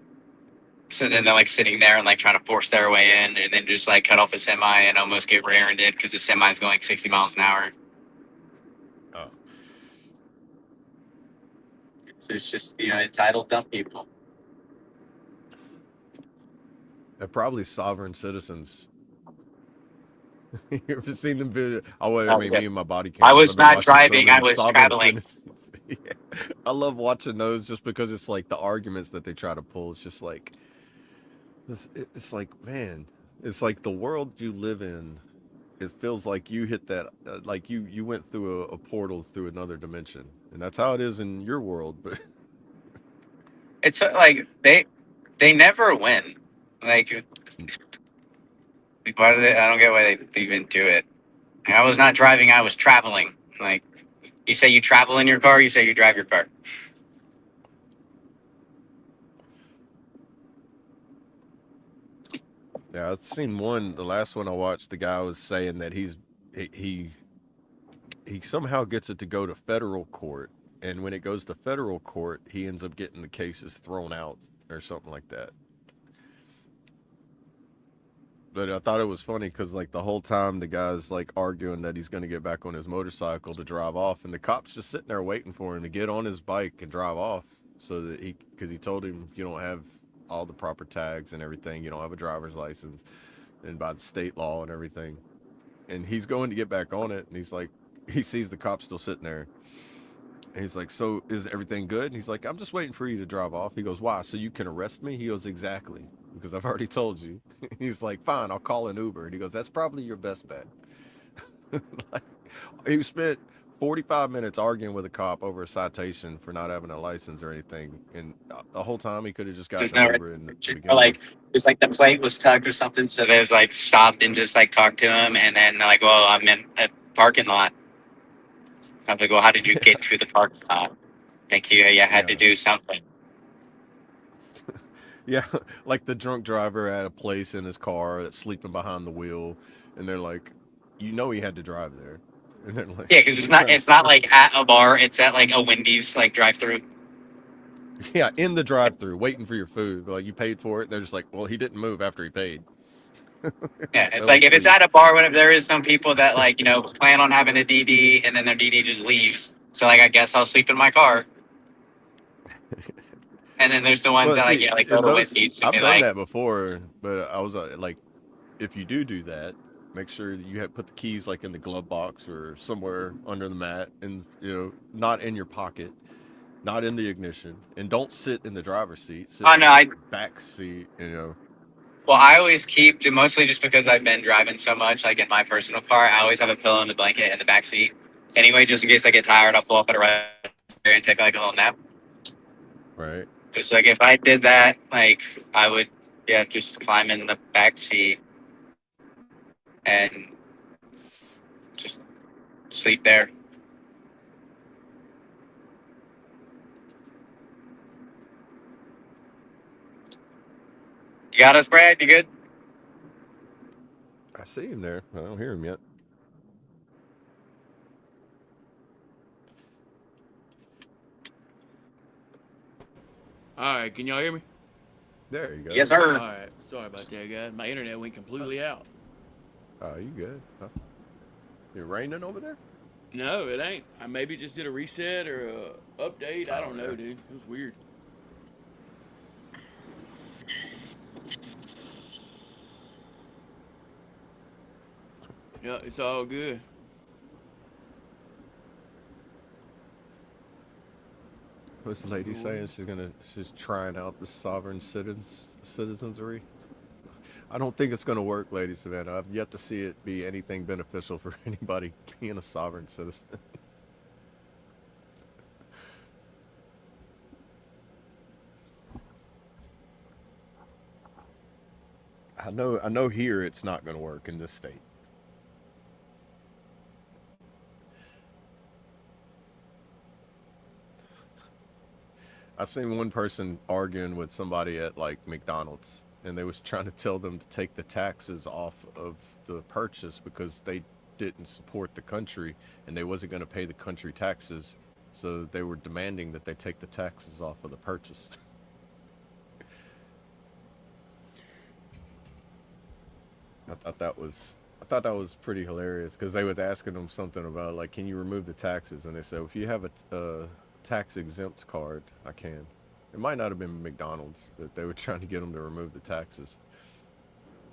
So then they're like sitting there and like trying to force their way in, and then just like cut off a semi and almost get rear-ended because the semi is going 60 miles an hour. Oh, So it's just entitled dumb people. they're probably sovereign citizens. You ever seen them video? Oh, I mean, Yeah. me and my body I cams. was I've been not watching so driving, I many was sovereign traveling. citizens. Yeah. I love watching those just because it's like the arguments that they try to pull. It's just like, it's like, man, it's like the world you live in. It feels like you hit that, like you went through a portal through another dimension, and that's how it is in your world. But It's like they never win. Like why do they? I don't get why they even do it. I was not driving, I was traveling. Like, you say you travel in your car, you say you drive your car. yeah, I've seen one. The last one I watched, the guy was saying that he somehow gets it to go to federal court, and when it goes to federal court, he ends up getting the cases thrown out or something like that. But I thought it was funny because like the whole time the guy's like arguing that he's going to get back on his motorcycle to drive off, and the cop's just sitting there waiting for him to get on his bike and drive off, so that because he told him you don't have all the proper tags and everything, you don't have a driver's license, and by the state law and everything, and he's going to get back on it, and he's like, he sees the cop still sitting there. And he's like, so is everything good? And he's like, I'm just waiting for you to drive off. He goes, why? So you can arrest me? He goes, exactly. Because I've already told you. He's like, fine, I'll call an Uber. And he goes, that's probably your best bet. Like, he spent 45 minutes arguing with a cop over a citation for not having a license or anything. And the whole time he could have just gotten Just an never, Uber and or like, just like the plate was tugged or something. So there's like stopped and just like talked to him. And then they're like, well, I'm in a parking lot. I'm like, well, how did you get to the parking lot? Thank you. You had to do something. Yeah, like the drunk driver at a place in his car that's sleeping behind the wheel, and they're like, you know, he had to drive there, and they're like, Yeah, because it's not like at a bar. It's at like a Wendy's like drive-through. yeah, in the drive-through, waiting for your food. Like you paid for it, and they're just like, well, he didn't move after he paid. Yeah, it's like if it's at a bar, whatever. There is some people that like plan on having a DD, and then their DD just leaves. So like, I guess I'll sleep in my car. And then there's the ones that like go to Wendy's. I've done that before, but I was like, if you do that, make sure that you have put the keys like in the glove box or somewhere under the mat, and not in your pocket. not in the ignition, and don't sit in the driver's seat. Sit Oh in no, the back seat. well, I always keep, mostly just because I've been driving so much, like in my personal car, I always have a pillow and a blanket in the back seat. Anyway, just in case I get tired, I'll pull up at a rest area and take like a little nap. Right. Just like if I did that, like I would, yeah, just climb in the back seat and just sleep there. You got us, Brad? You good? I see him there. I don't hear him yet. All right, can y'all hear me? There you go. Yes, sir. All right, sorry about that, guys. My internet went completely out. Oh, you good? Huh? It raining over there? No, it ain't. I maybe just did a reset or a update. I don't know, yeah. dude. It was weird. Yeah, it's all good. What's the lady saying? She's trying out the sovereign citizenry. I don't think it's gonna work, Lady Savannah. I've yet to see it be anything beneficial for anybody being a sovereign citizen. I know here it's not gonna work in this state. I've seen one person arguing with somebody at like McDonald's, and they was trying to tell them to take the taxes off of the purchase because they didn't support the country and they wasn't going to pay the country taxes, so they were demanding that they take the taxes off of the purchase. I thought that was pretty hilarious because they was asking them something about like, can you remove the taxes? And they said, if you have a tax exempt card, I can. It might not have been McDonald's, but they were trying to get them to remove the taxes.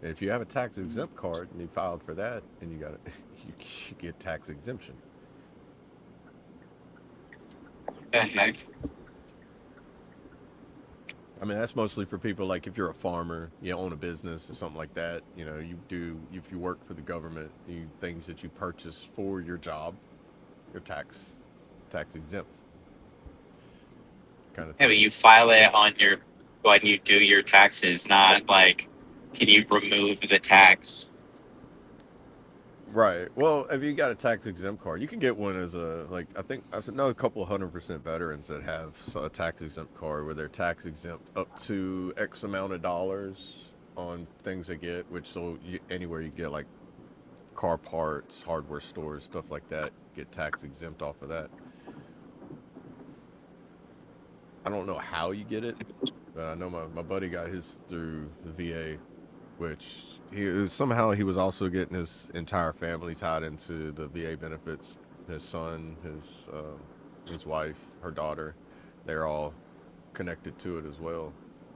And if you have a tax exempt card and you filed for that, and you got it, you get tax exemption. The heck? I mean, that's mostly for people like if you're a farmer, you own a business or something like that. You know, if you work for the government, things that you purchase for your job, you're tax exempt. Kind of Yeah, thing. but you file it on when you do your taxes, not like, can you remove the tax? Right. Well, if you got a tax exempt card, you can get one as I think I know a couple 100% veterans that have a tax exempt card where they're tax exempt up to X amount of dollars on things they get, anywhere you get like car parts, hardware stores, stuff like that, get tax exempt off of that. I don't know how you get it, but I know my buddy got his through the VA, which somehow he was also getting his entire family tied into the VA benefits. His son, his wife, her daughter, they're all connected to it as well.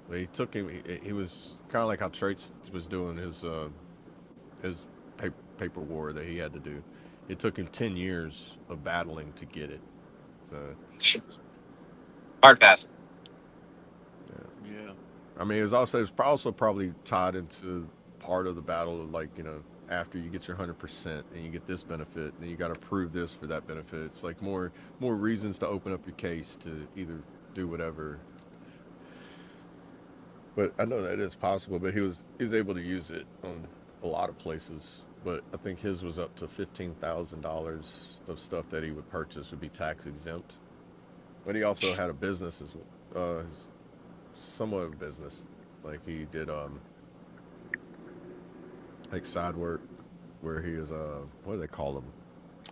But he took him. He was kind of like how Trace was doing his paper war that he had to do. It took him 10 years of battling to get it. So Hard pass. Yeah. I mean, it was also probably tied into part of the battle of like, after you get your 100% and you get this benefit, then you got to prove this for that benefit. It's like more reasons to open up your case to either do whatever. But I know that is possible. But he was able to use it on a lot of places. But I think his was up to $15,000 of stuff that he would purchase would be tax exempt. But he also had a business somewhat of a business. Like he did like side work where he was what do they call them?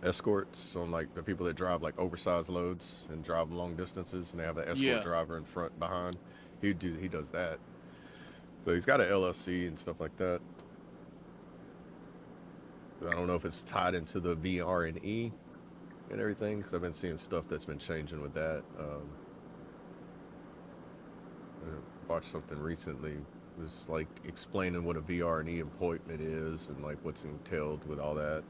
Escorts on like the people that drive like oversized loads and drive long distances, and they have an escort driver in front behind. He does that. So he's got an LLC and stuff like that. I don't know if it's tied into the VR&E and everything, because I've been seeing stuff that's been changing with that. I watched something recently. It was like explaining what a VR&E appointment is and like what's entailed with all that.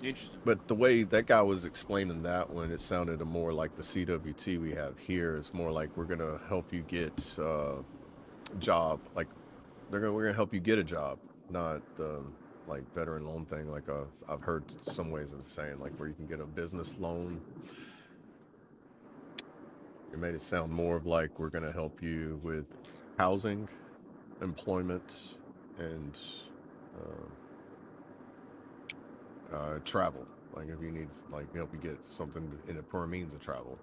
Interesting. But the way that guy was explaining that one, it sounded more like the CWT we have here. It's more like we're gonna help you get a job. Like we're gonna help you get a job, not like veteran loan thing. Like I've heard some ways of saying like where you can get a business loan. It made it sound more of like we're gonna help you with housing, employment, and travel. Like if you need like help you get something in a per means of travel.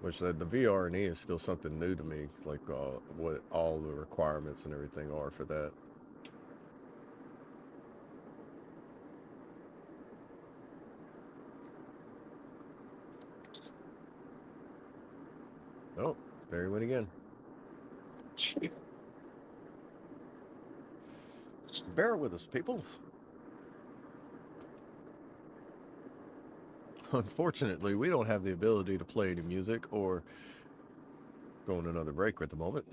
Which the VR and E is still something new to me, like what all the requirements and everything are for that. Oh, there he went again. Bear with us, peoples. Unfortunately, we don't have the ability to play any music or go on another break at the moment.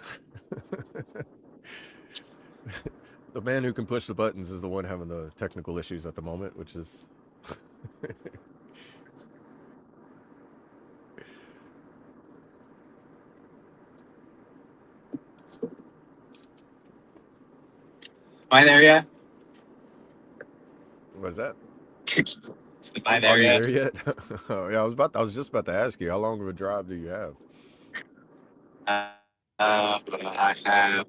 The man who can push the buttons is the one having the technical issues at the moment, which is... Am I there yet? What is that? Am I Are there you yet? there yet? Oh, yeah, I was just about to ask you, how long of a drive do you have? I have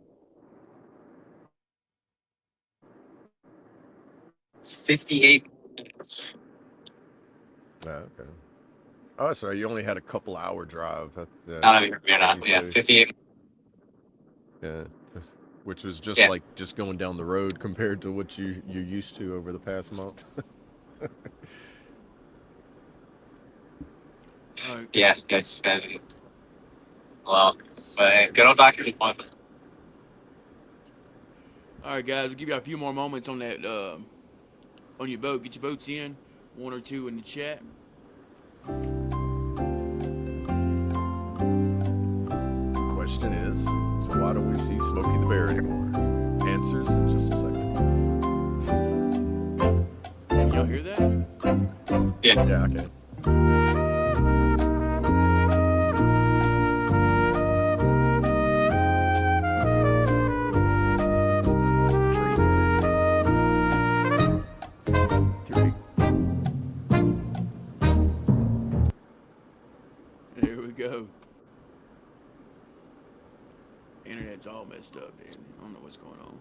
58 minutes. Okay. Oh, sorry, you only had a couple-hour drive. Not even, you're not. Yeah, usually, 58. yeah, which was just Yeah. like just going down the road compared to what you're used to over the past month. All right. Yeah, it's been long. But good old doctor's appointment. All right, guys. We'll give you a few more moments on that on your vote. Get your votes in. 1 or 2 in the chat. Question is, so why don't we see Smokey the Bear anymore? Answers in just a second. Can y'all hear that? Yeah. Yeah, okay. Three. There we go. Internet's all messed up, dude. I don't know what's going on.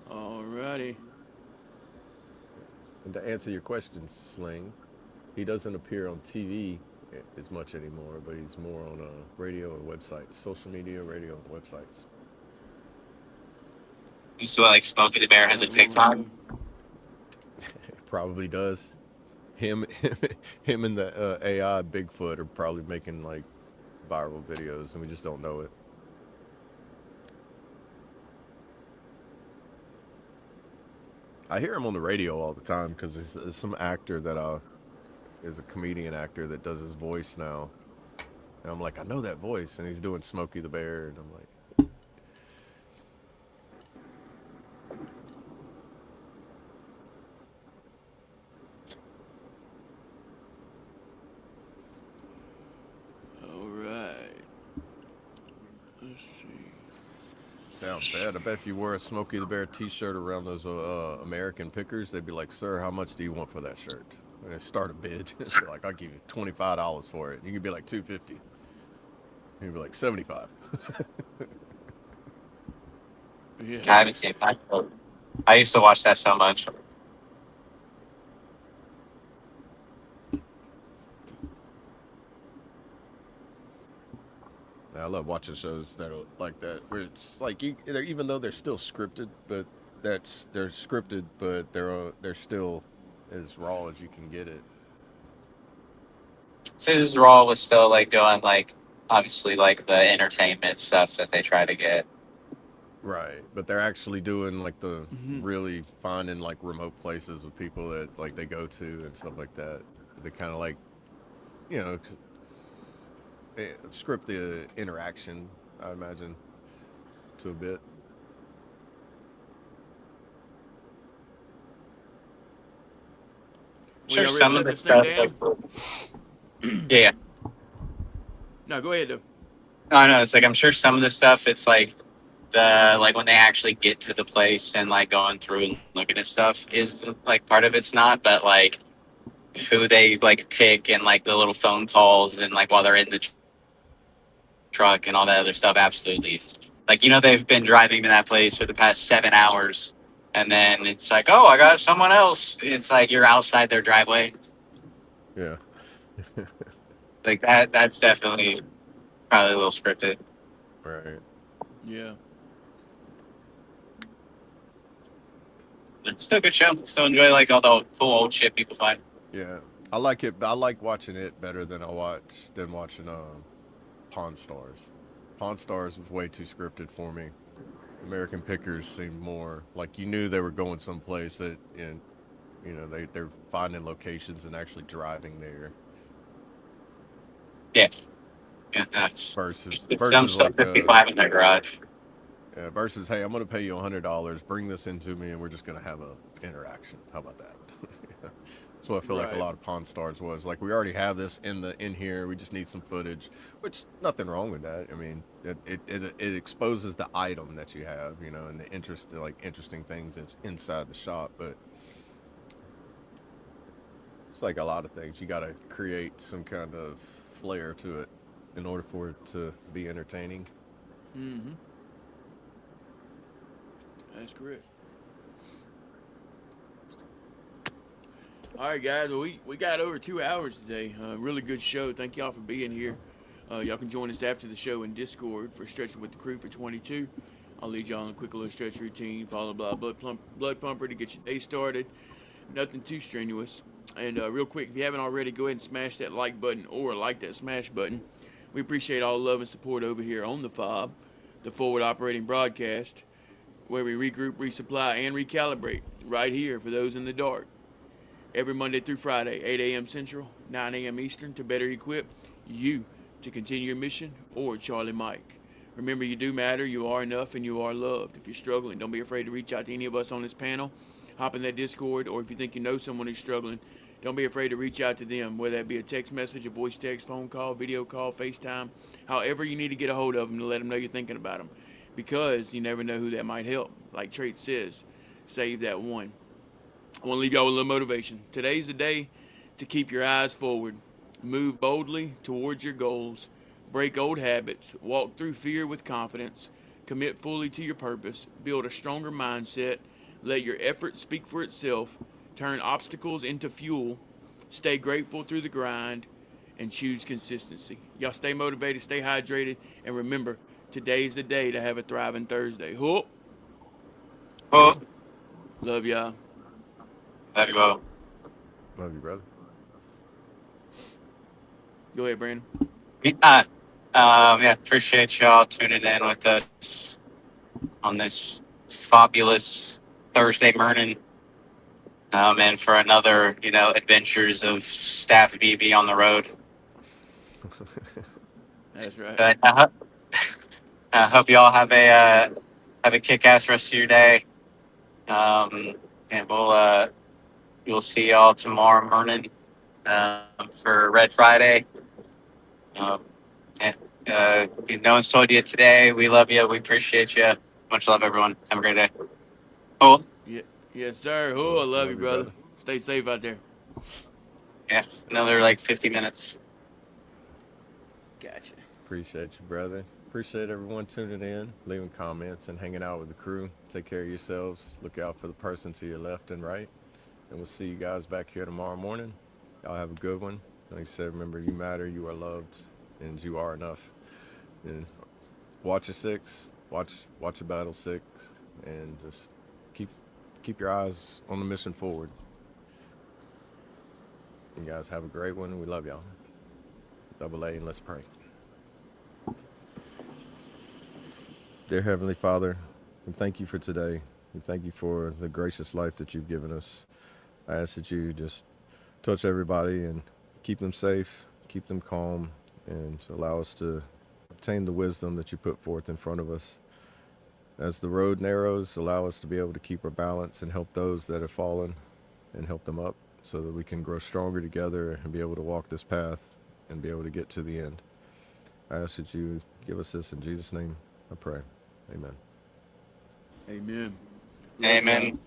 Alrighty. And to answer your question, Sling, he doesn't appear on TV as much anymore, but he's more on radio and websites, social media, radio, and websites. So like Smokey the Bear has a TikTok. Probably does. Him and the AI Bigfoot are probably making like viral videos, and we just don't know it. I hear him on the radio all the time because there's some actor that is a comedian actor that does his voice now, and I'm like, I know that voice, and he's doing Smokey the Bear, and I'm like. Sounds bad. I bet if you wore a Smokey the Bear t-shirt around those American pickers, they'd be like, sir, how much do you want for that shirt? And they start a bid. It's like, I'll give you $25 for it. You could be like $250. You'd be like $75. Yeah. I haven't seen that. I used to watch that so much. I love watching shows that are like that, where it's like even though they're still scripted, but they're scripted, but they're still as raw as you can get it. This Raw was still like doing like obviously like the entertainment stuff that they try to get. Right, but they're actually doing like the really finding like remote places with people that like they go to and stuff like that. They kind of like, you know, script the interaction, I imagine, to a bit. Well, Sure, y'all ready to some of shut the this thing stuff, like, down? yeah. No, go ahead though. No, no, it's like I'm sure some of the stuff, it's like the like when they actually get to the place and like going through and looking at stuff is like part of it's not, but like who they like pick and like the little phone calls and like while they're in the truck and all that other stuff, absolutely. Like, they've been driving to that place for the past 7 hours, and then it's like, oh, I got someone else. It's like you're outside their driveway. Yeah, Like that's definitely probably a little scripted. right. Yeah. It's still a good show. Still enjoy like all the cool old shit people find. Yeah, I like it. I like watching it better than watching Pawn Stars. Pawn Stars was way too scripted for me. American Pickers seemed more like you knew they were going someplace that, and they're finding locations and actually driving there Yeah. Yeah, that's versus it's some versus stuff like that people have in their garage. versus hey, I'm gonna pay you $100. Bring this into me, and we're just gonna have a interaction. How about that? That's what I feel like a Right. lot of Pawn Stars was. Like we already have this in here. We just need some footage, which nothing wrong with that. I mean, it exposes the item that you have, and the interesting things that's inside the shop. But it's like a lot of things. You got to create some kind of flair to it in order for it to be entertaining. Mm-hmm. That's correct. All right, guys. Well, we got over 2 hours today. Really good show. Thank y'all for being here. Y'all can join us after the show in Discord for Stretching with the Crew for 22. I'll lead y'all on a quick little stretch routine, followed by a blood pumper to get your day started. Nothing too strenuous. And real quick, if you haven't already, go ahead and smash that like button or like that smash button. We appreciate all the love and support over here on the F.O.B, the Forward Operating Broadcast, where we regroup, resupply, and recalibrate right here for those in the dark. Every Monday through Friday, 8 a.m. Central, 9 a.m. Eastern, to better equip you to continue your mission, or Charlie Mike. Remember, you do matter, you are enough, and you are loved. If you're struggling, don't be afraid to reach out to any of us on this panel. Hop in that Discord, or if you think you know someone who's struggling, don't be afraid to reach out to them, whether that be a text message, a voice text, phone call, video call, FaceTime, however you need to get a hold of them to let them know you're thinking about them. Because you never know who that might help. Like Trait says, save that one. I want to leave y'all with a little motivation. Today's the day to keep your eyes forward. Move boldly towards your goals. Break old habits. Walk through fear with confidence. Commit fully to your purpose. Build a stronger mindset. Let your effort speak for itself. Turn obstacles into fuel. Stay grateful through the grind. And choose consistency. Y'all stay motivated, stay hydrated, and remember, today's the day to have a thriving Thursday. Hope. Oh, Love y'all. there you go. Love you, brother. Go ahead, Brandon. Yeah, appreciate y'all tuning in with us on this fabulous Thursday morning. And for another, adventures of Staff BB on the road. That's right. But I hope you all have a kick-ass rest of your day. And we'll see y'all tomorrow morning for Red Friday. And, no one's told you today. We love you. We appreciate you. Much love, everyone. Have a great day. Oh, Yeah, yes, sir. Oh, I love you, brother. Stay safe out there. yeah, it's another like 50 minutes. Gotcha. Appreciate you, brother. Appreciate everyone tuning in, leaving comments, and hanging out with the crew. Take care of yourselves. Look out for the person to your left and right. And we'll see you guys back here tomorrow morning. Y'all have a good one. Like I said, remember, you matter, you are loved, and you are enough. And watch your six, watch your battle six, and just keep your eyes on the mission forward. You guys have a great one. We love y'all. Double A, and let's pray. Dear Heavenly Father, We thank you for today. We thank you for the gracious life that you've given us. I ask that you just touch everybody and keep them safe, keep them calm, and allow us to obtain the wisdom that you put forth in front of us. As the road narrows, allow us to be able to keep our balance and help those that have fallen and help them up so that we can grow stronger together and be able to walk this path and be able to get to the end. I ask that you give us this in Jesus' name, I pray. Amen. Amen. Amen.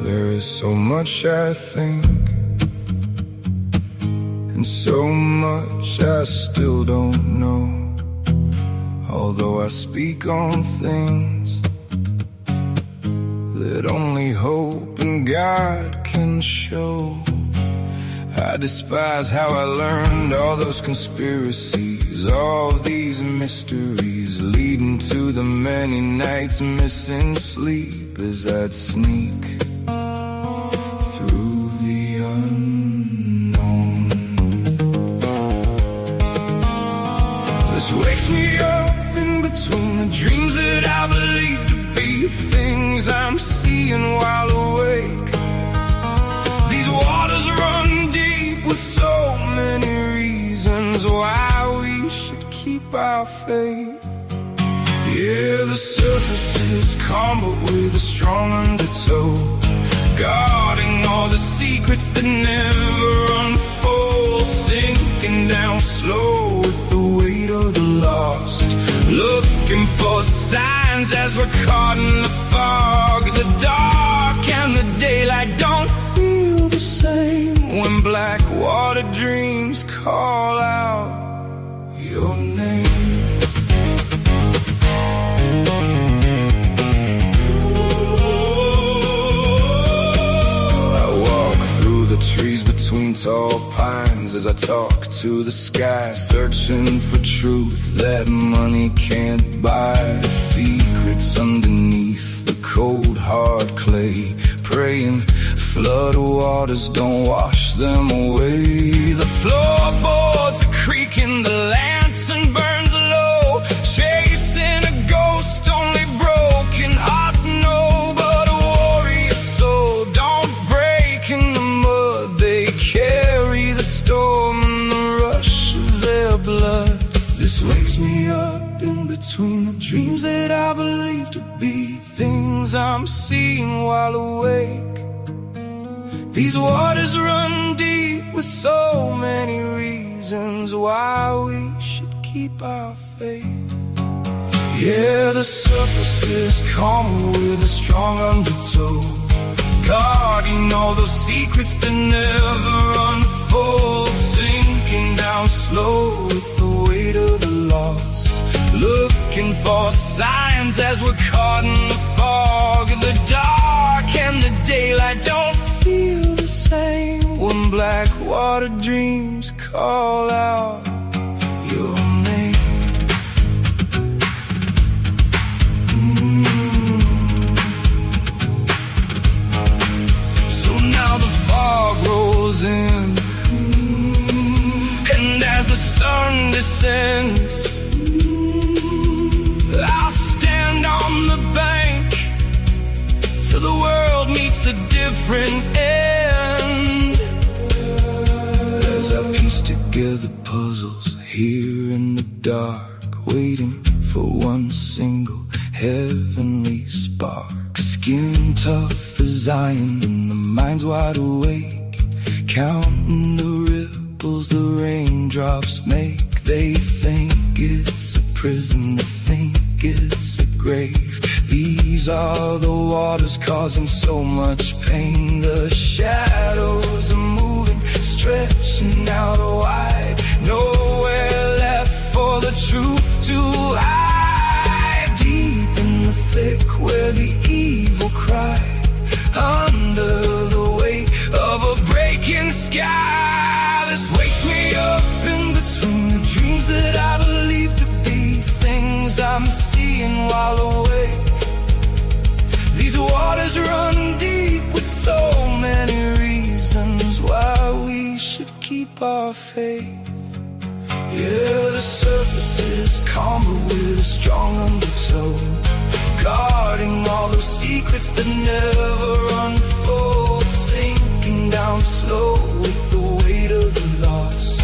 There is so much I think, and so much I still don't know. Although I speak on things that only hope and God can show. I despise how I learned all those conspiracies, all these mysteries, leading to the many nights missing sleep as I'd sneak through the unknown. This wakes me up in between the dreams that I believe to be things I'm seeing while awake. These waters run deep with so many reasons why we should keep our faith. Yeah, the surface is calm but with a strong undertow, guarding all the secrets that never unfold, sinking down slow with the weight of the lost, looking for signs as we're caught in the fog. The dark and the daylight don't feel the same when black water dreams call out your name. Trees between tall pines as I talk to the sky, searching for truth that money can't buy. Secrets underneath the cold hard clay, praying flood waters don't wash them away. The floorboards are creaking, the lantern burns low, chasing a ghost only broken hearts know. But a warrior soul don't break in the mud, they carry the storm and the rush of their blood. This wakes me up in between the dreams that I believe to be things I'm seeing while awake. These waters run deep with so many reasons why we should keep our faith. Yeah, the surface is calm with a strong undertow, guarding all those secrets that never unfold, sinking down slow with the weight of the lost, looking for signs as we're caught in the fog. The dark and the daylight don't feel the same when black water dreams call out your name. So now the fog rolls in, and as the sun descends, I'll stand on the bank till the world meets a different end. As I piece together puzzles here in the dark, waiting for one single heavenly spark. Skin tough as iron and the mind's wide awake, counting the ripples the raindrops make. They think it's a prison, they think it's a grave. These are the waters causing so much pain. The shadows are moving, stretching out wide, nowhere left for the truth to hide. Deep in the thick where the evil cry, under the sky. This wakes me up in between the dreams that I believe to be things I'm seeing while awake. These waters run deep with so many reasons why we should keep our faith. Yeah, the surface is calm but with a strong undertow, guarding all those secrets that never unfold. Sinking down slow with the weight of the loss,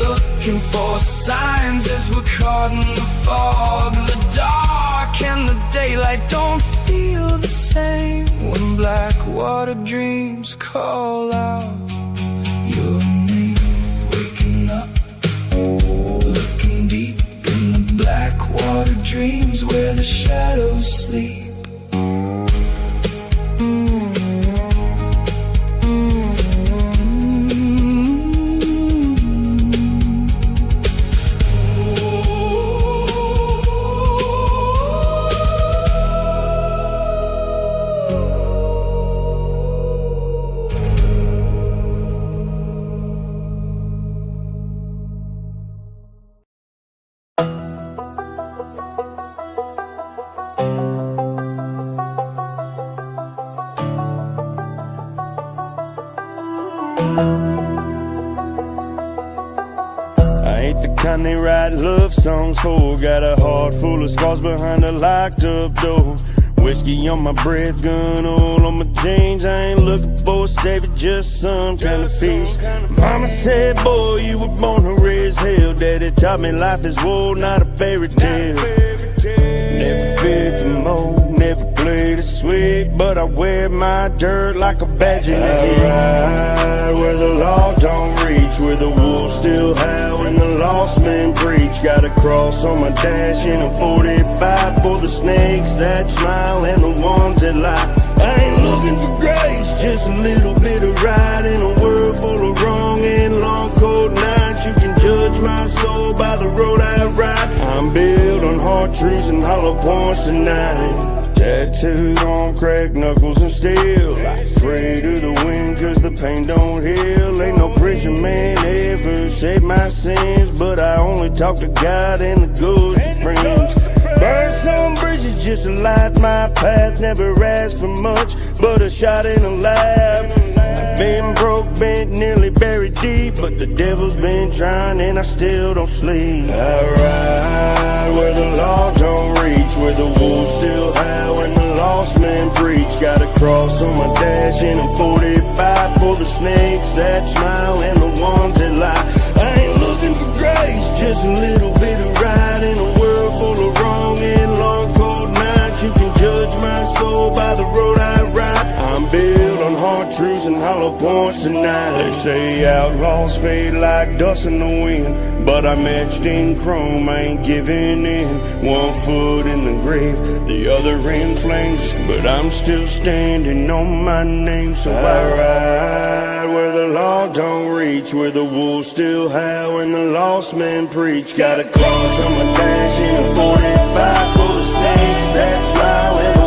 looking for signs as we're caught in the fog. The dark and the daylight don't feel the same when black water dreams call out your name. Waking up, looking deep in the black water dreams where the shadows sleep. I ain't the kind they write love songs for. Got a heart full of scars behind a locked up door. Whiskey on my breath, gun all on my jeans. I ain't looking for a savior, just some kind of peace. Mama said, boy, you were born to raise hell. Daddy taught me life is war, not a fairy tale. Never fit the mold, never played it sweet, but I wear my dirt like a badge in the heat. I ride where the law don't reach, where the wolves still howl and the lost men preach. Got a cross on my dash and a 45 for the snakes that smile and the ones that lie. I ain't looking for grace, just a little bit of right in a world full of wrong and long cold nights. You can judge my soul by the road I ride. I'm built on hard truths and hollow points tonight. Tattooed on cracked knuckles and steel. I pray to the wind cause the pain don't heal. Ain't no preacher man ever saved my sins, but I only talk to God and the ghost of friends. Burn some bridges just to light my path. Never asked for much, but a shot in a laugh. I've been broke, bent, nearly buried deep, but the devil's been trying and I still don't sleep. I ride where the law don't reach, where the wolves still howl and the lost men preach. Got a cross on my dash and a 45 for the snakes that smile and the ones that lie. I ain't looking for grace, just a little bit of right in a world full of wrong and long cold nights. You can judge my soul by the road I ride. I'm built on hard truths and hollow points tonight. They say outlaws fade like dust in the wind, but I'm etched in chrome, I ain't giving in. One foot in the grave, the other in flames, but I'm still standing on my name. So I ride where the law don't reach, where the wolves still howl and the lost men preach. Got a cross on my dash and a 45 for the snakes that smile and